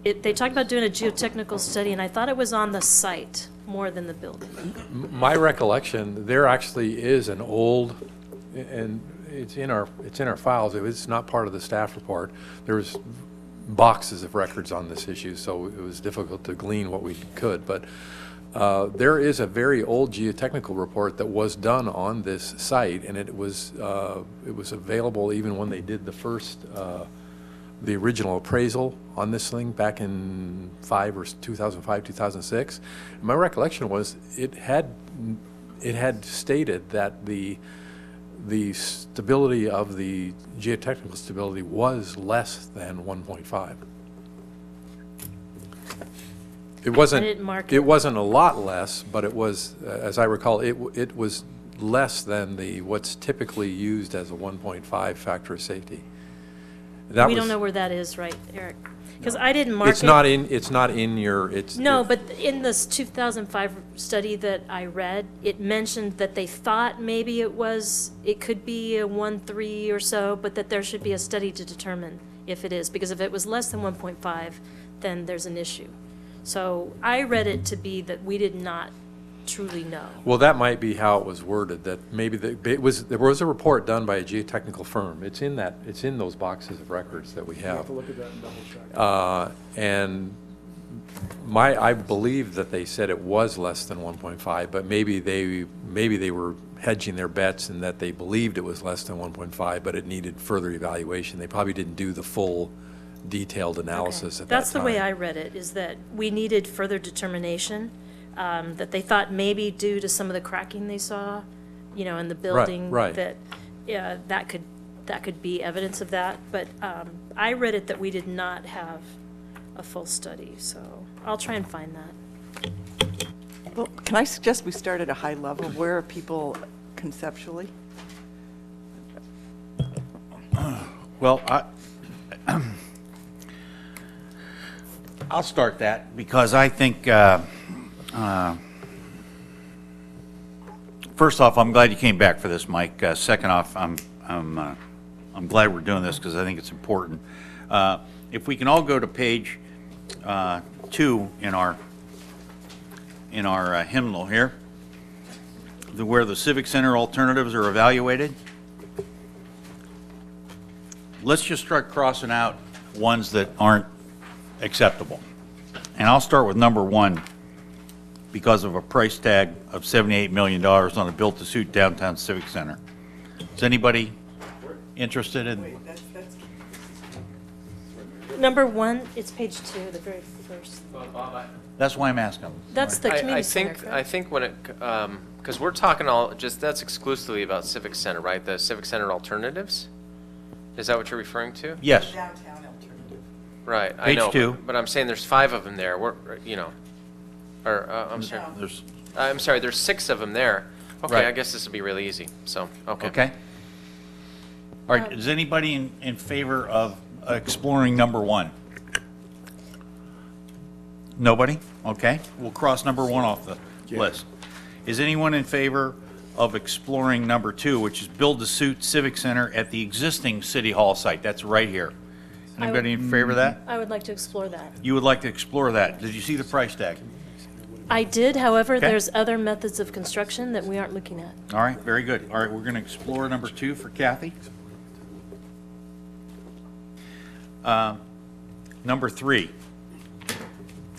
They talked about doing a geotechnical study, and I thought it was on the site more than the building. My recollection, there actually is an old, and it's in our files. It's not part of the staff report. There was boxes of records on this issue, so it was difficult to glean what we could. But there is a very old geotechnical report that was done on this site, and it was available even when they did the original appraisal on this thing back in 2005, 2006. And my recollection was it had stated that the stability of the geotechnical stability was less than 1.5. It wasn't. I didn't mark it. It wasn't a lot less, but it was, as I recall, it was less than what's typically used as a 1.5 factor of safety. We don't know where that is, right, Eric? Because I didn't mark it. It's not in your. No, but in this 2005 study that I read, it mentioned that they thought maybe it could be a 1.3 or so, but that there should be a study to determine if it is, because if it was less than 1.5, then there's an issue. So I read it to be that we did not truly know. Well, that might be how it was worded, that maybe there was a report done by a geotechnical firm. It's in those boxes of records that we have. You have to look at that and double check. And I believe that they said it was less than 1.5, but maybe they were hedging their bets and that they believed it was less than 1.5, but it needed further evaluation. They probably didn't do the full detailed analysis at that time. That's the way I read it, is that we needed further determination, that they thought maybe due to some of the cracking they saw, in the building, right. that that could be evidence of that. But I read it that we did not have a full study, so I'll try and find that. Well, can I suggest we start at a high level? Where are people conceptually? Well, I'll start that because I think, first off, I'm glad you came back for this, Mike. Second off, I'm glad we're doing this because I think it's important. If we can all go to page 2 in our hymnal here, where the Civic Center alternatives are evaluated. Let's just start crossing out ones that aren't acceptable. And I'll start with number 1 because of a price tag of $78 million on a built-to-suit downtown Civic Center. Is anybody interested in? Number 1, it's page 2, the very first. That's why I'm asking. That's the community center, correct? I think when it, because we're talking that's exclusively about Civic Center, right? The Civic Center alternatives? Is that what you're referring to? Yes. Downtown alternative. Right, I Page know. 2. But I'm saying there's 5 of them there. I'm sorry, there's 6 of them there. Okay, Right. I guess this will be really easy, so, okay. Okay. All right, is anybody in favor of exploring number 1? Nobody? Okay, we'll cross number 1 off the list. Is anyone in favor of exploring number 2, which is build-to-suit Civic Center at the existing City Hall site? That's right here. Anybody in favor of that? I would like to explore that. You would like to explore that. Did you see the price tag? I did, however, Okay. there's other methods of construction that we aren't looking at. All right, very good. All right, we're going to explore number 2 for Kathy. Number 3,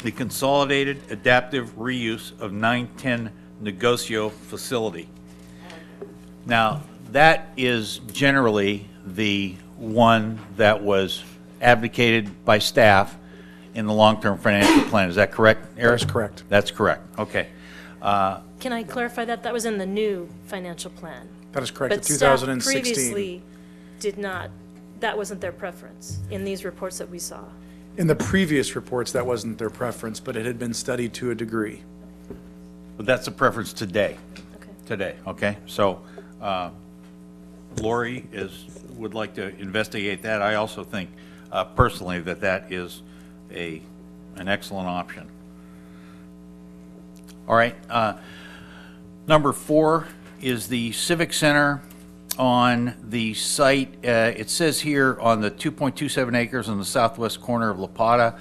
the consolidated adaptive reuse of 910 Negocio facility. Now, that is generally the one that was advocated by staff in the long-term financial plan. Is that correct, Eric? That's correct. That's correct. Okay. Can I clarify that? That was in the new financial plan. That is correct, But the staff 2016. previously did not, that wasn't their preference in these reports that we saw. In the previous reports, that wasn't their preference, but it had been studied to a degree. But that's the preference today. Okay. Today, okay? So Lori would like to investigate that. I also think personally that is an excellent option. All right. Number 4 is the Civic Center on the site, it says here on the 2.27 acres on the southwest corner of La Plata,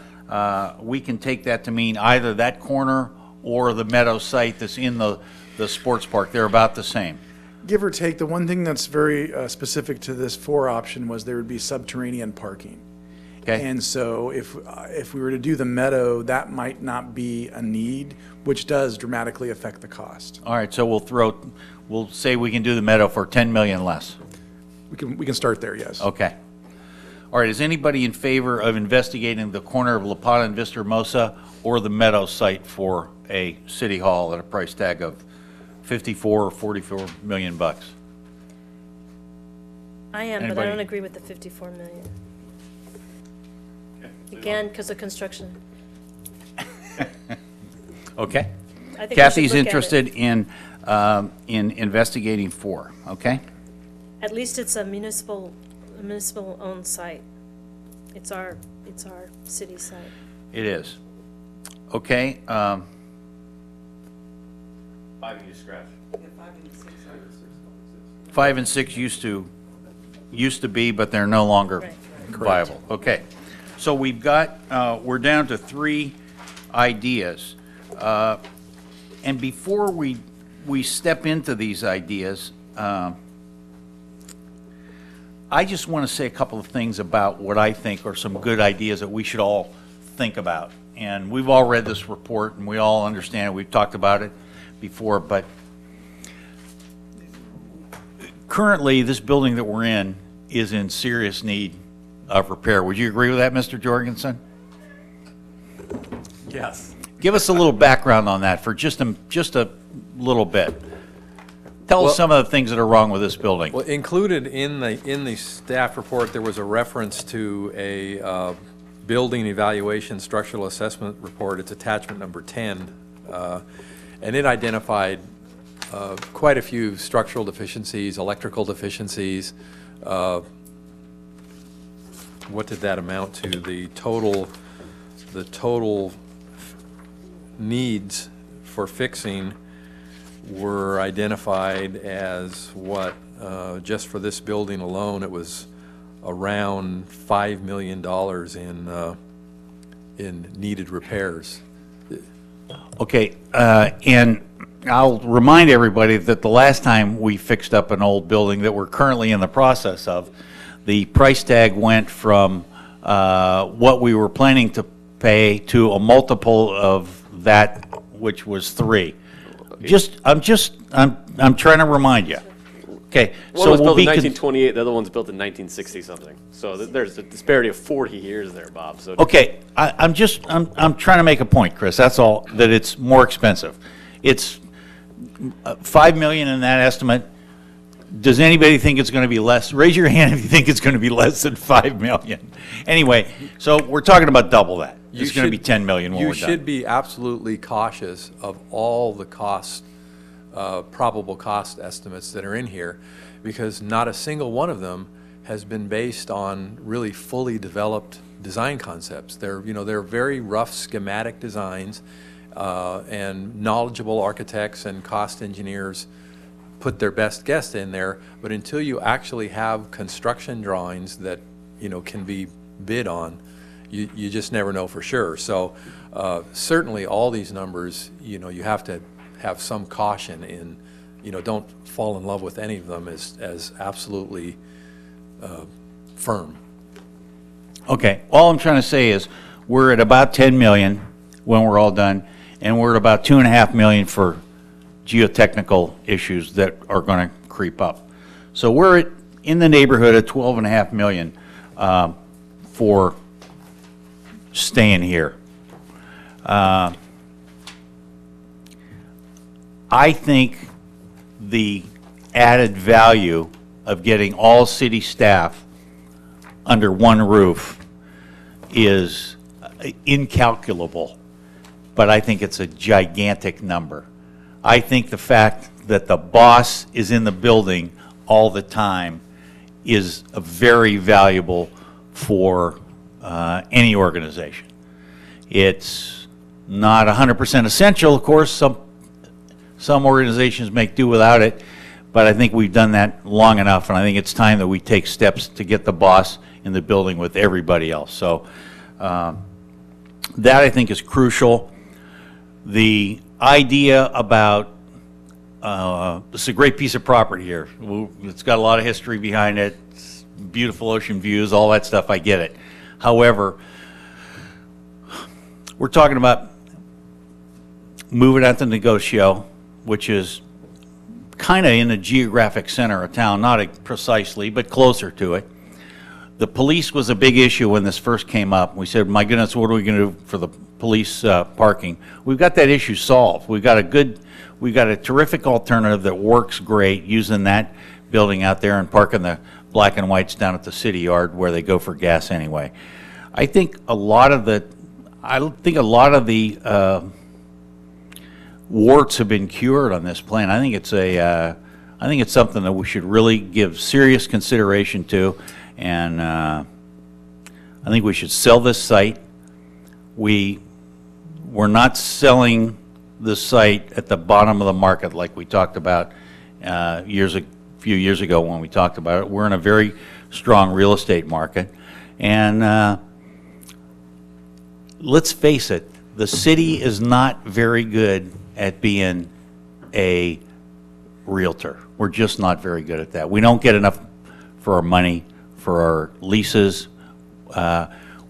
we can take that to mean either that corner or the meadow site that's in the sports park. They're about the same. Give or take, the one thing that's very specific to this 4 option was there would be subterranean parking. Okay. And so if we were to do the meadow, that might not be a need, which does dramatically affect the cost. All right, so we'll say we can do the meadow for 10 million less. We can start there, yes. Okay. All right, is anybody in favor of investigating the corner of La Plata and Vista Hermosa or the meadow site for a city hall at a price tag of 54 or 44 million bucks? I am, but I Anybody? don't agree with the 54 million. Again, because of construction. Okay. I think we should Kathy's look at interested in investigating 4, okay? At least it's a municipal-owned site. It's our city site. It is. Okay, 5 you scratch. 5 and 6 used to be, but they're no longer viable. Okay. So we've got, we're down to 3 ideas. And before we step into these ideas, I just want to say a couple of things about what I think are some good ideas that we should all think about. And we've all read this report and we all understand it. We've talked about it before, but currently this building that we're in is in serious need of repair. Would you agree with that, Mr. Jorgensen? Yes. Give us a little background on that for just a little bit. Tell us some of the things that are wrong with this building. Well, included in the staff report, there was a reference to a building evaluation structural assessment report. It's attachment number 10, and it identified quite a few structural deficiencies, electrical deficiencies. What did that amount to? The total needs for fixing were identified as what, just for this building alone, it was around $5 million in needed repairs. Okay, and I'll remind everybody that the last time we fixed up an old building that we're currently in the process of, the price tag went from what we were planning to pay to a multiple of that, which was 3. I'm trying to remind you. Okay, One was built in 1928, the other one's built in 1960 something. So there's a disparity of 40 years there, Bob. So okay, I'm trying to make a point, Chris. That's all. That it's more expensive. It's $5 million in that estimate. Does anybody think it's going to be less? Raise your hand if you think it's going to be less than $5 million. Anyway, so we're talking about double that. It's going to be $10 million when we're done. You should be absolutely cautious of all the cost, probable cost estimates that are in here, because not a single one of them has been based on really fully developed design concepts. They're very rough schematic designs, and knowledgeable architects and cost engineers put their best guess in there, but until you actually have construction drawings that can be bid on, you just never know for sure. So certainly all these numbers, you have to have some caution in, don't fall in love with any of them as absolutely firm. Okay, all I'm trying to say is we're at about 10 million when we're all done, and we're at about $2.5 million for geotechnical issues that are going to creep up. So we're in the neighborhood of $12.5 million for staying here. I think the added value of getting all city staff under one roof is incalculable, but I think it's a gigantic number. I think the fact that the boss is in the building all the time is very valuable for any organization. It's not 100% essential, of course. Some organizations make do without it, but I think we've done that long enough, and I think it's time that we take steps to get the boss in the building with everybody else. So that, I think, is crucial. The idea about this is a great piece of property here. It's got a lot of history behind it. It's beautiful ocean views, all that stuff. I get it. However, we're talking about moving out to Negocio, which is kind of in the geographic center of town, not precisely, but closer to it. The police was a big issue when this first came up. We said, my goodness, what are we going to do for the police parking? We've got that issue solved. We've got a terrific alternative that works great, using that building out there and parking the black and whites down at the city yard where they go for gas anyway. I think a lot of the warts have been cured on this plan. I think it's something that we should really give serious consideration to, and I think we should sell this site. We're not selling the site at the bottom of the market like we talked about a few years ago when we talked about it. We're in a very strong real estate market, and let's face it, the city is not very good at being a realtor. We're just not very good at that. We don't get enough for our money, for our leases.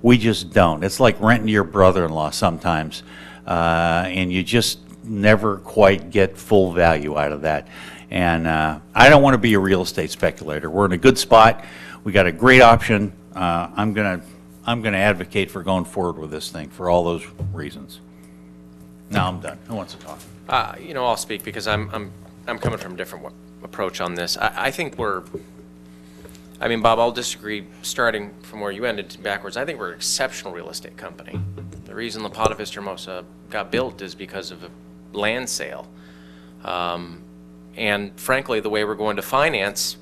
We just don't. It's like renting to your brother-in-law sometimes, and you just never quite get full value out of that. And I don't want to be a real estate speculator. We're in a good spot. We got a great option. I'm gonna advocate for going forward with this thing for all those reasons. Now I'm done. Who wants to talk? I'll speak because I'm coming from a different approach on this. I think Bob, I'll disagree starting from where you ended backwards. I think we're an exceptional real estate company. The reason La Pata Vista Hermosa got built is because of a land sale. And frankly, the way we're going to finance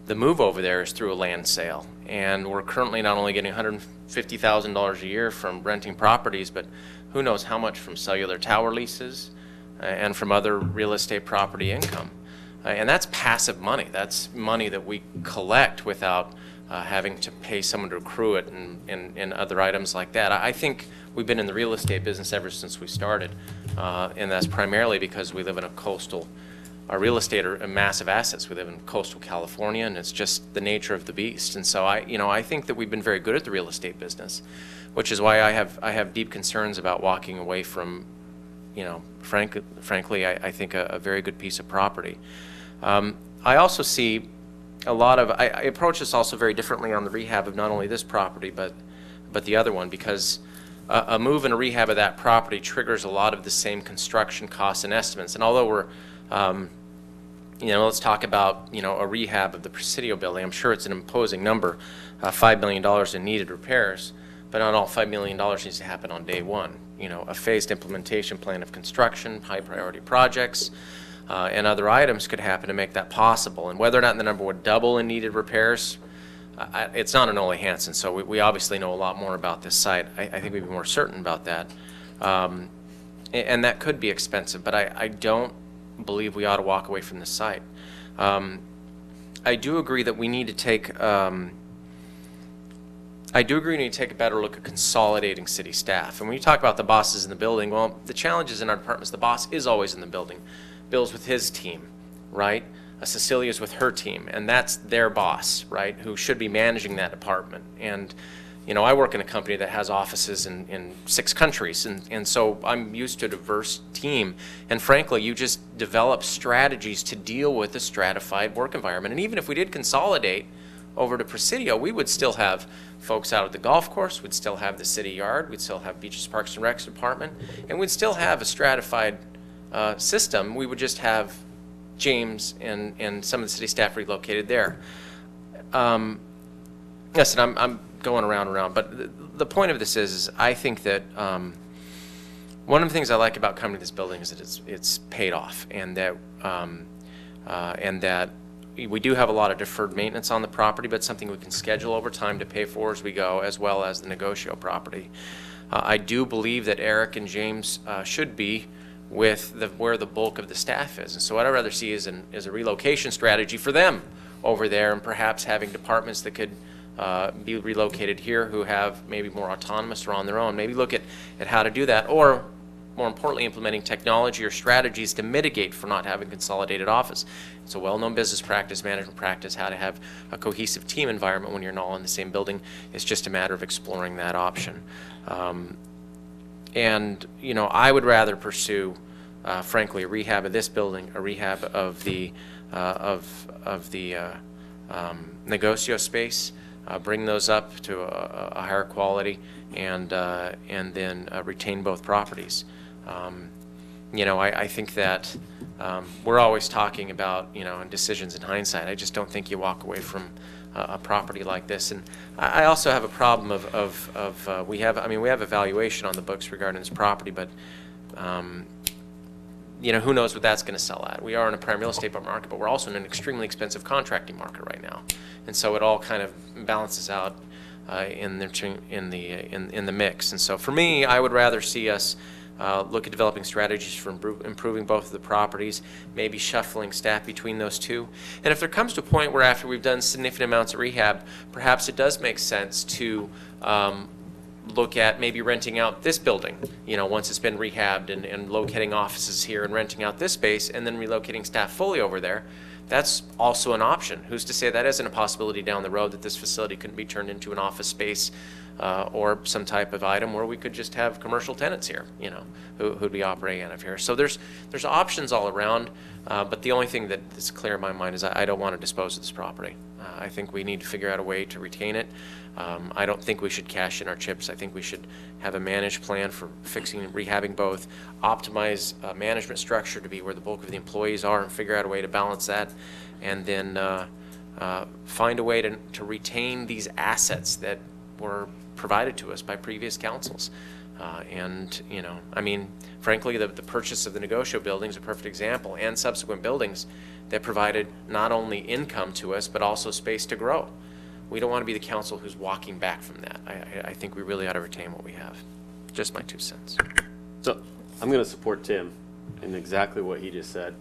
the move over there is through a land sale. And we're currently not only getting $150,000 a year from renting properties, but who knows how much from cellular tower leases and from other real estate property income. And that's passive money. That's money that we collect without having to pay someone to accrue it and other items like that. I think we've been in the real estate business ever since we started, and that's primarily because we live in a coastal, our real estate are massive assets. We live in coastal California, and it's just the nature of the beast. And so I think that we've been very good at the real estate business, which is why I have deep concerns about walking away from, frankly, I think a very good piece of property. I also see a lot of, I approach this also very differently on the rehab of not only this property, but the other one, because a move and a rehab of that property triggers a lot of the same construction costs and estimates. And although we're, let's talk about, a rehab of the Presidio building. I'm sure it's an imposing number, $5 million in needed repairs, but not all $5 million needs to happen on day one. A phased implementation plan of construction, high priority projects, and other items could happen to make that possible. And whether or not the number would double in needed repairs, it's not an Ole Hansen, so we obviously know a lot more about this site. I think we'd be more certain about that. And that could be expensive, but I don't believe we ought to walk away from this site. I do agree that we need to take a better look at consolidating city staff. And when you talk about the bosses in the building, well, the challenges in our departments, the boss is always in the building. Bill's with his team, right? Cecilia's with her team, and that's their boss, right, who should be managing that department. And, I work in a company that has offices in 6 countries, and so I'm used to a diverse team. And frankly, you just develop strategies to deal with a stratified work environment. And even if we did consolidate over to Presidio, we would still have folks out at the golf course, we'd still have the city yard, we'd still have Beaches, Parks, and Recs department, and we'd still have a stratified system. We would just have James and some of the city staff relocated there. Listen, I'm going around, but the point of this is I think that one of the things I like about coming to this building is that it's paid off, and that we do have a lot of deferred maintenance on the property, but something we can schedule over time to pay for as we go, as well as the Negocio property. I do believe that Eric and James should be with where the bulk of the staff is. And so what I'd rather see is a relocation strategy for them over there, and perhaps having departments that could be relocated here who have maybe more autonomous or on their own. Maybe look at how to do that, or more importantly, implementing technology or strategies to mitigate for not having consolidated office. It's a well-known business practice, management practice, how to have a cohesive team environment when you're not all in the same building. It's just a matter of exploring that option. And, you know, I would rather pursue, frankly, a rehab of this building, a rehab of the Negocio space, bring those up to a higher quality, and then retain both properties. You know, I think that we're always talking about, you know, decisions in hindsight. I just don't think you walk away from a property like this. And I also have a problem of we have a valuation on the books regarding this property, but you know, who knows what that's going to sell at. We are in a prime real estate market, but we're also in an extremely expensive contracting market right now, and so it all kind of balances out in the mix. And so for me, I would rather see us look at developing strategies for improving both of the properties, maybe shuffling staff between those two. And if there comes to a point where after we've done significant amounts of rehab, perhaps it does make sense to look at maybe renting out this building, you know, once it's been rehabbed, and locating offices here and renting out this space, and then relocating staff fully over there. That's also an option. Who's to say that isn't a possibility down the road, that this facility couldn't be turned into an office space or some type of item where we could just have commercial tenants here, you know, who'd be operating out of here. So there's options all around, but the only thing that's clear in my mind is I don't want to dispose of this property. I think we need to figure out a way to retain it. I don't think we should cash in our chips. I think we should have a managed plan for fixing and rehabbing both, optimize management structure to be where the bulk of the employees are, and figure out a way to balance that, and then find a way to retain these assets that were provided to us by previous councils. And, you know, I mean, frankly, the purchase of the Negocio building is a perfect example, and subsequent buildings that provided not only income to us, but also space to grow. We don't want to be the council who's walking back from that. I think we really ought to retain what we have. Just my 2 cents. So I'm going to support Tim in exactly what he just said.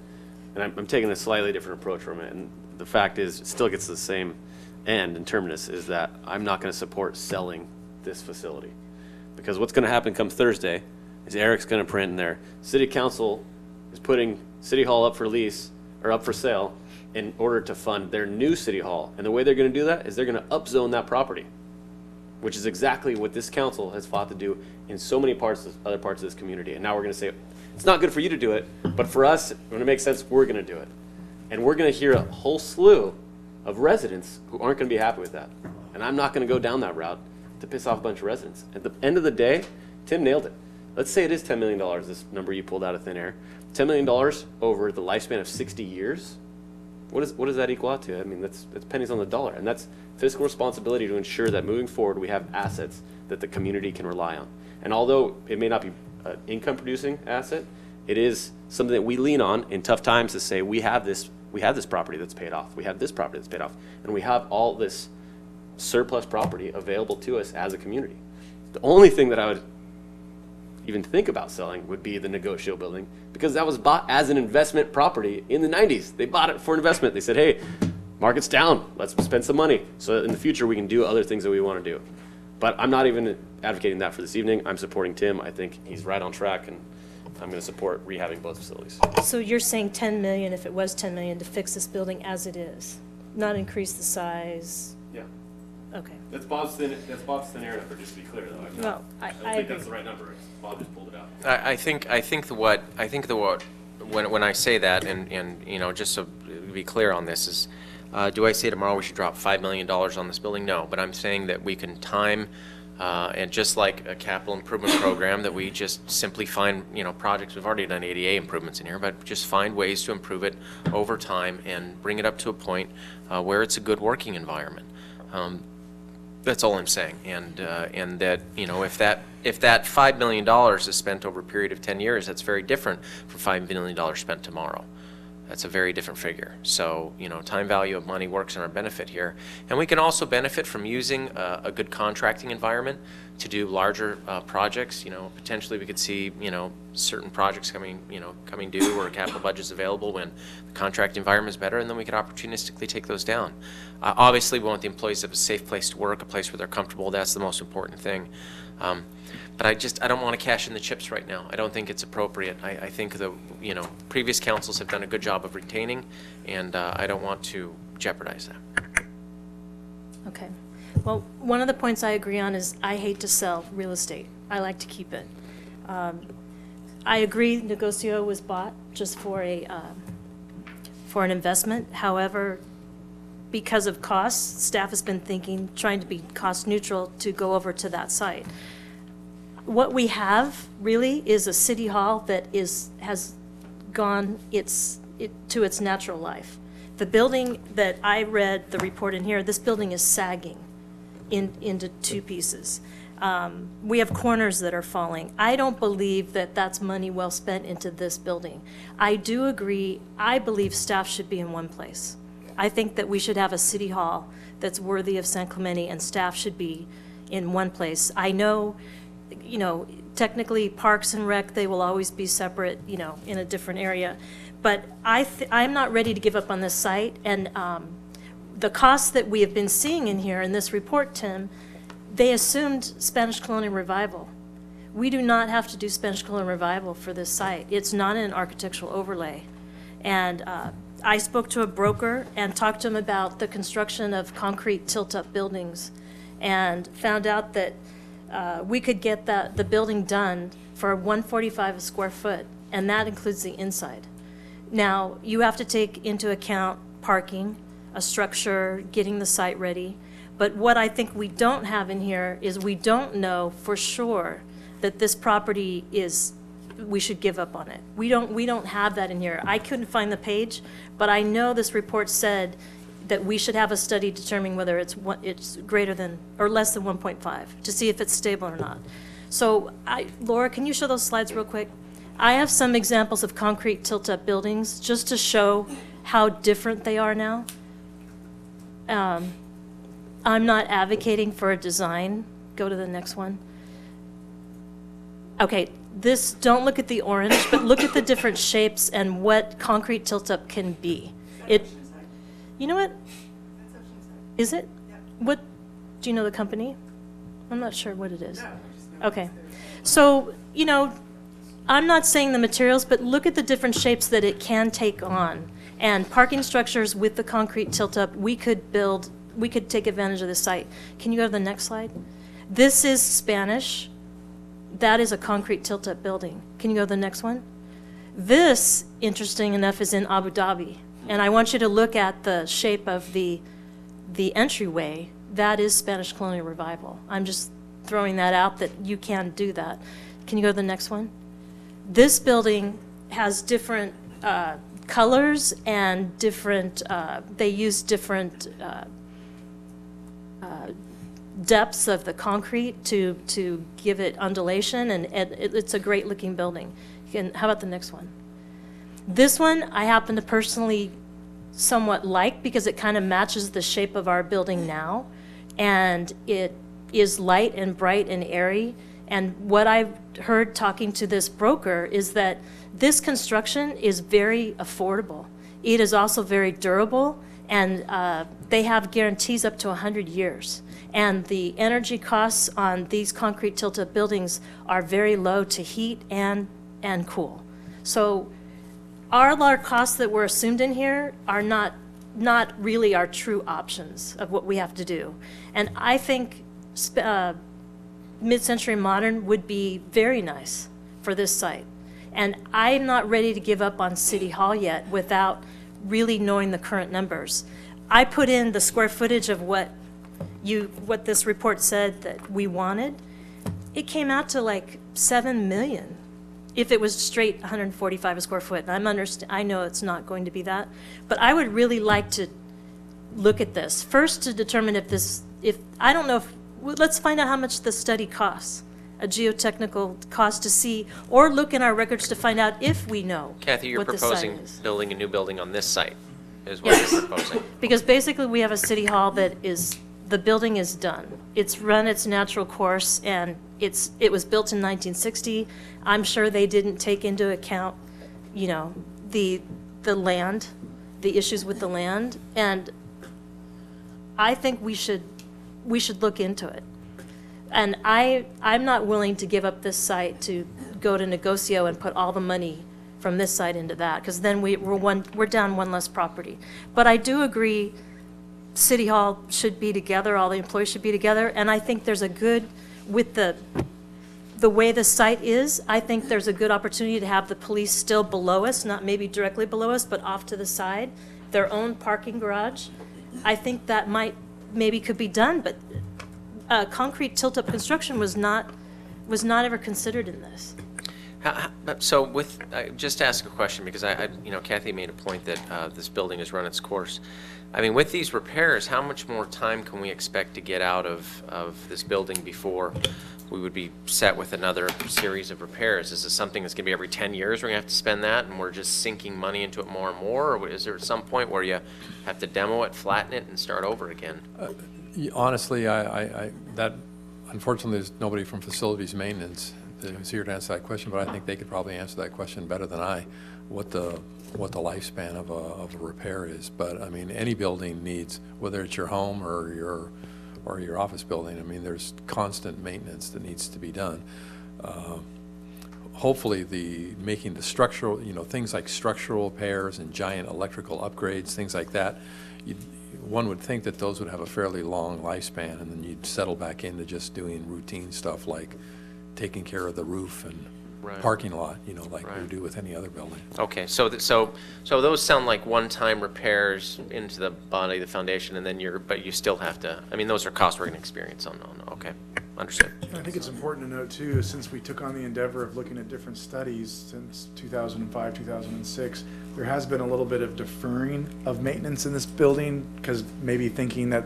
And I'm taking a slightly different approach from it. And the fact is, it still gets to the same end and terminus, is that I'm not going to support selling this facility. Because what's going to happen come Thursday is Eric's going to print in there, City Council is putting City Hall up for lease, or up for sale, in order to fund their new City Hall. And the way they're going to do that is they're going to upzone that property, which is exactly what this council has fought to do in so many other parts of this community. And now we're going to say, it's not good for you to do it, but for us, when it makes sense, we're going to do it. And we're going to hear a whole slew of residents who aren't going to be happy with that. And I'm not going to go down that route to piss off a bunch of residents. At the end of the day, Tim nailed it. Let's say it is $10 million, this number you pulled out of thin air. $10 million over the lifespan of 60 years? What does that equal out to? I mean, that's pennies on the dollar. And that's fiscal responsibility to ensure that moving forward we have assets that the community can rely on. And although it may not be an income-producing asset, it is something that we lean on in tough times to say, we have this property that's paid off, we have this property that's paid off, and we have all this surplus property available to us as a community. The only thing that I would even think about selling would be the Negocio building, because that was bought as an investment property in the 90s. They bought it for investment. They said, hey, market's down, let's spend some money so that in the future we can do other things that we want to do. But I'm not even advocating that for this evening. I'm supporting Tim. I think he's right on track, and I'm going to support rehabbing both facilities. So you're saying 10 million, if it was 10 million, to fix this building as it is, not increase the size? Yeah. Okay. That's Bob's thin air number, just to be clear, though. Well, I don't think that's the right number. Bob just pulled it out. I think when I say that, and you know, just so to be clear on this, is do I say tomorrow we should drop $5 million on this building? No, but I'm saying that we can time, and just like a capital improvement program, that we just simply find, you know, projects. We've already done ADA improvements in here, but just find ways to improve it over time and bring it up to a point where it's a good working environment. That's all I'm saying, and that, you know, if that $5 million is spent over a period of 10 years, that's very different from $5 million spent tomorrow. That's a very different figure. So, time value of money works in our benefit here. And we can also benefit from using a good contracting environment to do larger projects. Potentially we could see, certain projects coming due or capital budgets available when the contract environment is better, and then we could opportunistically take those down. Obviously, we want the employees to have a safe place to work, a place where they're comfortable. That's the most important thing. But I don't want to cash in the chips right now. I don't think it's appropriate. I think the previous councils have done a good job of retaining, and I don't want to jeopardize that. Okay. Well, one of the points I agree on is I hate to sell real estate. I like to keep it. I agree Negocio was bought just for an investment. However, because of costs, staff has been trying to be cost neutral to go over to that site. What we have really is a city hall that has gone to its natural life. The building that I read the report in here, this building is sagging into two pieces. We have corners that are falling. I don't believe that that's money well spent into this building. I do agree, I believe staff should be in one place. I think that we should have a city hall that's worthy of San Clemente, and staff should be in one place. I know, technically Parks and Rec, they will always be separate, in a different area. But I'm not ready to give up on this site, and the costs that we have been seeing in here in this report, Tim, they assumed Spanish colonial revival. We do not have to do Spanish colonial revival for this site. It's not an architectural overlay. And I spoke to a broker and talked to him about the construction of concrete tilt-up buildings, and found out that we could get the building done for $145 a square foot, and that includes the inside. Now, you have to take into account parking, a structure, getting the site ready. But what I think we don't have in here is we don't know for sure that this property we should give up on it. We don't have that in here. I couldn't find the page, but I know this report said that we should have a study determining whether it's greater than or less than 1.5 to see if it's stable or not. So, Laura, can you show those slides real quick? I have some examples of concrete tilt-up buildings just to show how different they are now. I'm not advocating for a design. Go to the next one. Okay, don't look at the orange, but look at the different shapes and what concrete tilt-up can be. You know what? Is it? What, do you know the company? I'm not sure what it is. Okay. So, I'm not saying the materials, but look at the different shapes that it can take on. And parking structures with the concrete tilt-up, we could take advantage of this site. Can you go to the next slide? This is Spanish. That is a concrete tilt-up building. Can you go to the next one? This, interesting enough, is in Abu Dhabi. And I want you to look at the shape of the entryway. That is Spanish colonial revival. I'm just throwing that out that you can do that. Can you go to the next one? This building has different colors and different, they use different depths of the concrete to give it undulation, and it's a great looking building. How about the next one? This one I happen to personally somewhat like because it kind of matches the shape of our building now, and it is light and bright and airy. And what I've heard talking to this broker is that this construction is very affordable. It is also very durable, and they have guarantees up to 100 years. And the energy costs on these concrete tilt-up buildings are very low to heat and cool. So our costs that were assumed in here are not really our true options of what we have to do. And I think mid-century modern would be very nice for this site. And I'm not ready to give up on City Hall yet without really knowing the current numbers. I put in the square footage of what this report said that we wanted. It came out to like 7 million if it was straight 145 a square foot. And I know it's not going to be that, but I would really like to look at this first to determine if I don't know if, let's find out how much the study costs a geotechnical cost to see, or look in our records to find out if we know Kathy, you're what the site proposing is. building a new building on this site, is what Yes. you're proposing. Because basically, we have a city hall that is, the building is done. It's run its natural course, and it was built in 1960. I'm sure they didn't take into account, you know, the land, the issues with the land, and I think we should look into it. And I'm not willing to give up this site to go to Negocio and put all the money from this site into that, because then we're down one less property. But I do agree, City Hall should be together, all the employees should be together, and I think there's a good, with the way the site is, I think there's a good opportunity to have the police still below us, not maybe directly below us, but off to the side, their own parking garage. I think that maybe could be done, but concrete tilt-up construction was not ever considered in this. So just to ask a question, because Kathy made a point that this building has run its course. I mean, with these repairs, how much more time can we expect to get out of this building before we would be set with another series of repairs? Is this something that's going to be every 10 years we're going to have to spend that, and we're just sinking money into it more and more? Or is there some point where you have to demo it, flatten it, and start over again? Honestly, that unfortunately, there's nobody from facilities maintenance who's here to answer that question, but I think they could probably answer that question better than I, what the lifespan of a repair is. But I mean, any building needs, whether it's your home or your office building, I mean, there's constant maintenance that needs to be done. Hopefully, making the structural, things like structural repairs and giant electrical upgrades, things like that, one would think that those would have a fairly long lifespan, and then you'd settle back into just doing routine stuff like taking care of the roof and parking lot, like we do with any other building. Okay, so those sound like one-time repairs into the body, the foundation, and then but you still have to, I mean, those are costs we're going to experience on, okay, understood. I think it's important to note too, since we took on the endeavor of looking at different studies since 2005, 2006, there has been a little bit of deferring of maintenance in this building, because maybe thinking that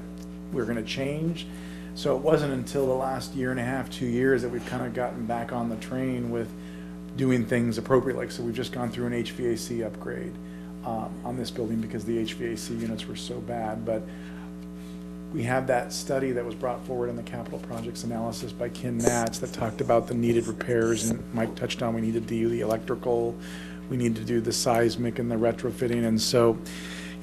we're going to change. So it wasn't until the last year and a half, 2 years, that we've kind of gotten back on the train with doing things appropriately. So we've just gone through an HVAC upgrade on this building because the HVAC units were so bad. But we have that study that was brought forward in the capital projects analysis by Ken Natz that talked about the needed repairs, and Mike touched on we needed to do the electrical, we need to do the seismic and the retrofitting. And so,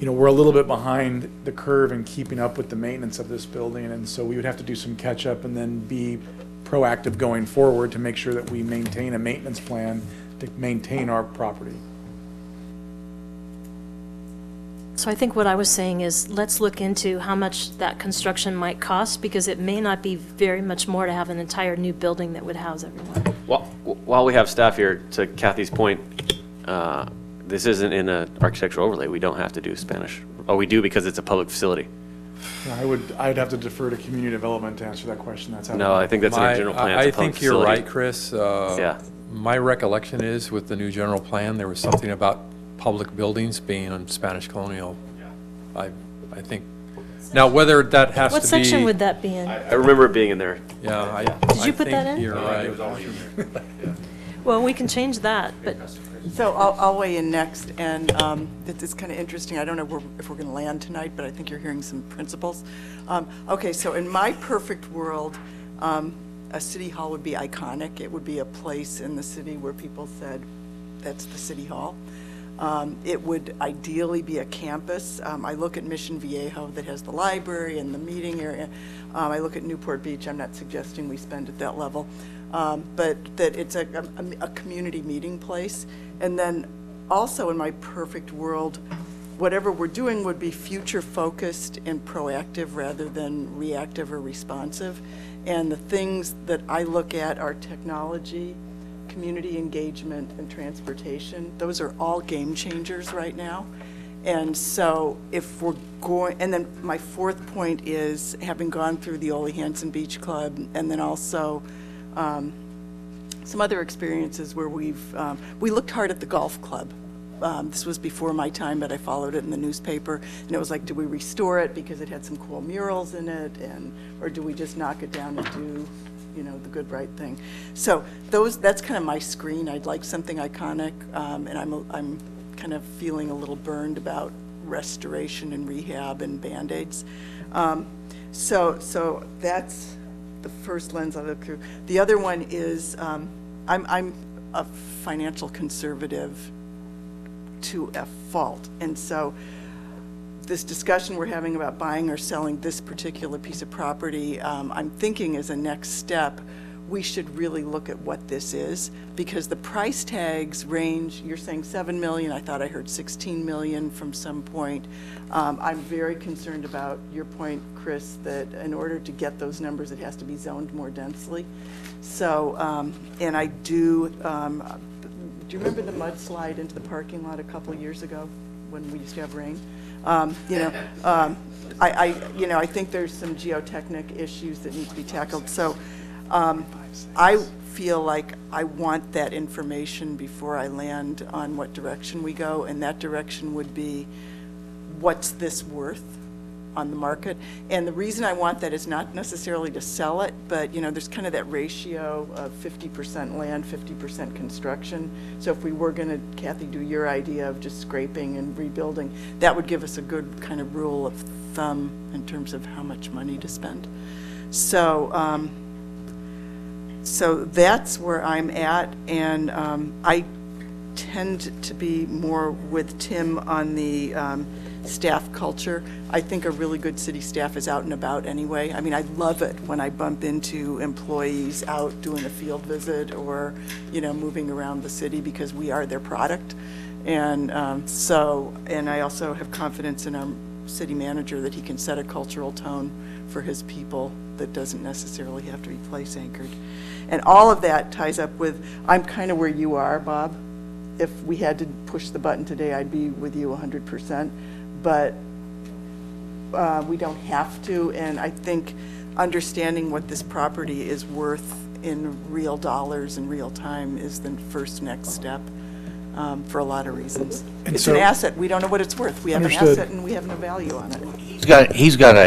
we're a little bit behind the curve in keeping up with the maintenance of this building, and so we would have to do some catch up and then be proactive going forward to make sure that we maintain a maintenance plan to maintain our property. So I think what I was saying is, let's look into how much that construction might cost, because it may not be very much more to have an entire new building that would house everyone. Well, while we have staff here, to Kathy's point, this isn't in an architectural overlay. We don't have to do Spanish. Oh, we do because it's a public facility. I'd have to defer to community development to answer that question. That's how. No, I think that's in our general plan. I It's a public think you're facility. right, Chris. Yeah. My recollection is with the new general plan, there was something about public buildings being on Spanish colonial. I think. Now, whether that has to be. What section would that be in? I remember it being in there. Yeah. Did you put that in? You're right. Well, we can change that, but. So I'll weigh in next, and it's kind of interesting. I don't know if we're going to land tonight, but I think you're hearing some principles. Okay, so in my perfect world, a city hall would be iconic. It would be a place in the city where people said, that's the city hall. It would ideally be a campus. I look at Mission Viejo that has the library and the meeting area. I look at Newport Beach. I'm not suggesting we spend at that level. But that it's a community meeting place. And then also in my perfect world, whatever we're doing would be future focused and proactive rather than reactive or responsive. And the things that I look at are technology, community engagement, and transportation. Those are all game changers right now. And so if we're going, and then my fourth point is, having gone through the Ole Hansen Beach Club, and then also some other experiences where we looked hard at the golf club. This was before my time, but I followed it in the newspaper, and it was like, do we restore it because it had some cool murals in it, or do we just knock it down and do you know, the good, right thing. So that's kind of my screen. I'd like something iconic, and I'm kind of feeling a little burned about restoration and rehab and Band-Aids. So that's the first lens I look through. The other one is, I'm a financial conservative to a fault. And so this discussion we're having about buying or selling this particular piece of property, I'm thinking as a next step, we should really look at what this is, because the price tags range, you're saying 7 million, I thought I heard 16 million from some point. I'm very concerned about your point, Chris, that in order to get those numbers, it has to be zoned more densely. So, and I do you remember the mudslide into the parking lot a couple of years ago when we used to have rain? You know, I think there's some geotechnic issues that need to be tackled. So I feel like I want that information before I land on what direction we go, and that direction would be, what's this worth on the market? And the reason I want that is not necessarily to sell it, but you know, there's kind of that ratio of 50% land, 50% construction. So if we were going to, Kathy, do your idea of just scraping and rebuilding, that would give us a good kind of rule of thumb in terms of how much money to spend. So so that's where I'm at, and I tend to be more with Tim on the staff culture. I think a really good city staff is out and about anyway. I mean, I love it when I bump into employees out doing a field visit or, you know, moving around the city, because we are their product. And and I also have confidence in our city manager that he can set a cultural tone for his people that doesn't necessarily have to be place anchored. And all of that ties up with, I'm kind of where you are, Bob. If we had to push the button today, I'd be with you 100%. But we don't have to, and I think understanding what this property is worth in real dollars and real time is the first next step for a lot reasons. And It's so- an asset. We don't know what it's worth. We have an Understood. asset and we have no value on it. He's got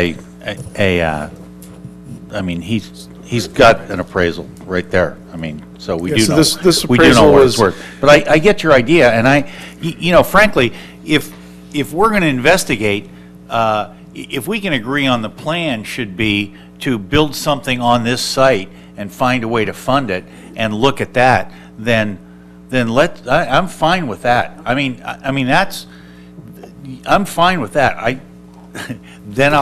I mean, he's got an appraisal right there. I mean, so we Yeah, do so know. this We do know appraisal what it's was- worth. But I get your idea, and you know, frankly, if we're going to investigate, if we can agree on the plan should be to build something on this site and find a way to fund it and look at that, then I'm fine with that. I mean, I'm fine with that. Then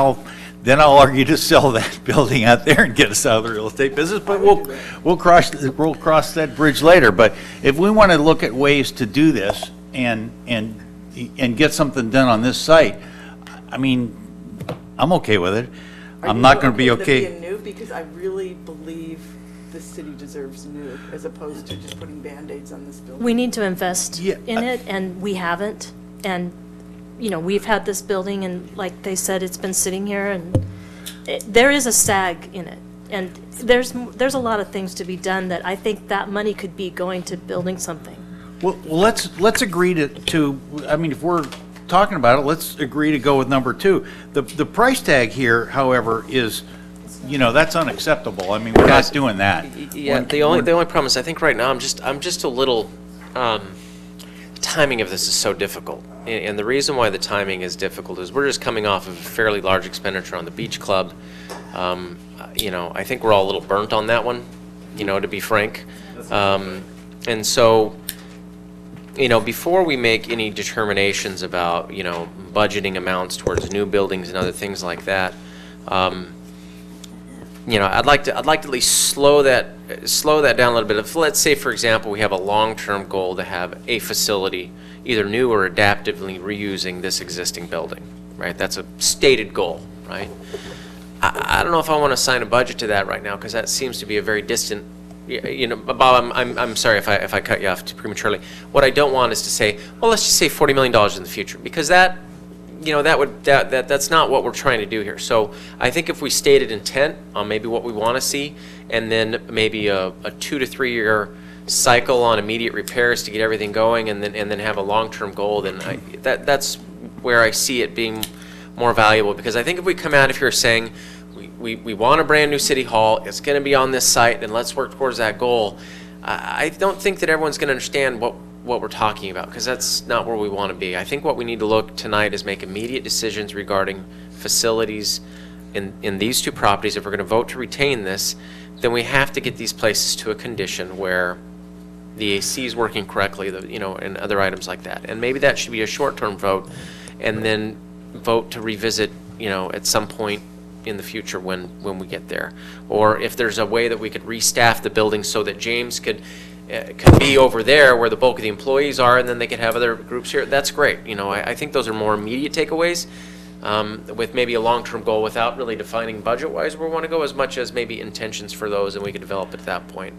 I'll argue to sell that building out there and get us out of the real estate business, but we'll cross that bridge later. But if we want to look at ways to do this and get something done on this site, I mean, I'm okay with it. I'm not going to be okay. Are you new? Because I really believe the city deserves new, as opposed to just putting Band-Aids on this building. We need to invest in it, and we haven't. And, you know, we've had this building, and like they said, it's been sitting here, and there is a sag in it. And there's a lot of things to be done that I think that money could be going to building something. Well, let's agree to, I mean, if we're talking about it, let's agree to go with number 2. The price tag here, however, is, you know, that's unacceptable. I mean, we're not doing that. Yeah, the only problem is, I think right now I'm just a little, timing of this is so difficult. And the reason why the timing is difficult is we're just coming off of a fairly large expenditure on the beach club. You know, I think we're all a little burnt on that one, you know, to be frank. And so, you know, before we make any determinations about, you know, budgeting amounts towards new buildings and other things like that, you know, I'd like to at least slow that down a little bit. If, let's say, for example, we have a long-term goal to have a facility either new or adaptively reusing this existing building, right? That's a stated goal, right? I don't know if I want to assign a budget to that right now, because that seems to be a very distant, you know, Bob, I'm sorry if I cut you off too prematurely. What I don't want is to say, well, let's just say $40 million in the future, because that, you know, that's not what we're trying to do here. So I think if we stated intent on maybe what we want to see, and then maybe a 2 to 3 year cycle on immediate repairs to get everything going, and then have a long-term goal, then that's where I see it being more valuable. Because I think if we come out of here saying we want a brand-new city hall, it's going to be on this site, and let's work towards that goal. I don't think that everyone's going to understand what we're talking about, because that's not where we want to be. I think what we need to look tonight is make immediate decisions regarding facilities in these two properties. If we're going to vote to retain this, then we have to get these places to a condition where the AC is working correctly, and other items like that. And maybe that should be a short-term vote, and then vote to revisit, at some point in the future when we get there. Or if there's a way that we could restaff the building so that James could be over there where the bulk of the employees are, and then they could have other groups here, that's great. I think those are more immediate takeaways, with maybe a long-term goal without really defining budget-wise where we want to go, as much as maybe intentions for those, and we could develop it at that point.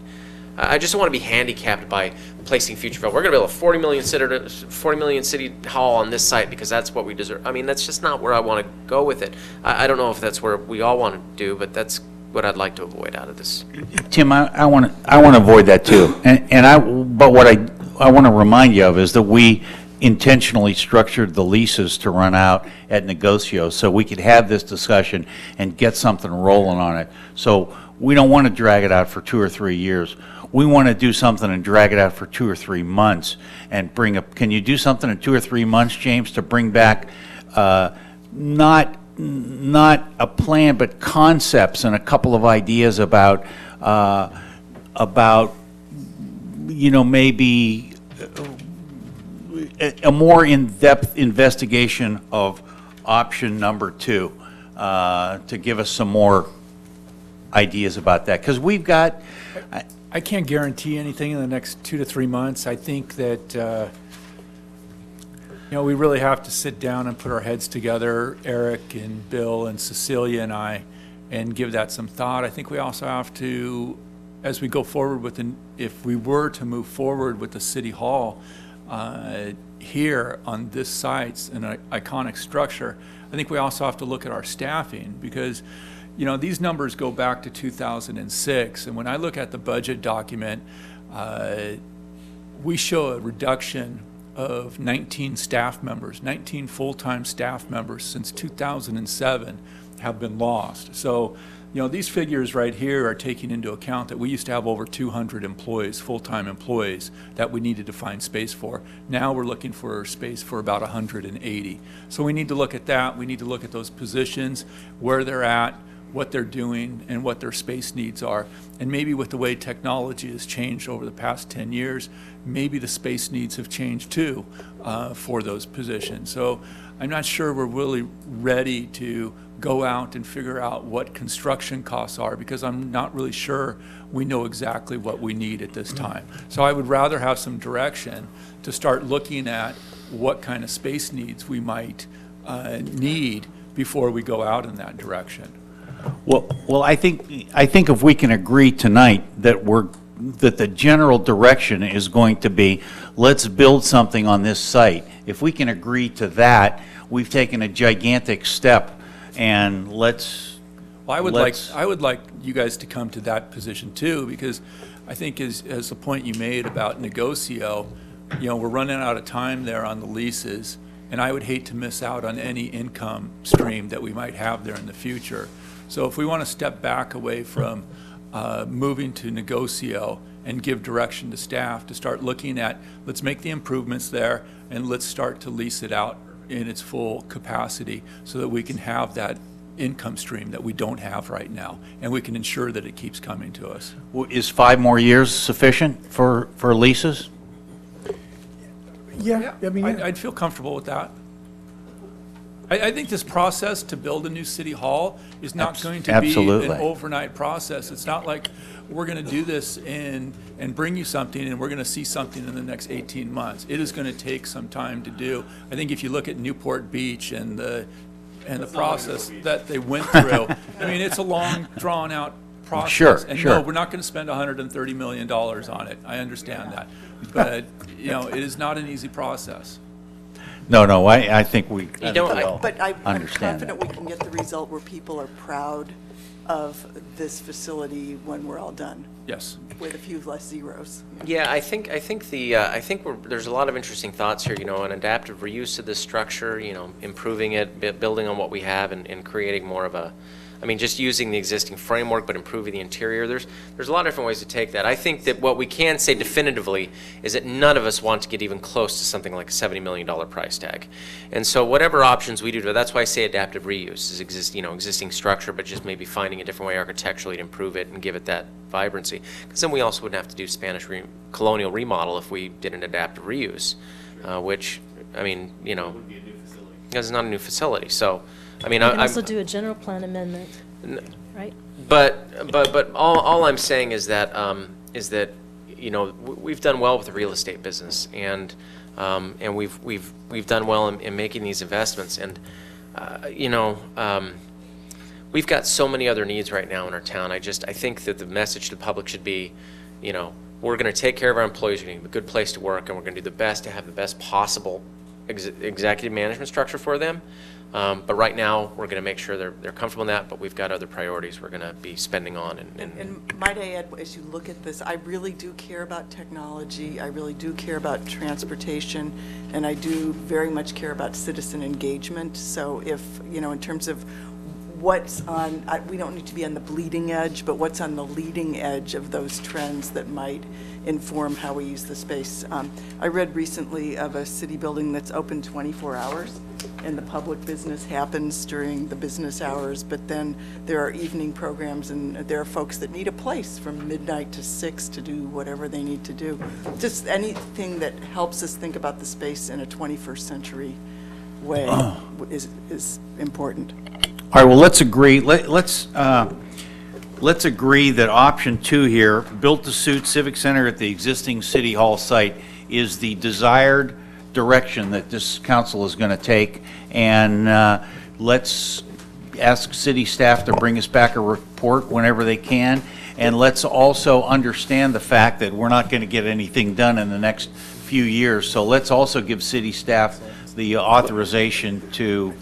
I just don't want to be handicapped by placing future vote. We're going to build a 40 million city hall on this site because that's what we deserve. I mean, that's just not where I want to go with it. I don't know if that's where we all want to do, but that's what I'd like to avoid out of this. Tim, I want to avoid that too. But what I want to remind you of is that we intentionally structured the leases to run out at Negocio so we could have this discussion and get something rolling on it. So we don't want to drag it out for 2 or 3 years. We want to do something and drag it out for 2 or 3 months and bring up. Can you do something in 2 or 3 months, James, to bring back not a plan, but concepts and a couple of ideas about maybe a more in-depth investigation of option number 2, to give us some more ideas about that, because we've got. I can't guarantee anything in the next 2 to 3 months. I think that we really have to sit down and put our heads together, Eric and Bill and Cecilia and I, and give that some thought. I think we also have to, as we go forward with, if we were to move forward with the city hall here on this site, an iconic structure, I think we also have to look at our staffing, because these numbers go back to 2006, and when I look at the budget document, we show a reduction of 19 staff members, 19 full-time staff members since 2007 have been lost. So, these figures right here are taking into account that we used to have over 200 employees, full-time employees, that we needed to find space for. Now we're looking for space for about 180. So we need to look at that. We need to look at those positions, where they're at, what they're doing, and what their space needs are. And maybe with the way technology has changed over the past 10 years, maybe the space needs have changed too for those positions. So I'm not sure we're really ready to go out and figure out what construction costs are, because I'm not really sure we know exactly what we need at this time. So I would rather have some direction to start looking at what kind of space needs we might need before we go out in that direction. Well, I think if we can agree tonight that the general direction is going to be, let's build something on this site. If we can agree to that, we've taken a gigantic step, and let's. Well, I would like you guys to come to that position too, because I think as the point you made about Negocio, we're running out of time there on the leases, and I would hate to miss out on any income stream that we might have there in the future. So if we want to step back away from moving to Negocio and give direction to staff to start looking at, let's make the improvements there, and let's start to lease it out in its full capacity so that we can have that income stream that we don't have right now, and we can ensure that it keeps coming to us. Is 5 more years sufficient for leases? Yeah, I mean, I'd feel comfortable with that. I think this process to build a new city hall is not going to be an overnight process. It's not like we're going to do this and bring you something and we're going to see something in the next 18 months. It is going to take some time to do. I think if you look at Newport Beach and the process that they went through, I mean, it's a long, drawn-out process. Sure. No, we're not going to spend $130 million on it. I understand that. But, it is not an easy process. No, I think we But I'm confident we can get the result where people are proud of this facility when we're all done. Yes. With a few less zeros. Yeah, I think there's a lot of interesting thoughts here. An adaptive reuse of this structure. Improving it, building on what we have, and creating more of a I mean, just using the existing framework but improving the interior. There's a lot of different ways to take that. I think that what we can say definitively is that none of us want to get even close to something like a $70 million price tag. And so whatever options we do, that's why I say adaptive reuse is existing structure, but just maybe finding a different way architecturally to improve it and give it that vibrancy. Because then we also wouldn't have to do Spanish colonial remodel if we did an adaptive reuse, which, I mean, because it's not a new facility. So, I mean, You can also do a general plan amendment, right? But all I'm saying is that we've done well with the real estate business, and we've done well in making these investments, and we've got so many other needs right now in our town. I think that the message to the public should be, we're going to take care of our employees, we're going to give them a good place to work, and we're going to do the best to have the best possible executive management structure for them. But right now, we're going to make sure they're comfortable in that, but we've got other priorities we're going to be spending on. And might I add, as you look at this, I really do care about technology, I really do care about transportation, and I do very much care about citizen engagement. So if, in terms of what's on, we don't need to be on the bleeding edge, but what's on the leading edge of those trends that might inform how we use the space. I read recently of a city building that's open 24 hours, and the public business happens during the business hours, but then there are evening programs, and there are folks that need a place from midnight to 6 to do whatever they need to do. Just anything that helps us think about the space in a 21st century way is important. All right, well, let's agree. Let's agree that option 2 here, built-to-suit Civic Center at the existing City Hall site, is the desired direction that this council is going to take, and let's ask city staff to bring us back a report whenever they can, and let's also understand the fact that we're not going to get anything done in the next few years, so let's also give city staff the authorization to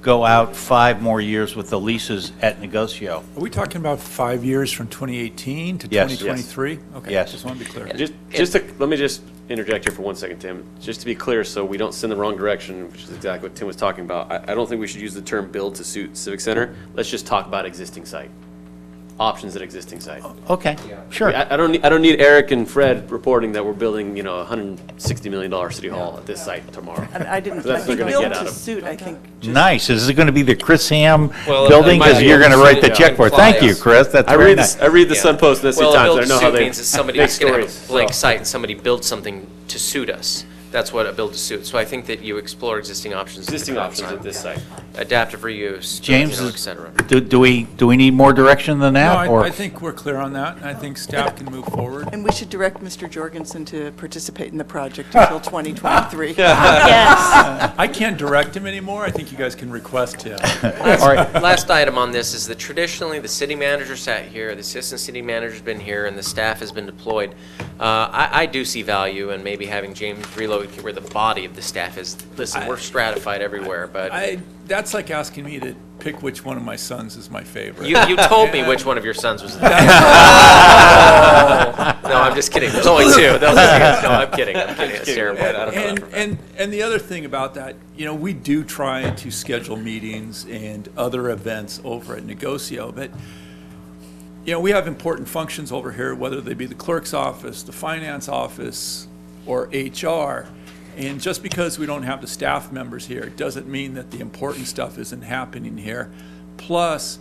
go out 5 more years with the leases at Negocio. Are we talking about 5 years from 2018 to Yes. 2023? Okay, Yes. just want to be clear. Let me just interject here for 1 second, Tim. Just to be clear, so we don't send the wrong direction, which is exactly what Tim was talking about. I don't think we should use the term build to suit Civic Center. Let's just talk about existing site. Options at existing site. Okay, sure. I don't need Eric and Fred reporting that we're building, $160 million city hall at this site tomorrow. I didn't, So I that's what think they're gonna built get out to of. suit, I think. Nice. Is it going to be the Chris Ham Well, building? it might Because be you're going to write the yeah. check for it. Thank you, Chris. That's very nice. I read the Sun Post and the Well, Times. a I know how build-to-suit they means that somebody make is going to have stories. a blank site and somebody builds something to suit us. That's what a build-to-suit. So I think that you explore existing options. Existing options at this site. Adaptive reuse, James, et cetera. do we need more direction than No, that? I think we're clear on that, and I think staff can move forward. And we should direct Mr. Jorgensen to participate in the project until 2023. Yes. I can't direct him anymore. I think you guys can request him. Last item on this is that traditionally the city manager sat here, the assistant city manager's been here, and the staff has been deployed. I do see value in maybe having James relocate where the body of the staff is. Listen, we're stratified everywhere, but That's like asking me to pick which one of my sons is my favorite. you told me which one of your sons was the best. No, I'm just kidding. There's only 2. No, I'm kidding. It's terrible. I don't know that for a fact. And the other thing about that, we do try to schedule meetings and other events over at Negocio, but we have important functions over here, whether they be the clerk's office, the finance office, or HR. And just because we don't have the staff members here doesn't mean that the important stuff isn't happening here. Plus,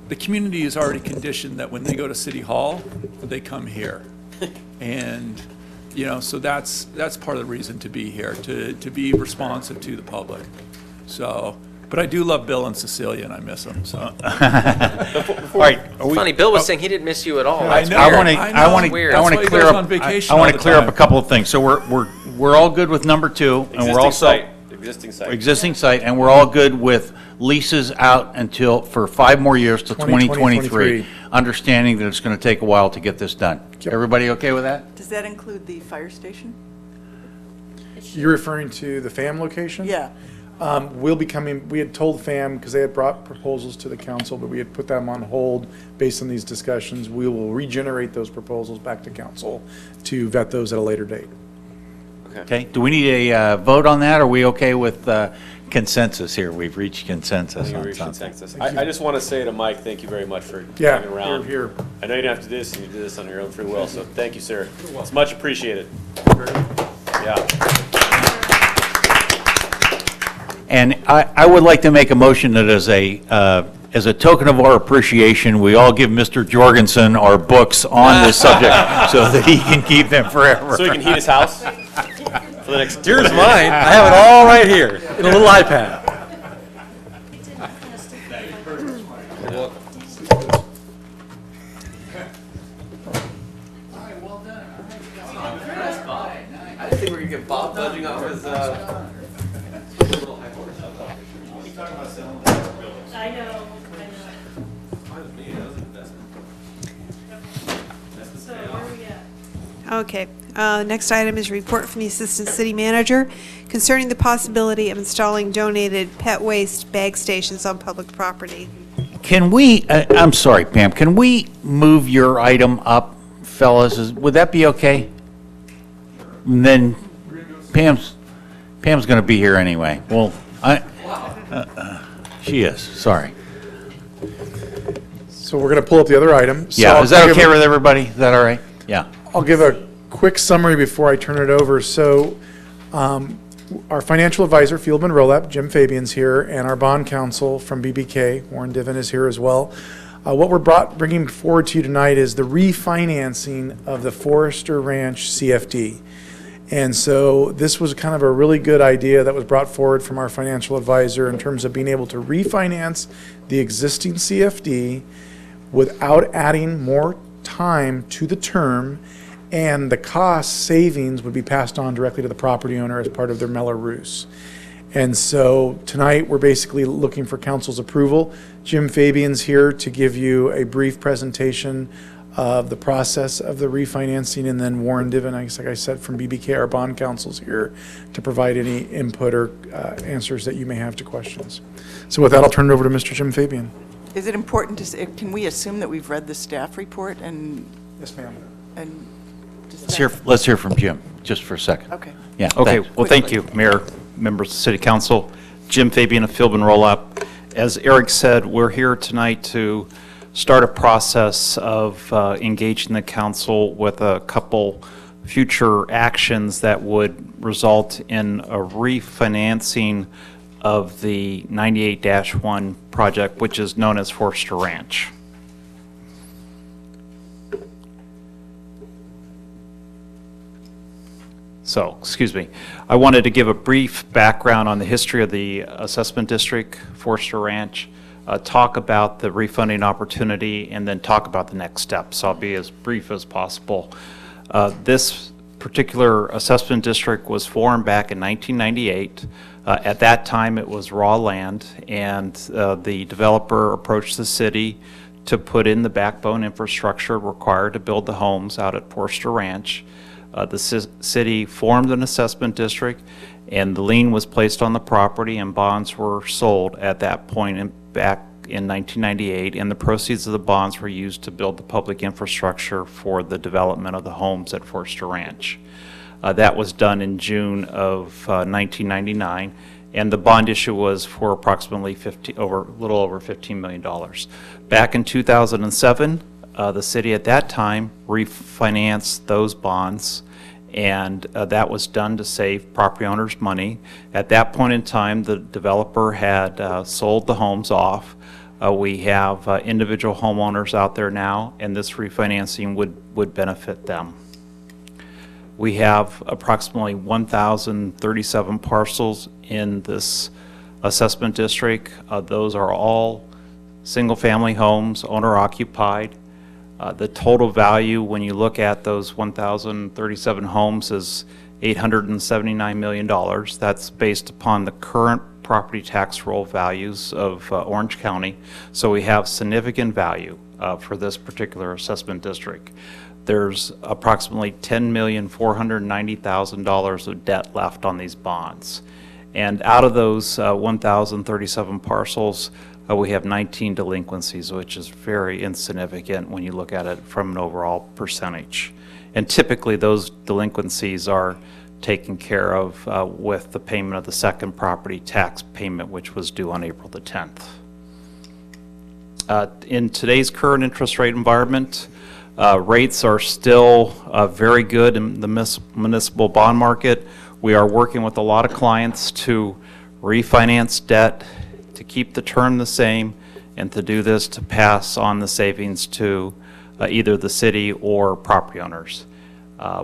the community is already conditioned that when they go to City Hall, they come here. And, so that's part of the reason to be here, to be responsive to the public. So, but I do love Bill and Cecilia, and I miss them, so. All right. Funny, Bill was saying he didn't miss you at all. I That's know. weird. I want to clear up. I want to clear up a couple of things. So we're all good with number 2, and we're also existing site, and we're all good with leases out for 5 more years to 2023, understanding that it's going to take a while to get this done. Everybody okay with that? Does that include the fire station? You're referring to the FAM location? Yeah. We had told FAM, because they had brought proposals to the council, but we had put them on hold based on these discussions. We will regenerate those proposals back to council to vet those at a later date. Okay. Do we need a vote on that? Are we okay with consensus here. We've reached consensus We on reached something. consensus. I just want to say to Mike, thank you very much for Yeah, hanging around. here, here. I know you didn't have to do this, and you did this on your own free will, so thank you, sir. It's much appreciated. Yeah. And I would like to make a motion that as a token of our appreciation, we all give Mr. Jorgensen our books on this subject so that he can keep them forever. So he can heat his house for the next. Here's mine. I have it all right here in a little iPad. I didn't think we were going to get Bob nudging off his. I know. So where are we at? Okay. Next item is report from the Assistant City Manager concerning the possibility of installing donated pet waste bag stations on public property. Can we, I'm sorry, Pam, can we move your item up, fellas? Would that be okay? And then Pam's going to be here anyway. Well, she is, sorry. So we're going to pull up the other item. So Yeah, I'll is that give okay with everybody? Is that all right? Yeah. I'll give a quick summary before I turn it over. So our financial advisor, Fieldman Rolap, Jim Fabian's here, and our bond counsel from BBK, Warren Diven, is here as well. What we're bringing forward to you tonight is the refinancing of the Forester Ranch CFD. And so this was kind of a really good idea that was brought forward from our financial advisor in terms of being able to refinance the existing CFD without adding more time to the term, and the cost savings would be passed on directly to the property owner as part of their Mellow Roos. And so tonight, we're basically looking for council's approval. Jim Fabian's here to give you a brief presentation of the process of the refinancing, and then Warren Diven, like I said, from BBK, our bond counsel's here to provide any input or answers that you may have to questions. So with that, I'll turn it over to Mr. Jim Fabian. Is it important to say, can we assume that we've read the staff report and? Yes, ma'am. And Let's hear from Jim, just for a second. Okay. Yeah. Okay, thanks. well, thank you, Mayor, members of the City Council. Jim Fabian of Philbin Rollup. As Eric said, we're here tonight to start a process of engaging the council with a couple future actions that would result in a refinancing of the 98-1 project, which is known as Forster Ranch. So, excuse me, I wanted to give a brief background on the history of the assessment district, Forster Ranch, talk about the refunding opportunity, and then talk about the next steps. I'll be as brief as possible. This particular assessment district was formed back in 1998. At that time, it was raw land, and the developer approached the city to put in the backbone infrastructure required to build the homes out at Forster Ranch. The city formed an assessment district, and the lien was placed on the property, and bonds were sold at that point back in 1998, and the proceeds of the bonds were used to build the public infrastructure for the development of the homes at Forster Ranch. That was done in June of 1999, and the bond issue was for approximately a little over $15 million. Back in 2007, the city at that time refinanced those bonds, and that was done to save property owners money. At that point in time, the developer had sold the homes off. We have individual homeowners out there now, and this refinancing would benefit them. We have approximately 1,037 parcels in this assessment district. Those are all single-family homes, owner-occupied. The total value, when you look at those 1,037 homes, is $879 million. That's based upon the current property tax roll values of Orange County. So we have significant value for this particular assessment district. There's approximately $10,490,000 of debt left on these bonds. And out of those 1,037 parcels, we have 19 delinquencies, which is very insignificant when you look at it from an overall percentage. And typically those delinquencies are taken care of with the payment of the second property tax payment, which was due on April the 10th. In today's current interest rate environment, rates are still very good in the municipal bond market. We are working with a lot of clients to refinance debt, to keep the term the same, and to do this to pass on the savings to either the city or property owners.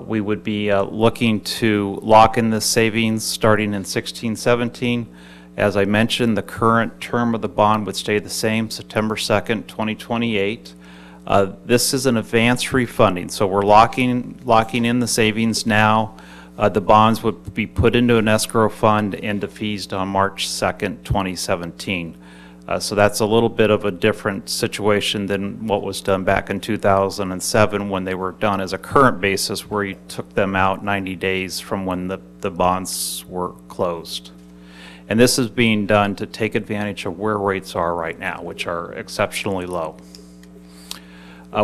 We would be looking to lock in this savings starting in 16-17. As I mentioned, the current term of the bond would stay the same, September 2nd, 2028. This is an advance refunding, so we're locking in the savings now. The bonds would be put into an escrow fund and defeased on March 2nd, 2017. So that's a little bit of a different situation than what was done back in 2007 when they were done as a current basis, where you took them out 90 days from when the bonds were closed. And this is being done to take advantage of where rates are right now, which are exceptionally low.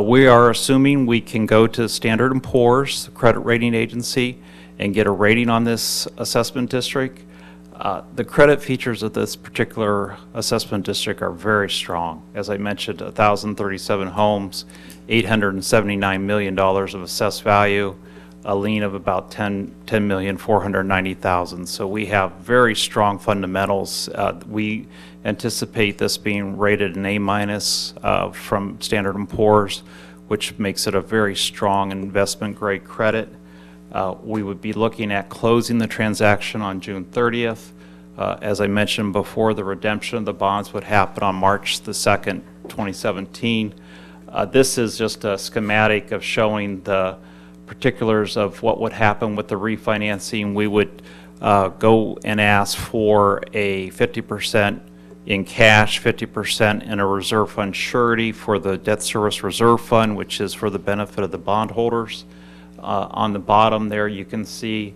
We are assuming we can go to Standard & Poor's, the credit rating agency, and get a rating on this assessment district. The credit features of this particular assessment district are very strong. As I mentioned, 1,037 homes, $879 million of assessed value, a lien of about $10,490,000. So we have very strong fundamentals. We anticipate this being rated an A- from Standard & Poor's, which makes it a very strong investment grade credit. We would be looking at closing the transaction on June 30th. As I mentioned before, the redemption of the bonds would happen on March the 2nd, 2017. This is just a schematic of showing the particulars of what would happen with the refinancing. We would go and ask for a 50% in cash, 50% in a reserve fund surety for the debt service reserve fund, which is for the benefit of the bondholders. On the bottom there, you can see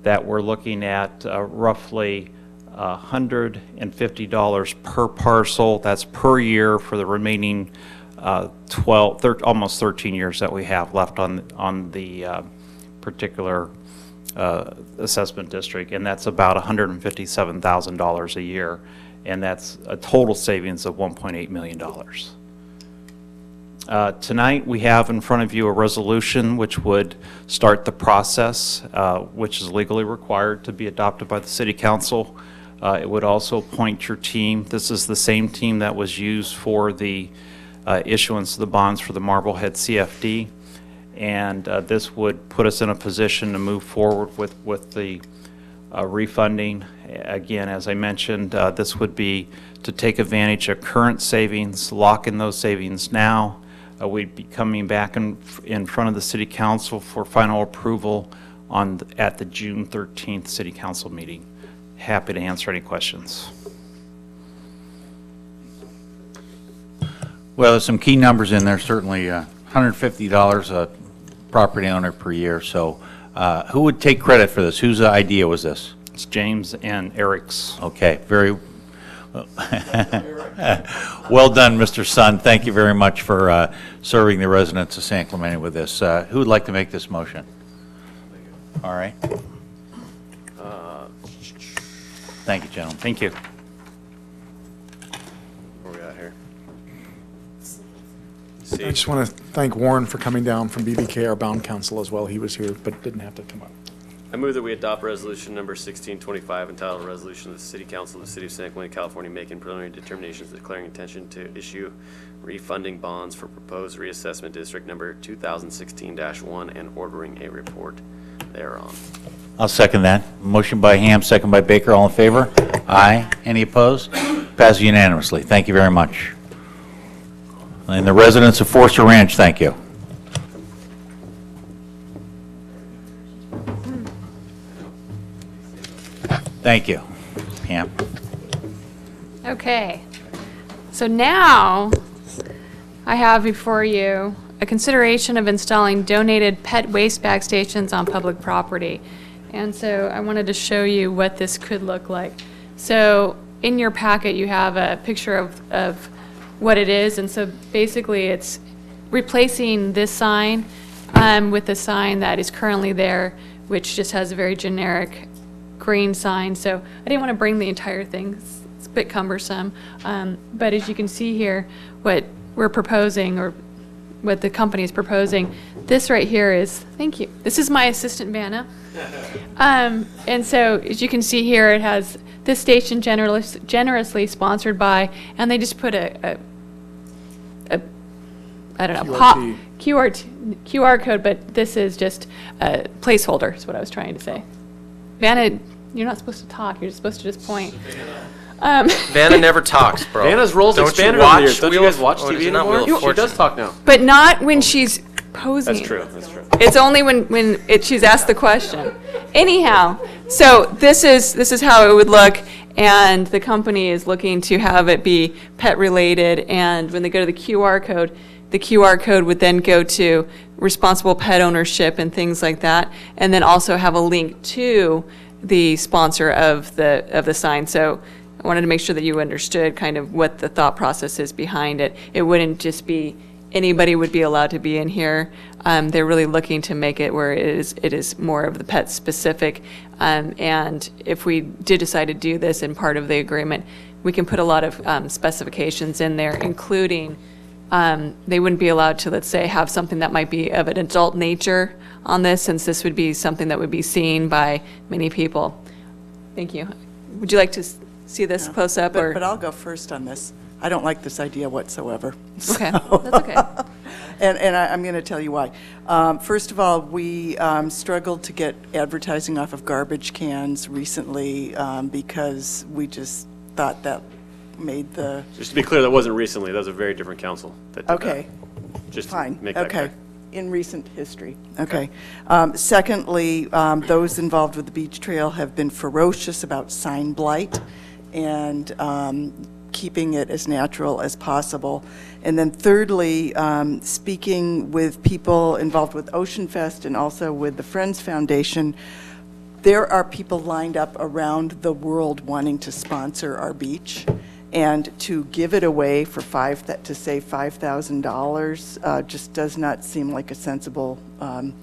that we're looking at roughly $150 per parcel. That's per year for the remaining almost 13 years that we have left on the particular assessment district, and that's about $157,000 a year, and that's a total savings of $1.8 million. Tonight we have in front of you a resolution which would start the process, which is legally required to be adopted by the City Council. It would also appoint your team. This is the same team that was used for the issuance of the bonds for the Marblehead CFD, and this would put us in a position to move forward with the refunding. Again, as I mentioned, this would be to take advantage of current savings, lock in those savings now. We'd be coming back in front of the City Council for final approval at the June 13th City Council meeting. Happy to answer any questions. Well, there's some key numbers in there, certainly $150 a property owner per year. So who would take credit for this? Whose idea was this? It's James and Eric's. Okay, very well done, Mr. Sun. Thank you very much for serving the residents of San Clemente with this. Who would like to make this motion? All right. Thank you, gentlemen. Thank you. Where we at here? I just want to thank Warren for coming down from BBK, our bond counsel, as well. He was here, but didn't have to come up. I move that we adopt resolution number 1625, entitled Resolution of the City Council of the City of San Clemente, California, making preliminary determinations declaring intention to issue refunding bonds for proposed reassessment district number 2016-1 and ordering a report thereon. I'll second that. Motion by Ham, second by Baker. All in favor? Aye. Any opposed? Passes unanimously. Thank you very much. And the residents of Forster Ranch, thank you. Thank you, Ham. Okay, so now I have before you a consideration of installing donated pet waste bag stations on public property. And so I wanted to show you what this could look like. So in your packet, you have a picture of what it is. And so basically it's replacing this sign with the sign that is currently there, which just has a very generic green sign. So I didn't want to bring the entire thing. It's a bit cumbersome. But as you can see here, what we're proposing, or what the company is proposing, this right here is, thank you, this is my assistant Vanna. And so as you can see here, it has this station generously sponsored by, and they just put a I don't know, QR code, but this is just a placeholder, is what I was trying to say. Vanna, you're not supposed to talk, you're supposed to just point. Vanna never talks, bro. Vanna's role's Don't expanded you over the watch years. Don't you Wheel guys watch of- or is TV it not anymore? Wheel of She does Fortune? talk now. But not when she's posing. That's true, that's true. It's only when she's asked the question. Anyhow, so this is how it would look, and the company is looking to have it be pet related, and when they go to the QR code would then go to responsible pet ownership and things like that, and then also have a link to the sponsor of the sign. So I wanted to make sure that you understood kind of what the thought process is behind it. It wouldn't just be anybody would be allowed to be in here. They're really looking to make it where it is more of the pet specific. And if we did decide to do this in part of the agreement, we can put a lot of specifications in there, including they wouldn't be allowed to, let's say, have something that might be of an adult nature on this, since this would be something that would be seen by many people. Thank you. Would you like to see this close up? But I'll go first on this. I don't like this idea whatsoever. Okay, that's okay. And I'm going to tell you why. First of all, we struggled to get advertising off of garbage cans recently because we just thought that made the... Just to be clear, that wasn't recently. That was a very different council that did Okay. that. Just Fine. to make that Okay. clear. In recent history. Okay. Secondly, those involved with the beach trail have been ferocious about sign blight and keeping it as natural as possible. And then thirdly, speaking with people involved with Ocean Fest and also with the Friends Foundation, there are people lined up around the world wanting to sponsor our beach. And to give it away for to save $5,000 just does not seem like a sensible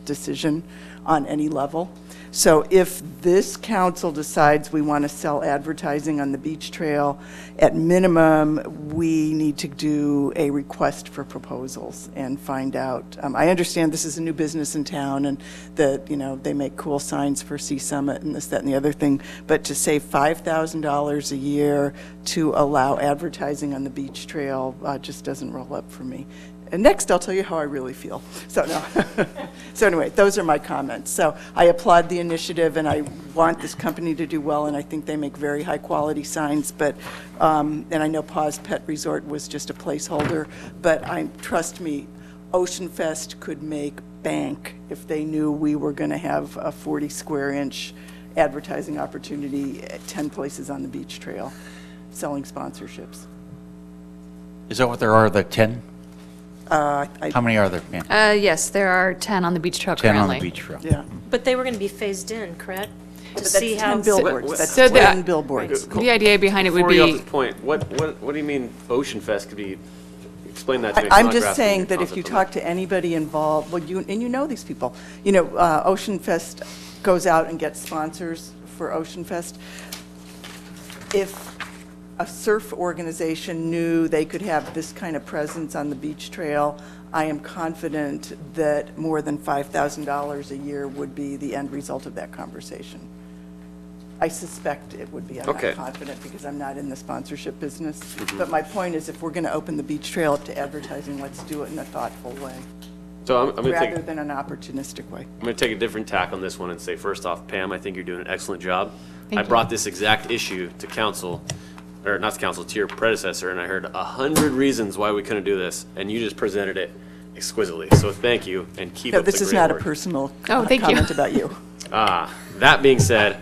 decision on any level. So if this council decides we want to sell advertising on the beach trail, at minimum, we need to do a request for proposals and find out. I understand this is a new business in town and that, they make cool signs for Sea Summit and this, that, and the other thing, but to save $5,000 a year to allow advertising on the beach trail just doesn't roll up for me. And next, I'll tell you how I really feel. So, no. So anyway, those are my comments. So I applaud the initiative, and I want this company to do well, and I think they make very high-quality signs. But, and I know Paws Pet Resort was just a placeholder, but trust me, Ocean Fest could make bank if they knew we were going to have a 40-square-inch advertising opportunity at 10 places on the beach trail, selling sponsorships. Is that what there are, the 10? How many are there? Yeah. Yes, there are 10 on the beach trail 10 currently. on the beach trail. Yeah. But they were going to be phased in, correct? To But see that's how 10 billboards. That's So 10 billboards. The idea behind it would Before we get be, off this point, what do you mean Ocean Fest could be, explain that to me. I'm just saying that if you talk to anybody involved, well, you know these people. Ocean Fest goes out and gets sponsors for Ocean Fest. If a surf organization knew they could have this kind of presence on the beach trail, I am confident that more than $5,000 a year would be the end result of that conversation. I suspect it would be. I'm Okay. not confident because I'm not in the sponsorship business. But my point is, if we're going to open the beach trail up to advertising, let's do it in a thoughtful way, So I'm going to take... rather than an opportunistic way. I'm going to take a different tack on this one and say, first off, Pam, I think you're doing an excellent job. Thank I you. brought this exact issue to council, or not to council, to your predecessor, and I heard 100 reasons why we couldn't do this, and you just presented it exquisitely. So thank you, and keep No, up the this is great not a work. personal thank you. comment about you. That being said,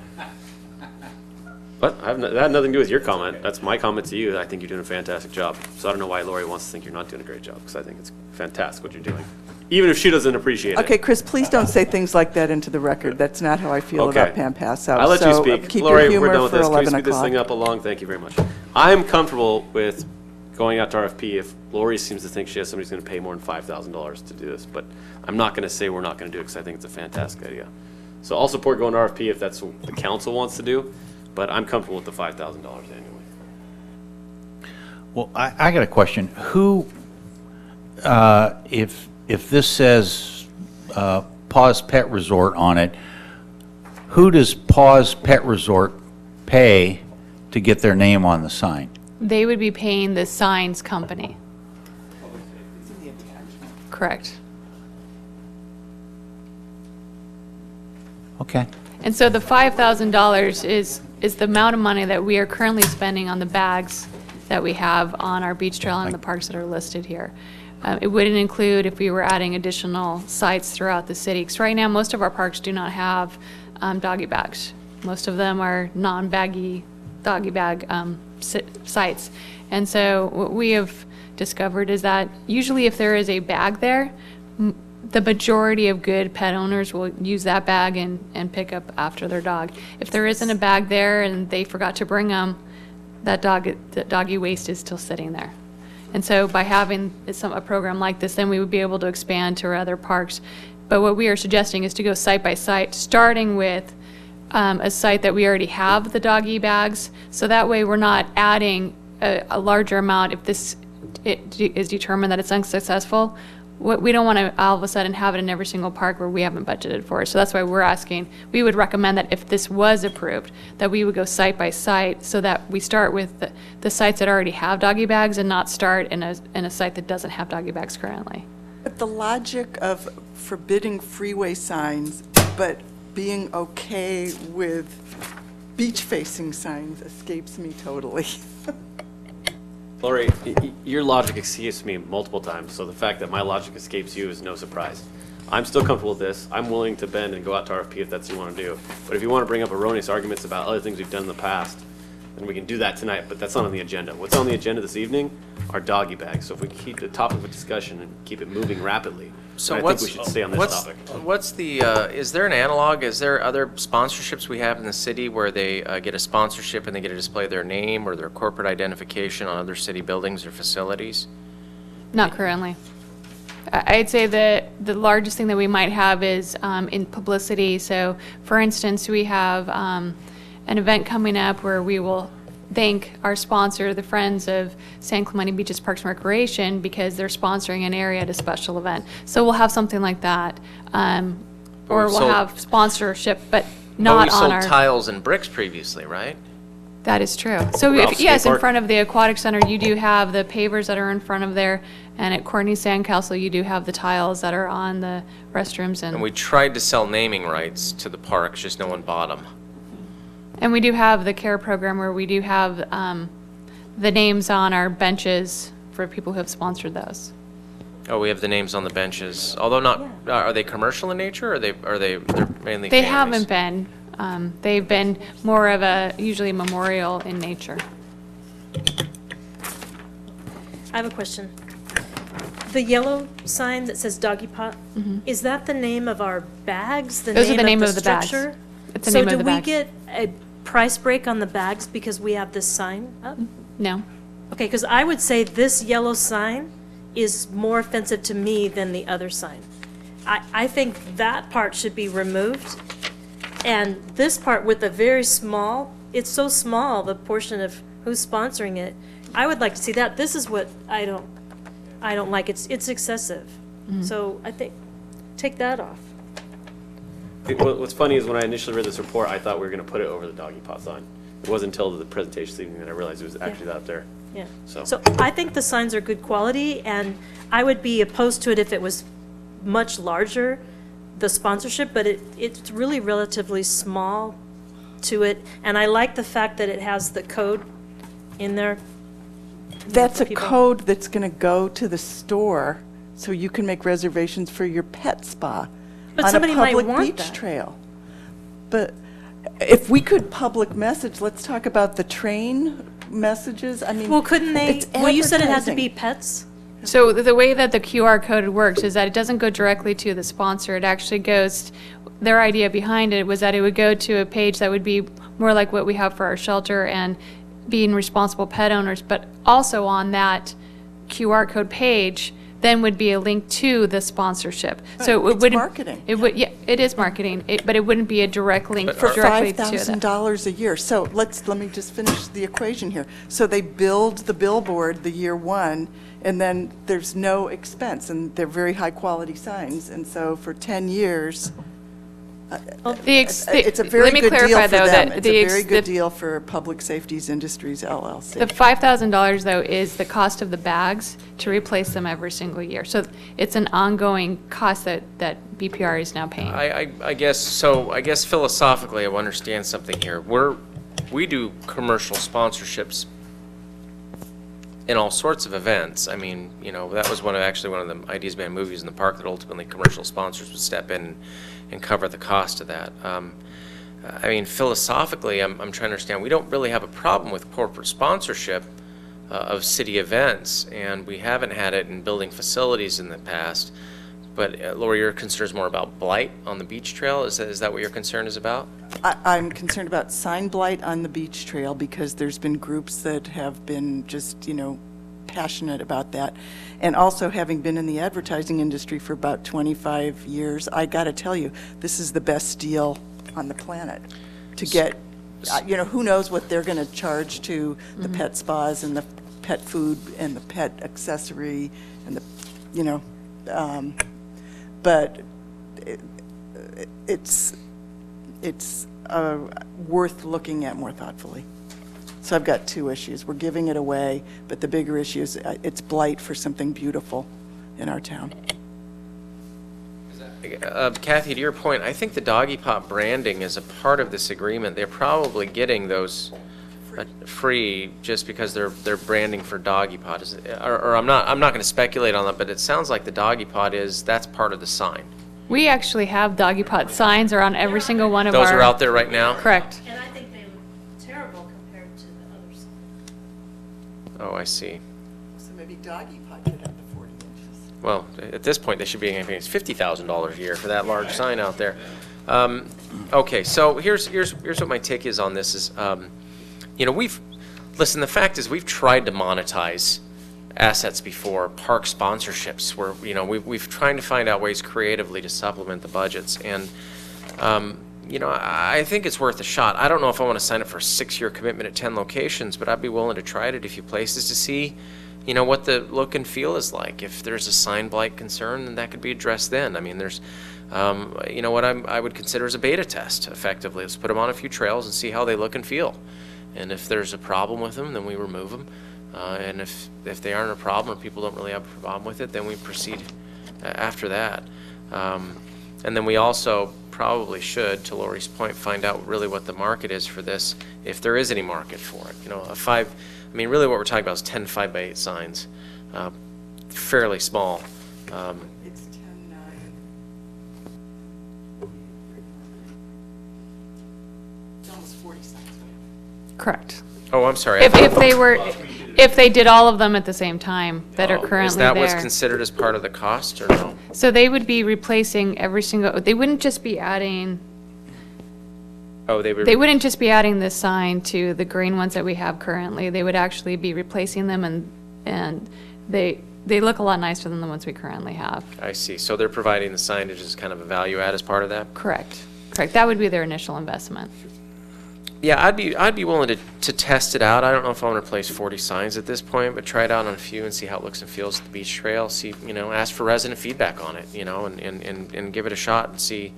but that had nothing to do with your comment. That's my comment to you. I think you're doing a fantastic job. So I don't know why Lori wants to think you're not doing a great job, because I think it's fantastic what you're doing, even if she doesn't appreciate it. Okay, Chris, please don't say things like that into the record. That's not how I feel Okay. about Pam Passo. I'll let you So, speak. keep Lori, your humor we're done with for this. Can we 11 speed this o'clock. thing up along? Thank you very much. I'm comfortable with going out to RFP if Lori seems to think she has somebody who's going to pay more than $5,000 to do this, but I'm not going to say we're not going to do it because I think it's a fantastic idea. So I'll support going to RFP if that's what the council wants to do, but I'm comfortable with the $5,000 annually. Well, I got a question. Who, if this says Paws Pet Resort on it, who does Paws Pet Resort pay to get their name on the sign? They would be paying the signs company. Correct. Okay. And so the $5,000 is the amount of money that we are currently spending on the bags that we have on our beach trail and the parks that are listed here. It wouldn't include if we were adding additional sites throughout the city. Because right now, most of our parks do not have doggy bags. Most of them are non-baggy doggy bag sites. And so what we have discovered is that usually if there is a bag there, the majority of good pet owners will use that bag and pick up after their dog. If there isn't a bag there and they forgot to bring them, that doggy waste is still sitting there. And so by having a program like this, then we would be able to expand to our other parks. But what we are suggesting is to go site by site, starting with a site that we already have the doggy bags. So that way we're not adding a larger amount if it is determined that it's unsuccessful. We don't want to all of a sudden have it in every single park where we haven't budgeted for it. So that's why we're asking, we would recommend that if this was approved, that we would go site by site so that we start with the sites that already have doggy bags and not start in a site that doesn't have doggy bags currently. But the logic of forbidding freeway signs, but being okay with beach-facing signs escapes me totally. Lori, your logic escapes me multiple times, so the fact that my logic escapes you is no surprise. I'm still comfortable with this. I'm willing to bend and go out to RFP if that's what you want to do. But if you want to bring up erroneous arguments about other things we've done in the past, then we can do that tonight, but that's not on the agenda. What's on the agenda this evening are doggy bags. So if we keep the topic of discussion and keep it moving rapidly, So then I think we should stay on this topic. What's the, is there an analog, is there other sponsorships we have in the city where they get a sponsorship and they get to display their name or their corporate identification on other city buildings or facilities? Not currently. I'd say that the largest thing that we might have is in publicity. So for instance, we have an event coming up where we will thank our sponsor, the Friends of San Clemente Beaches Parks and Recreation, because they're sponsoring an area at a special event. So we'll have something like that. Or we'll have sponsorship, but not on our... We sold tiles and bricks previously, right? That is true. So yes, in front of the Aquatic Center, you do have the pavers that are in front of there, and at Courtney Sandcastle, you do have the tiles that are on the restrooms. And we tried to sell naming rights to the parks, just no one bought them. And we do have the CARE program where we do have the names on our benches for people who have sponsored those. Oh, we have the names on the benches, although not, are they commercial in nature, or they're mainly They families? haven't been. They've been more of usually memorial in nature. I have a question. The yellow sign that says doggy pot, is that the name of our bags? Those are the name of the bags. structure? It's the name of the bags. So do we get a price break on the bags because we have this sign up? No. Okay, because I would say this yellow sign is more offensive to me than the other sign. I think that part should be removed. And this part with the very small, it's so small, the portion of who's sponsoring it, I would like to see that. This is what I don't like. It's excessive. So I think, take that off. What's funny is when I initially read this report, I thought we were going to put it over the doggy pot sign. It wasn't until the presentation this evening that I realized it was actually up there. Yeah. So I think the signs are good quality, and I would be opposed to it if it was much larger, the sponsorship, but it's really relatively small to it. And I like the fact that it has the code in there. That's a code that's going to go to the store so you can make reservations for your pet spa But somebody on a might public want beach that. trail. But if we could public message, let's talk about the train messages. I mean, Well, couldn't they, it's well, you said it had to advertising. be pets? So the way that the QR code works is that it doesn't go directly to the sponsor. It actually goes, their idea behind it was that it would go to a page that would be more like what we have for our shelter and being responsible pet owners, but also on that QR code page, then would be a link to the sponsorship. So it It's wouldn't. marketing. It would, yeah, it is marketing, but it wouldn't be a direct link For directly to that. $5,000 a year. So let me just finish the equation here. So they build the billboard the year one, and then there's no expense, and they're very high-quality signs. And so for 10 years, it's a very let me good deal clarify, for though, them. that It's a very good deal for Public Safeties Industries LLC. The $5,000, though, is the cost of the bags to replace them every single year. So it's an ongoing cost that BPR is now paying. I guess philosophically, I understand something here. We do commercial sponsorships in all sorts of events. I mean, that was one of the Ideas Band movies in the park that ultimately commercial sponsors would step in and cover the cost of that. I mean, philosophically, I'm trying to understand, we don't really have a problem with corporate sponsorship of city events, and we haven't had it in building facilities in the past. But Lori, your concern is more about blight on the beach trail? Is that what your concern is about? I'm concerned about sign blight on the beach trail because there's been groups that have been just, passionate about that. And also, having been in the advertising industry for about 25 years, I got to tell you, this is the best deal on the planet to get, who knows what they're going to charge to the pet spas and the pet food and the pet accessory and the, but it's worth looking at more thoughtfully. So I've got two issues. We're giving it away, but the bigger issue is it's blight for something beautiful in our town. Kathy, to your point, I think the Doggy Pot branding is a part of this agreement. They're probably getting those free just because they're branding for Doggy Pot. Or I'm not going to speculate on that, but it sounds like the Doggy Pot that's part of the sign. We actually have Doggy Pot signs around every single one of our... Those are out there right now? Correct. And I think they look terrible compared to the others. Oh, I see. So maybe Doggy Pot could have the 40 inches. Well, at this point, they should be getting $50,000 a year for that large sign out there. Okay, so here's what my take is on this is, listen, the fact is we've tried to monetize assets before, park sponsorships, where, we've tried to find out ways creatively to supplement the budgets. And, I think it's worth a shot. I don't know if I want to sign up for a 6-year commitment at 10 locations, but I'd be willing to try it at a few places to see, what the look and feel is like. If there's a sign blight concern, then that could be addressed then. I mean, there's, what I would consider as a beta test, effectively. Let's put them on a few trails and see how they look and feel. And if there's a problem with them, then we remove them. And if they aren't a problem or people don't really have a problem with it, then we proceed after that. And then we also probably should, to Lori's point, find out really what the market is for this, if there is any market for it. Really what we're talking about is 10 5x8 signs, fairly small. It's 10, 9. It's almost 40 signs. Correct. Oh, I'm sorry. If they did all of them at the same time that are currently Is that there. what's considered as part of the cost, or no? So they would be replacing they wouldn't just be adding, Oh, they wouldn't just be adding this sign to the green ones that we have currently. They would actually be replacing them, and they look a lot nicer than the ones we currently have. I see. So they're providing the signage as kind of a value add as part of that? Correct. That would be their initial investment. Yeah, I'd be willing to test it out. I don't know if I want to replace 40 signs at this point, but try it out on a few and see how it looks and feels at the beach trail. See, ask for resident feedback on it, and give it a shot and see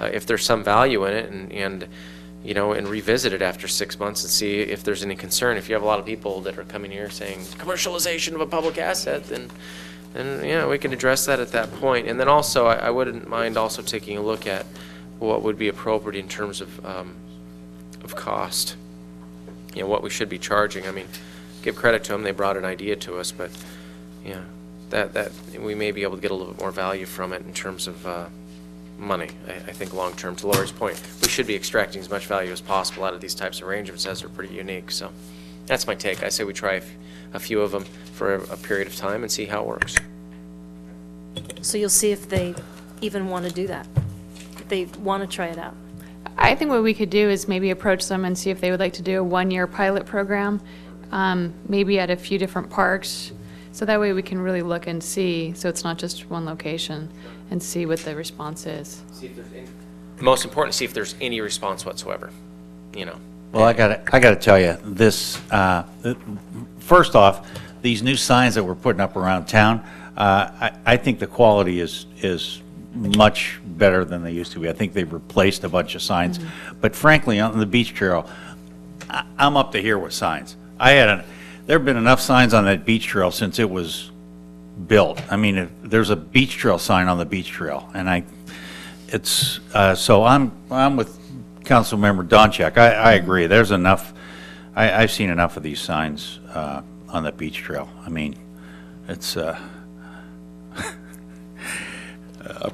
if there's some value in it, and revisit it after 6 months and see if there's any concern. If you have a lot of people that are coming here saying commercialization of a public asset, then we can address that at that point. And then also, I wouldn't mind also taking a look at what would be appropriate in terms of cost, what we should be charging. I mean, give credit to them, they brought an idea to us, but that we may be able to get a little bit more value from it in terms of money. I think long term, to Lori's point, we should be extracting as much value as possible out of these types of arrangements, as they're pretty unique. So that's my take. I say we try a few of them for a period of time and see how it works. So you'll see if they even want to do that, if they want to try it out. I think what we could do is maybe approach them and see if they would like to do a 1-year pilot program, maybe at a few different parks, So that way we can really look and see, so it's not just one location, and see what the response is. See if there's any. Most important, see if there's any response whatsoever, you know. Well, I gotta tell you, this, first off, these new signs that we're putting up around town, I think the quality is much better than they used to be. I think they've replaced a bunch of signs. But frankly, on the beach trail, I'm up to here with signs. There have been enough signs on that beach trail since it was built. I mean, there's a beach trail sign on the beach trail, and so I'm with Councilmember Donchak. I agree. There's enough. I've seen enough of these signs on the beach trail. I mean, it's up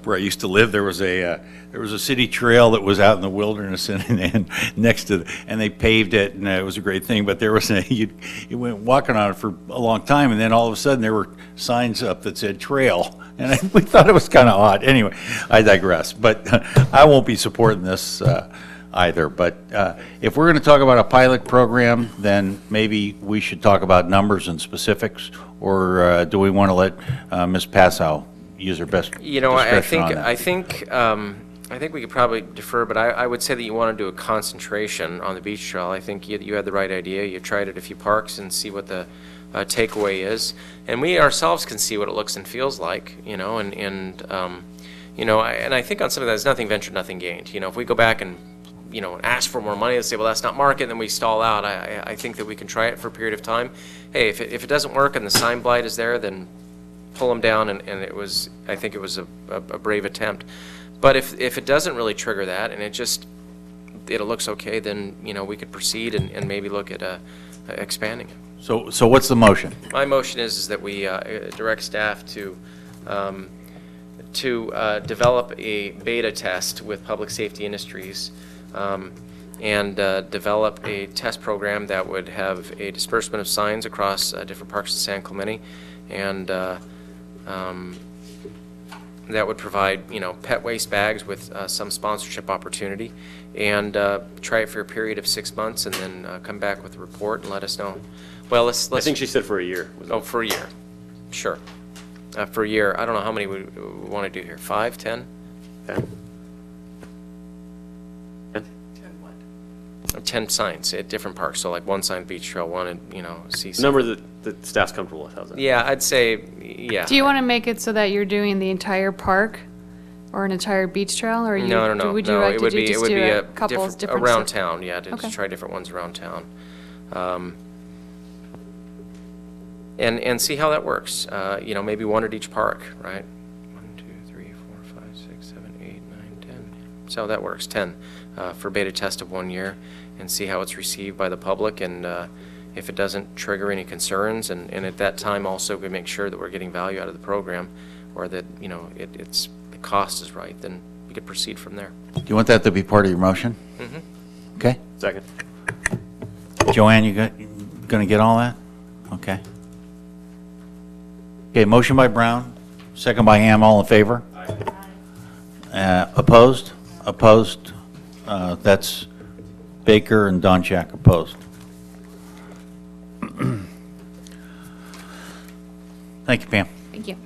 where I used to live. There was a city trail that was out in the wilderness and next to, and they paved it, and it was a great thing. But there was you went walking on it for a long time, and then all of a sudden there were signs up that said trail, and we thought it was kind of odd. Anyway, I digress. But I won't be supporting this either. But if we're going to talk about a pilot program, then maybe we should talk about numbers and specifics, or do we want to let Ms. Passow use her best discretion on that? I think we could probably defer, but I would say that you want to do a concentration on the beach trail. I think you had the right idea. You tried it a few parks and see what the takeaway is, and we ourselves can see what it looks and feels like, you know, and you know, and I think on some of that, there's nothing ventured, nothing gained. You know, if we go back and ask for more money and say, well, that's not market, and then we stall out, I think that we can try it for a period of time. Hey, if it doesn't work and the sign blight is there, then pull them down, and I think it was a brave attempt. But if it doesn't really trigger that, and it looks okay, then, we could proceed and maybe look at expanding it. So what's the motion? My motion is that we direct staff to develop a beta test with Public Safety Industries, and develop a test program that would have a disbursement of signs across different parks of San Clemente, and that would provide, pet waste bags with some sponsorship opportunity, and try it for a period of 6 months, and then come back with a report and let us know. Well, let's. I think she said for a year. Oh, for a year. Sure. For a year. I don't know how many we want to do here. 5, 10? 10. 10 signs at different parks. So like one sign Beach Trail, one at, CC. Number that staff's comfortable with. How's that? Yeah, I'd say, yeah. Do you want to make it so that you're doing the entire park or an entire beach trail, or No. would you like it would to be, just it would do be a couple different around stuff? town, yeah, to Okay. just try different ones around town. And see how that works. Maybe one at each park, right? 1, 2, 3, 4, 5, 6, 7, 8, 9, 10. So that works, 10 for beta test of 1 year, and see how it's received by the public, and if it doesn't trigger any concerns, and at that time also we make sure that we're getting value out of the program, or that it's the cost is right, then we could proceed from there. Do you want that to be part of your motion? Mm-hmm. Okay. Second. Joanne, you going to get all that? Okay. Okay, motion by Brown, second by Ham, all in favor? Opposed? Opposed? That's Baker and Donchak opposed. Thank you, Pam. Thank you.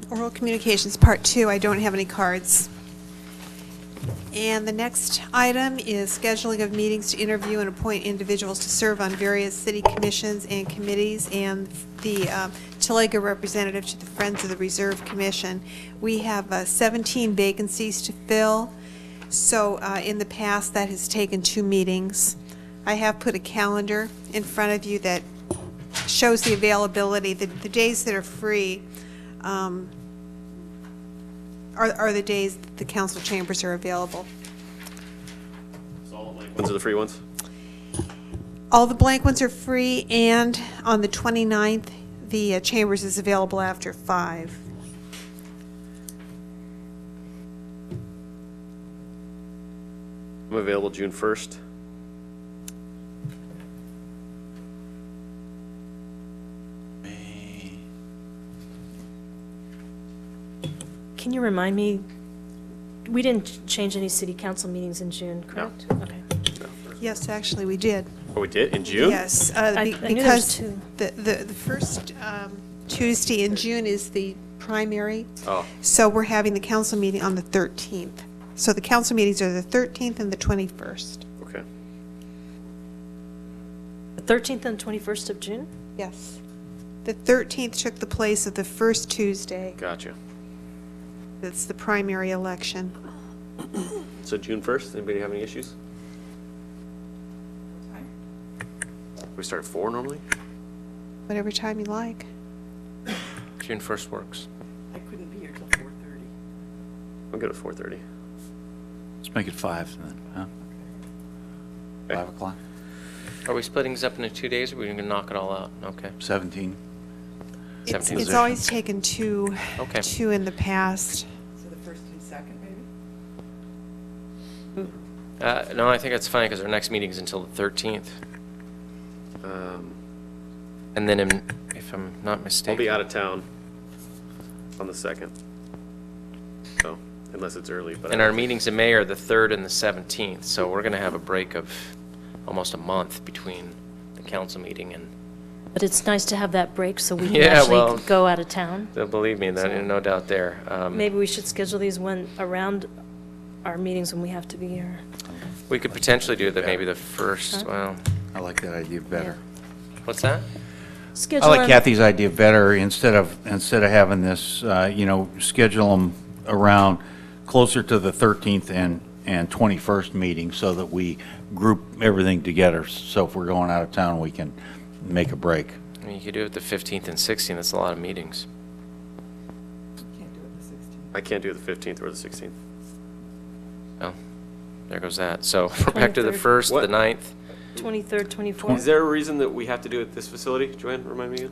Oral communications, part 2. I don't have any cards. And the next item is scheduling of meetings to interview and appoint individuals to serve on various city commissions and committees, and the Talega representative to the Friends of the Reserve Commission. We have 17 vacancies to fill, so in the past that has taken 2 meetings. I have put a calendar in front of you that shows the availability. The days that are free are the days that the council chambers are available. So all the blank ones are the free ones? All the blank ones are free, and on the 29th, the chambers is available after 5. I'm available June 1st. Can you remind me, we didn't change any city council meetings in June, correct? Okay. Yes, actually, we did. Oh, we did? In June? Yes, I knew there was because two. the first Tuesday in June is the primary. Oh. So we're having the council meeting on the 13th. So the council meetings are the 13th and the 21st. Okay. The 13th and 21st of June? Yes. The 13th took the place of the first Tuesday. Gotcha. That's the primary election. So June 1st, anybody have any issues? We start at 4 normally? Whatever time you like. June 1st works. I couldn't be here till 4:30. I'm good at 4:30. Let's make it 5 then, huh? 5 o'clock, Are we splitting this up into 2 days, or are we going to knock it all out? Okay. 17. It's 17. always taken two Okay. in the past. So the first and second, maybe? No, I think that's fine, because our next meeting is until the 13th. And then, if I'm not I'll mistaken. be out of town on the 2nd. So, unless it's early, but. And our meetings in May are the 3rd and the 17th, so we're going to have a break of almost a month between the council meeting and. But it's nice to have that break so we can Yeah, actually well, go out of town. Believe me, no doubt there. Maybe we should schedule these around our meetings when we have to be here. We could potentially do maybe the first, well. I like that idea better. What's that? I Schedule like them- Kathy's idea better, instead of having this, schedule them around closer to the 13th and 21st meeting, so that we group everything together. So if we're going out of town, we can make a break. I mean, you could do it the 15th and 16th, that's a lot of meetings. I can't do the 15th or the 16th. Well, there goes that. So we're back to the 23rd. 1st, the What? 9th. 23rd, 24th. Is there a reason that we have to do it at this facility? Joanne, remind me again?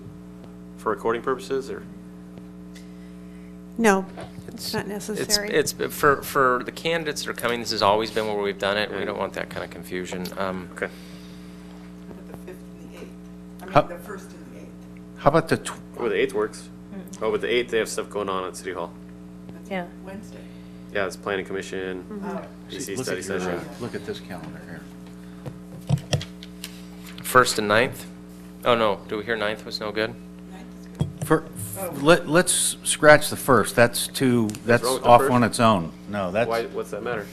For recording purposes, or? No, it's not necessary. It's for the candidates that are coming, this has always been where we've done it. We don't want that kind of confusion. Okay. How about the 5th and the 8th? I How- mean, the 1st and the 8th. How about the, Oh, the 8th works. Oh, but the 8th, they have stuff going on at City Hall. Yeah. Wednesday. Yeah, it's planning commission, DC look study at your, session. look at this calendar here. 1st and 9th? Oh, no, do we hear 9th was no good? Let's scratch the 1st, that's wrong with the off 1st? on its own. No, that's. Why, what's that matter?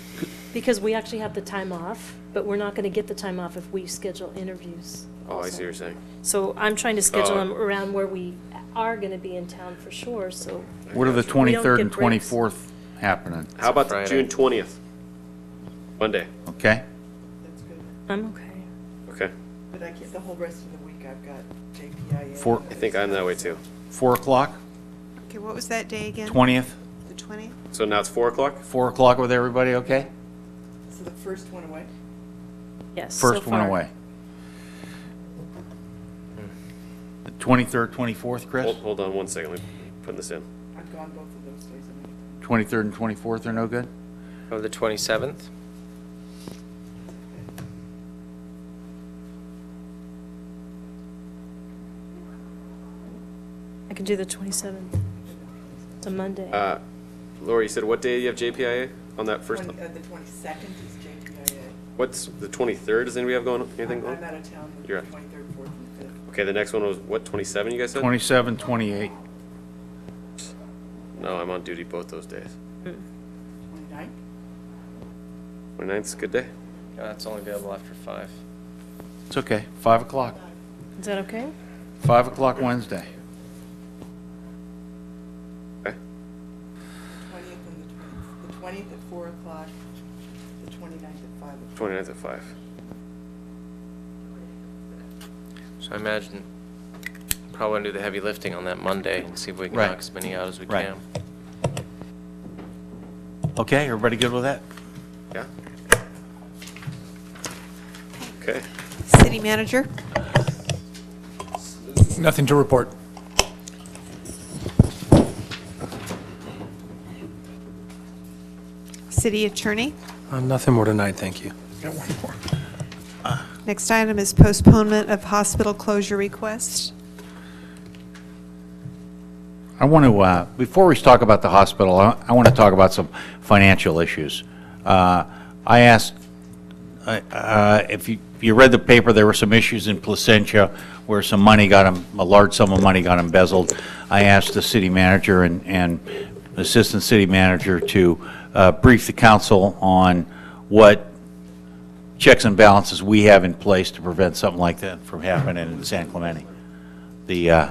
Because we actually have the time off, but we're not going to get the time off if we schedule interviews. Oh, I also. see what you're saying. So I'm trying to schedule Oh. them around where we are going to be in town for sure, so. What are the We don't 23rd get and breaks. 24th happening? How about the Friday. June 20th? Monday. Okay? That's good. I'm okay. Okay. But I can't, the whole rest of the week, I've got JPIA. Four- I think I'm that way too. 4 o'clock, Okay, what was that day again? 20th, The 20th? So now it's 4 o'clock? 4 o'clock with everybody, okay? So the first one away? Yes, so First one far. away. The 23rd, 24th, Chris? Hold on one second, let me put this in. I've gone both of those days. 23rd and 24th are no good? Or the 27th? I can do the 27th. It's a Monday. Laura, you said what day you have JPIA on that first? The 22nd is JPIA. What's the 23rd? Does anybody have anything going? I'm out of town the You're 23rd, 4th, and 5th. Okay, the next one was what, 27 you guys said? 27, 28. No, I'm on duty both those days. 29th? 29th's a good day. Yeah, that's only available after 5. It's okay, 5 o'clock. Is that okay? 5 o'clock Wednesday. Okay. 20th and the 20th. The 20th at 4 o'clock, the 29th at 5 o'clock. 29th at 5. So I imagine probably want to do the heavy lifting on that Monday and see if we can Right. knock as many out as we Right. can. Okay, everybody good with that? Yeah? Okay. City manager? Nothing to report. City attorney? Nothing more tonight, thank you. Got one more. Next item is postponement of hospital closure request. I want to, before we talk about the hospital, I want to talk about some financial issues. I asked if you read the paper, there were some issues in Placentia where some money a large sum of money got embezzled. I asked the city manager and assistant city manager to brief the council on what checks and balances we have in place to prevent something like that from happening in San Clemente. The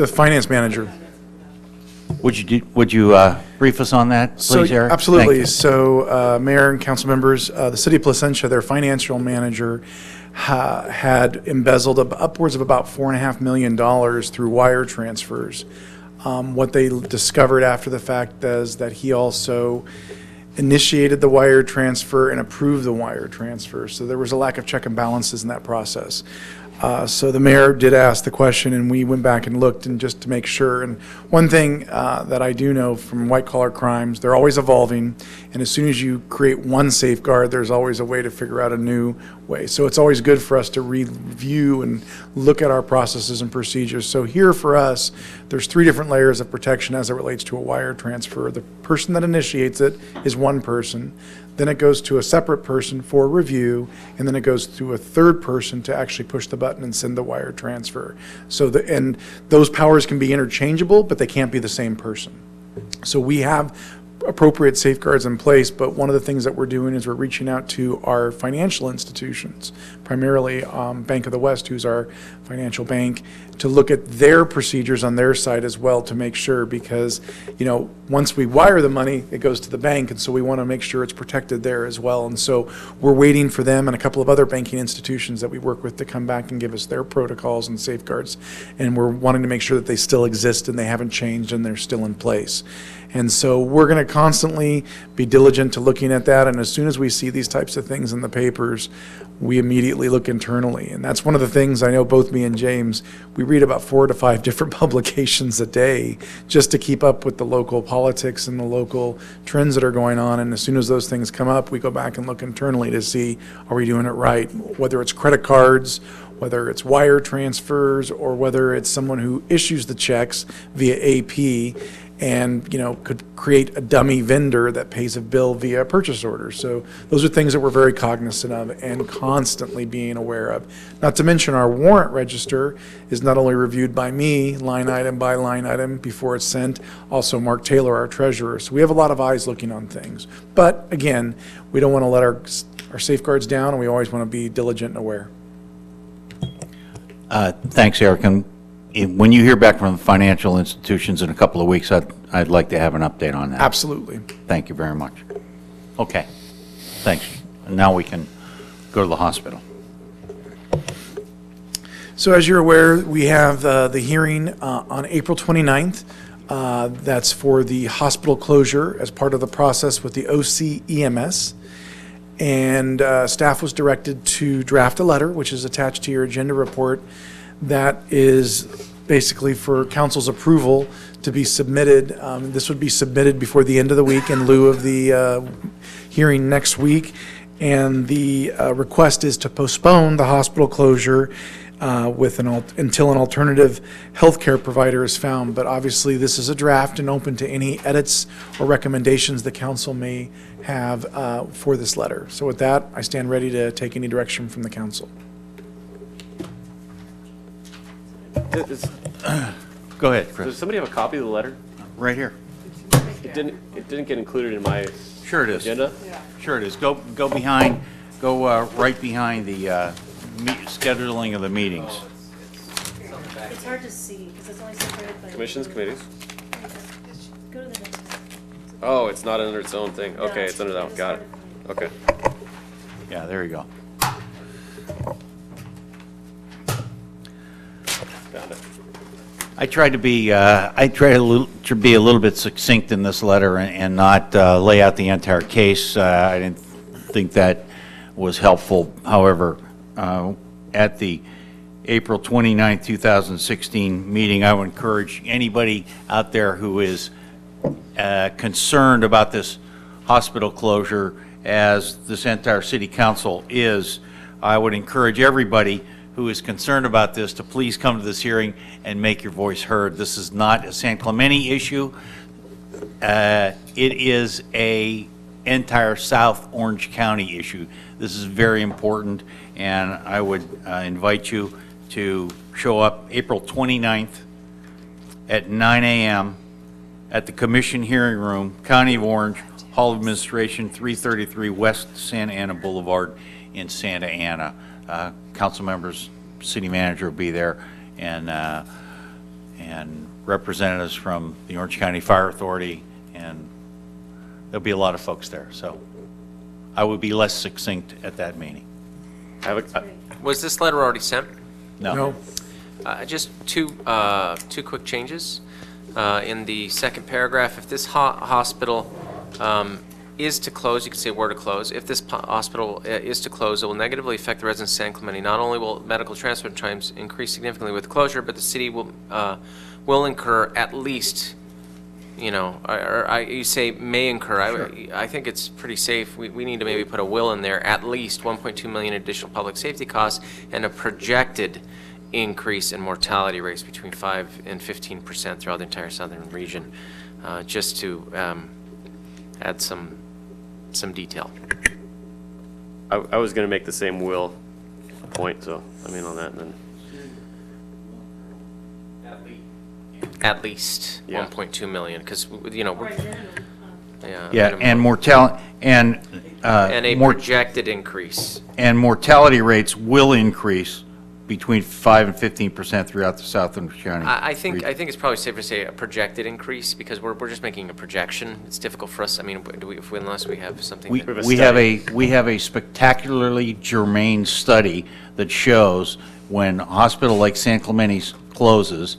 finance manager. Would you brief us on that, please, Eric? Absolutely. Thank you. So, Mayor and council members, the city of Placentia, their financial manager had embezzled upwards of about $4.5 million through wire transfers. What they discovered after the fact is that he also initiated the wire transfer and approved the wire transfer. So there was a lack of check and balances in that process. So the mayor did ask the question, and we went back and looked and just to make sure. And one thing that I do know from white-collar crimes, they're always evolving, and as soon as you create one safeguard, there's always a way to figure out a new way. So it's always good for us to review and look at our processes and procedures. So here for us, there's 3 different layers of protection as it relates to a wire transfer. The person that initiates it is one person. Then it goes to a separate person for review, and then it goes to a third person to actually push the button and send the wire transfer. So and those powers can be interchangeable, but they can't be the same person. So we have appropriate safeguards in place, but one of the things that we're doing is we're reaching out to our financial institutions, primarily Bank of the West, who's our financial bank, to look at their procedures on their side as well to make sure, because, you know, once we wire the money, it goes to the bank, and so we want to make sure it's protected there as well. And so we're waiting for them and a couple of other banking institutions that we work with to come back and give us their protocols and safeguards, and we're wanting to make sure that they still exist and they haven't changed and they're still in place. And so we're going to constantly be diligent to looking at that, and as soon as we see these types of things in the papers, we immediately look internally. And that's one of the things I know both me and James, we read about 4 to 5 different publications a day just to keep up with the local politics and the local trends that are going on. And as soon as those things come up, we go back and look internally to see, are we doing it right? Whether it's credit cards, whether it's wire transfers, or whether it's someone who issues the checks via AP and, you know, could create a dummy vendor that pays a bill via a purchase order. So those are things that we're very cognizant of and constantly being aware of. Not to mention our warrant register is not only reviewed by me, line item by line item before it's sent, also Mark Taylor, our treasurer. So we have a lot of eyes looking on things. But again, we don't want to let our safeguards down, and we always want to be diligent and aware. Thanks, Eric. And when you hear back from the financial institutions in a couple of weeks, I'd like to have an update on that. Absolutely. Thank you very much. Okay, thanks. And now we can go to the hospital. So as you're aware, we have the hearing on April 29th. That's for the hospital closure as part of the process with the OCEMS. And staff was directed to draft a letter, which is attached to your agenda report, that is basically for council's approval to be submitted. This would be submitted before the end of the week in lieu of the hearing next week. And the request is to postpone the hospital closure until an alternative healthcare provider is found. But obviously, this is a draft and open to any edits or recommendations the council may have for this letter. So with that, I stand ready to take any direction from the council. Go ahead, Chris. Does somebody have a copy of the letter? Right here. It didn't get included in my Sure it is. agenda? Sure it is. Go right behind the scheduling of the meetings. It's hard to see because it's only separated by. Commissions, committees? Go to the next one. Oh, it's not under its own thing. Okay, it's under that one. Got it. Okay. Yeah, there you go. Got it. I tried to be a little bit succinct in this letter and not lay out the entire case. I didn't think that was helpful. However, at the April 29, 2016 meeting, I would encourage anybody out there who is concerned about this hospital closure, as this entire city council is, I would encourage everybody who is concerned about this to please come to this hearing and make your voice heard. This is not a San Clemente issue. It is a entire South Orange County issue. This is very important, and I would invite you to show up April 29th at 9 a.m. at the Commission Hearing Room, County of Orange, Hall of Administration, 333 West Santa Ana Boulevard in Santa Ana. Council members, city manager will be there, and representatives from the Orange County Fire Authority, and there'll be a lot of folks there. So I would be less succinct at that meeting. Was this letter already sent? No. Just two quick changes. In the second paragraph, if this hospital is to close, you can say were to close. If this hospital is to close, it will negatively affect the residents of San Clemente. Not only will medical transport times increase significantly with closure, but the city will incur at least, you say may incur. Sure. I think it's pretty safe. We need to maybe put a will in there, at least 1.2 million additional public safety costs and a projected increase in mortality rates between 5 and 15% throughout the entire southern region, just to add some detail. I was going to make the same will point, so I'm in on that. And then at least 1.2 million, because we're and mortality and a projected increase. And mortality rates will increase between 5 and 15% throughout the South Orange County. I think it's probably safer to say a projected increase, because we're just making a projection. It's difficult for us. I mean, unless we have something. We have a spectacularly germane study that shows when a hospital like San Clemente closes,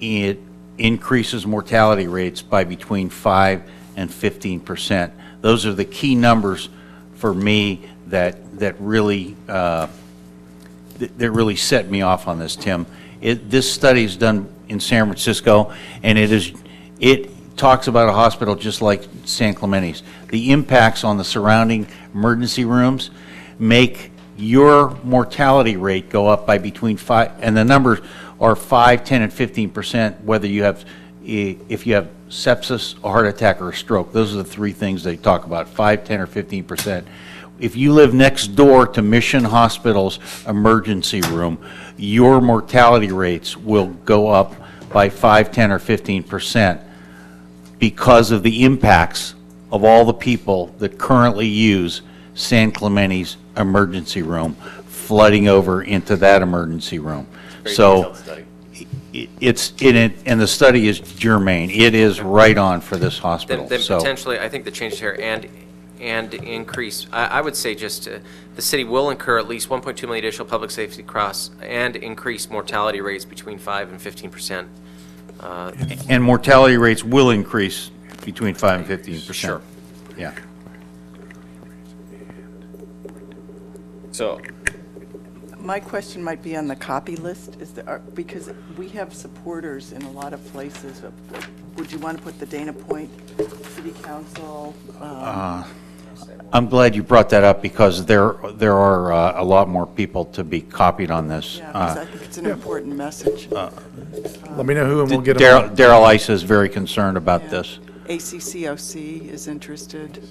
it increases mortality rates by between 5 and 15%. Those are the key numbers for me that really set me off on this, Tim. This study is done in San Francisco, and it talks about a hospital just like San Clemente's. The impacts on the surrounding emergency rooms make your mortality rate go up by between 5, and the numbers are 5, 10, and 15%, whether if you have sepsis, a heart attack, or a stroke. Those are the three things they talk about, 5, 10, or 15%. If you live next door to Mission Hospital's emergency room, your mortality rates will go up by 5, 10, or 15% because of the impacts of all the people that currently use San Clemente's emergency room flooding over into that emergency room. So it's in it, and the study is germane. It is right on for this hospital. Then potentially, I think the changes here and increase, I would say just the city will incur at least 1.2 million additional public safety costs and increase mortality rates between 5 and 15%. And mortality rates will increase between 5 and 15%. Sure. Yeah. So my question might be on the copy list, because we have supporters in a lot of places. Would you want to put the Dana Point City Council? I'm glad you brought that up, because there are a lot more people to be copied on this. Yeah, because I think it's an important message. Let me know who, and we'll get them. Daryl Issa is very concerned about this. ACCOC is interested.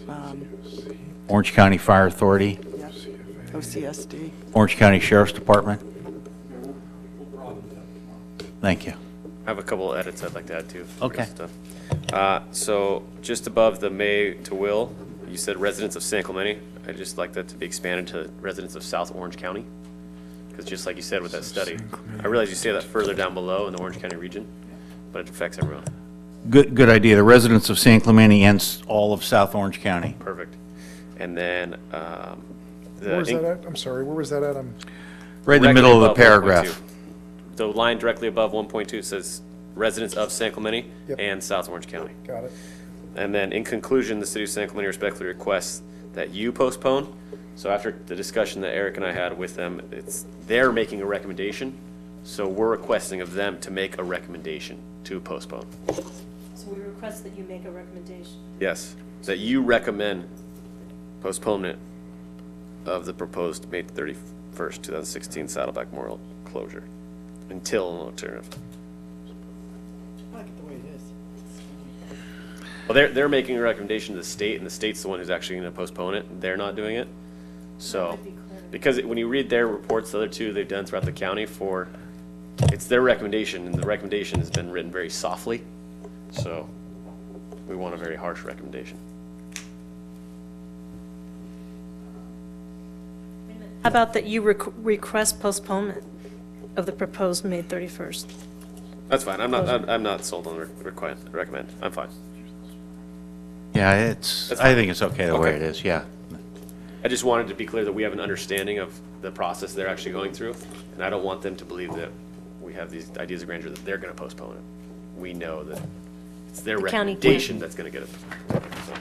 Orange County Fire Authority. Yeah. OCSD. Orange County Sheriff's Department. Thank you. I have a couple of edits I'd like to add too. Okay. So just above the may to will, you said residents of San Clemente. I'd just like that to be expanded to residents of South Orange County. Because just like you said with that study, I realize you say that further down below in the Orange County region, but it affects everyone. Good idea. The residents of San Clemente and all of South Orange County. Perfect. And then where's that at? I'm sorry, where was that at? Right in the middle of the paragraph. 1.2. The line directly above 1.2 says residents of San Clemente and South Orange County. Got it. And then in conclusion, the city of San Clemente respectfully requests that you postpone. So after the discussion that Eric and I had with them, they're making a recommendation. So we're requesting of them to make a recommendation to postpone. So we request that you make a recommendation. Yes, that you recommend postponement of the proposed May 31st, 2016 Saddleback Memorial closure until an alternative. I like it the way it is. Well, they're making a recommendation to the state, and the state's the one who's actually going to postpone it. They're not doing it. So, because when you read their reports, the other two they've done throughout the county it's their recommendation, and the recommendation has been written very softly. So, we want a very harsh recommendation. How about that you request postponement of the proposed May 31st? That's fine. I'm not sold on recommend. I'm fine. Yeah, I think it's okay the way Okay. it is, yeah. I just wanted to be clear that we have an understanding of the process they're actually going through, and I don't want them to believe that we have these ideas of grandeur that they're going to postpone it. We know that it's their The county recommendation that's going to get it. So.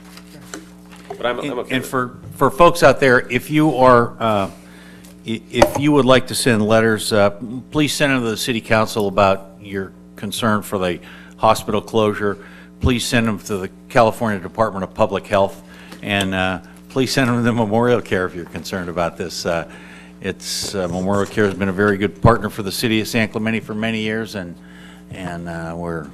But I'm okay And with for folks out there, if you are, if you would like to send letters, please send them to the city council about your concern for the hospital closure. Please send them to the California Department of Public Health, and please send them to Memorial Care if you're concerned about this. Memorial Care has been a very good partner for the city of San Clemente for many years, and we're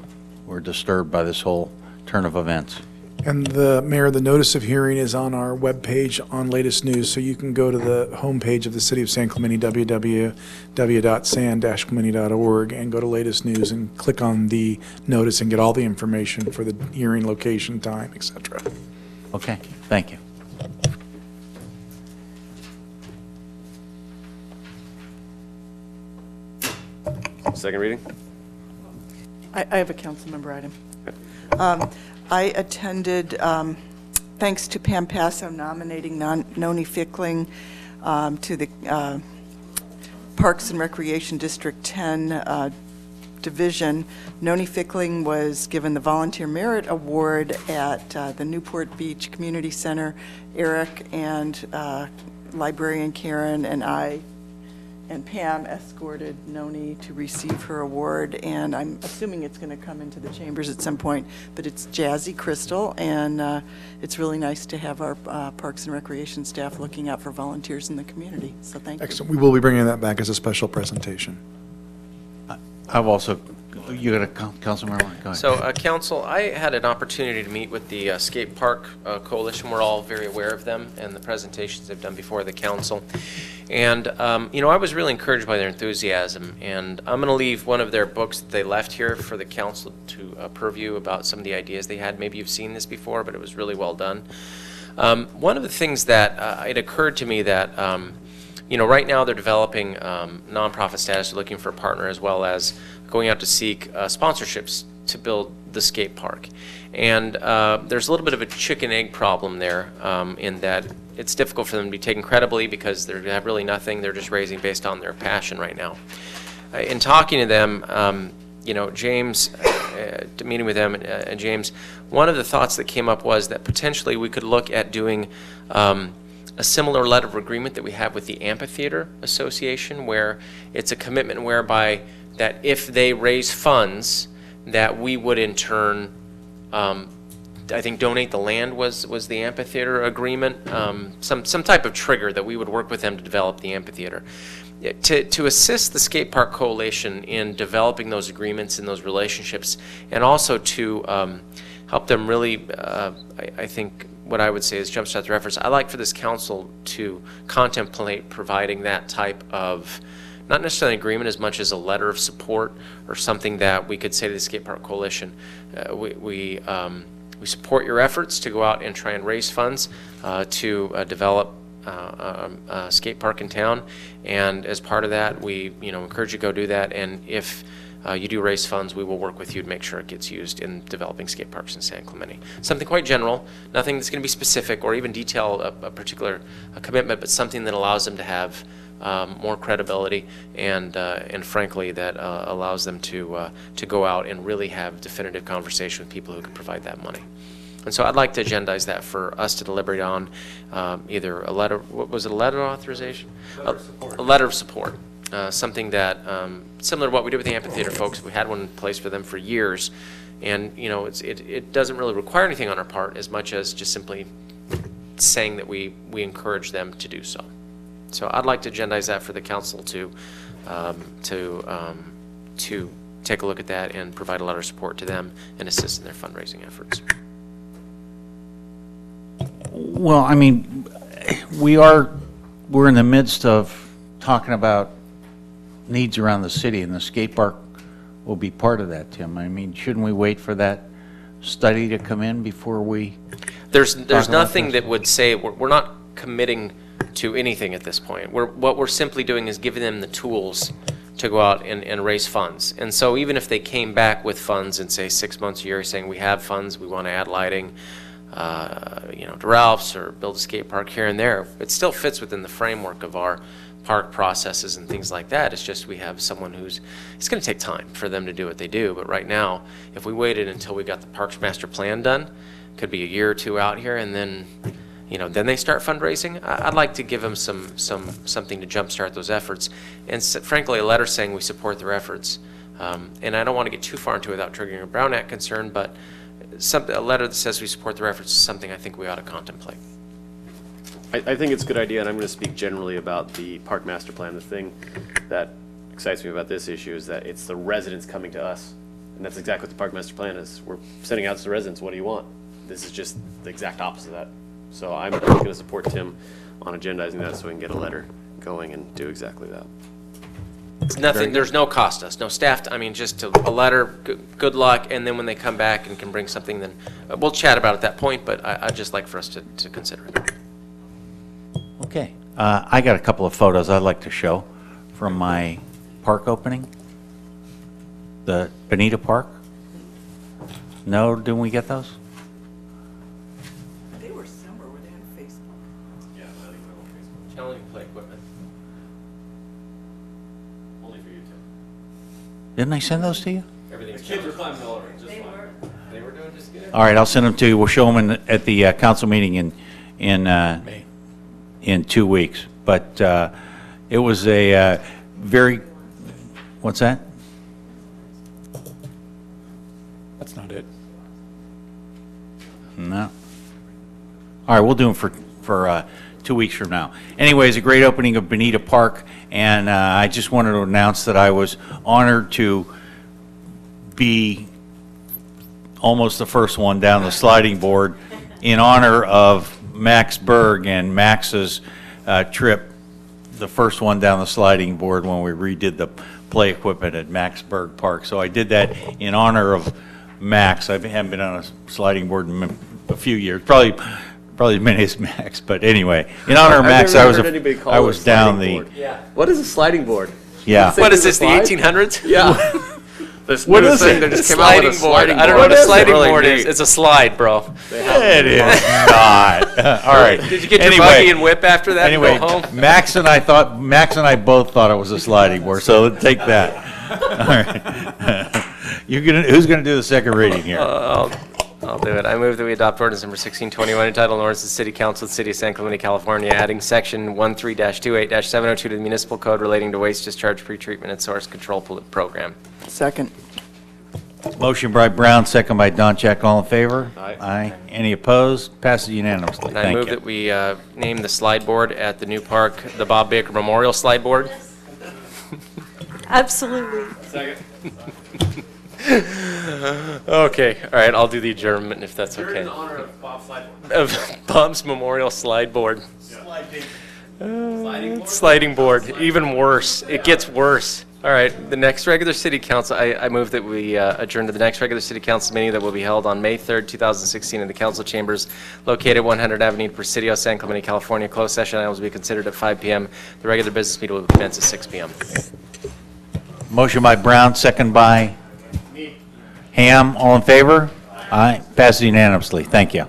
disturbed by this whole turn of events. And Mayor, the notice of hearing is on our webpage on latest news, so you can go to the homepage of the City of San Clemente, www.san-clemente.org, and go to latest news and click on the notice and get all the information for the hearing location, time, etc. Okay, thank you. Second reading? I have a council member item. I attended, thanks to Pam Passo nominating Noni Fickling to the Parks and Recreation District 10 division. Noni Fickling was given the Volunteer Merit Award at the Newport Beach Community Center. Eric and librarian Karen and I and Pam escorted Noni to receive her award, and I'm assuming it's going to come into the chambers at some point, but it's Jazzy Crystal, and it's really nice to have our Parks and Recreation staff looking out for volunteers in the community, so thank you. Excellent. We will be bringing that back as a special presentation. I've also, you got a council member? Go ahead. So, Council, I had an opportunity to meet with the Skate Park Coalition. We're all very aware of them and the presentations they've done before the council. And, I was really encouraged by their enthusiasm. And I'm going to leave one of their books that they left here for the council to purview about some of the ideas they had. Maybe you've seen this before, but it was really well done. One of the things that it occurred to me that right now they're developing nonprofit status, they're looking for a partner, as well as going out to seek sponsorships to build the skate park. And there's a little bit of a chicken-egg problem there in that it's difficult for them to be taken credibly because they have really nothing. They're just raising based on their passion right now. In talking to them, James, meeting with them, and James, one of the thoughts that came up was that potentially we could look at doing a similar letter of agreement that we have with the Amphitheater Association, where it's a commitment whereby that if they raise funds, that we would in turn, I think donate the land was the amphitheater agreement, some type of trigger that we would work with them to develop the amphitheater. To assist the Skate Park Coalition in developing those agreements and those relationships, and also to help them really, I think, what I would say is jumpstart their efforts. I'd like for this council to contemplate providing that type of, not necessarily an agreement as much as a letter of support or something that we could say to the Skate Park Coalition. We support your efforts to go out and try and raise funds to develop a skate park in town, and as part of that, we encourage you to go do that. And if you do raise funds, we will work with you to make sure it gets used in developing skate parks in San Clemente. Something quite general, nothing that's going to be specific or even detail a particular commitment, but something that allows them to have more credibility and frankly that allows them to go out and really have definitive conversation with people who can provide that money. And so I'd like to agendize that for us to deliberate on, either a letter, what was it, a letter of authorization? A letter of support. Something that, similar to what we did with the amphitheater folks, we had one in place for them for years, and it doesn't really require anything on our part as much as just simply saying that we encourage them to do so. So I'd like to agendize that for the council to take a look at that and provide a letter of support to them and assist in their fundraising efforts. Well, I mean, we're in the midst of talking about needs around the city, and the skate park will be part of that, Tim. I mean, shouldn't we wait for that study to come in before we? There's about nothing this? that would say, we're not committing to anything at this point. What we're simply doing is giving them the tools to go out and raise funds. And so even if they came back with funds in, say, 6 months, a year, saying we have funds, we want to add lighting, to Ralph's or build a skate park here and there, it still fits within the framework of our park processes and things like that. It's just we have someone it's going to take time for them to do what they do. But right now, if we waited until we got the Parks Master Plan done, could be a year or two out here, and then, then they start fundraising. I'd like to give them something to jumpstart those efforts. And frankly, a letter saying we support their efforts. And I don't want to get too far into it without triggering a Brown Act concern, but a letter that says we support their efforts is something I think we ought to contemplate. I think it's a good idea, and I'm going to speak generally about the Park Master Plan. The thing that excites me about this issue is that it's the residents coming to us, and that's exactly what the Park Master Plan is. We're sending out to the residents, what do you want? This is just the exact opposite of that. So I'm going to support Tim on agendizing that so we can get a letter going and do exactly that. It's nothing, there's no cost to us, no staff, just a letter, good luck, and then when they come back and can bring something, then we'll chat about it at that point, but I'd just like for us to consider it. Okay. I got a couple of photos I'd like to show from my park opening. The Bonita Park. No, didn't we get those? They were somewhere where they had Facebook. Yeah, I think they're on Facebook. Challenge play equipment. Only for you, Tim. Didn't I send those to you? Everything's the kids were climbing all over it just fine. They were doing just good. All right, I'll send them to you. We'll show them at the council meeting in 2 weeks. But it was a very, what's that? That's not it. No. All right, we'll do them for 2 weeks from now. Anyways, a great opening of Bonita Park, and I just wanted to announce that I was honored to be almost the first one down the sliding board in honor of Max Berg and Max's trip, the first one down the sliding board when we redid the play equipment at Max Berg Park. So I did that in honor of Max. I haven't been on a sliding board in a few years, probably as many as Max, but anyway, in honor of Max, I was down the. Yeah. What is a sliding board? Yeah. What is this, the 1800s? Yeah. This What new is thing it? that just came out Sliding with a board. sliding I don't know board. what a sliding Really board neat. is. It's a slide, bro. It is not. All right. Did you get your Anyway. buggy and whip after that Anyway, and go home? Max and I both thought it was a sliding board, so take that. All right. Who's gonna do the second reading here? I'll do it. I move that we adopt ordinance number 1621, entitled ordinance of the City Council of the City of San Clemente, California, adding section 13-28-702 to the municipal code relating to waste discharge pretreatment and source control program. Second. Motion by Brown, second by Donchak. All in favor? Aye. Aye. Any opposed? Passes unanimously. And I Thank move you. that we name the slide board at the new park the Bob Baker Memorial Slide Board. Absolutely. Second. Okay, all right, I'll do the adjournment if that's You're okay. in honor of Bob's slide board. Of Bob's Memorial Slide Board. Sliding board? Sliding board, even worse. It gets worse. All right, the next regular city council, I move that we adjourn to the next regular city council meeting that will be held on May 3rd, 2016 in the council chambers located 100 Avenue, Presidio, San Clemente, California. Closed session items will be considered at 5 p.m. The regular business meeting will commence at 6 p.m. Motion by Brown, second by Ham. All in favor? Aye. Passes unanimously. Thank you.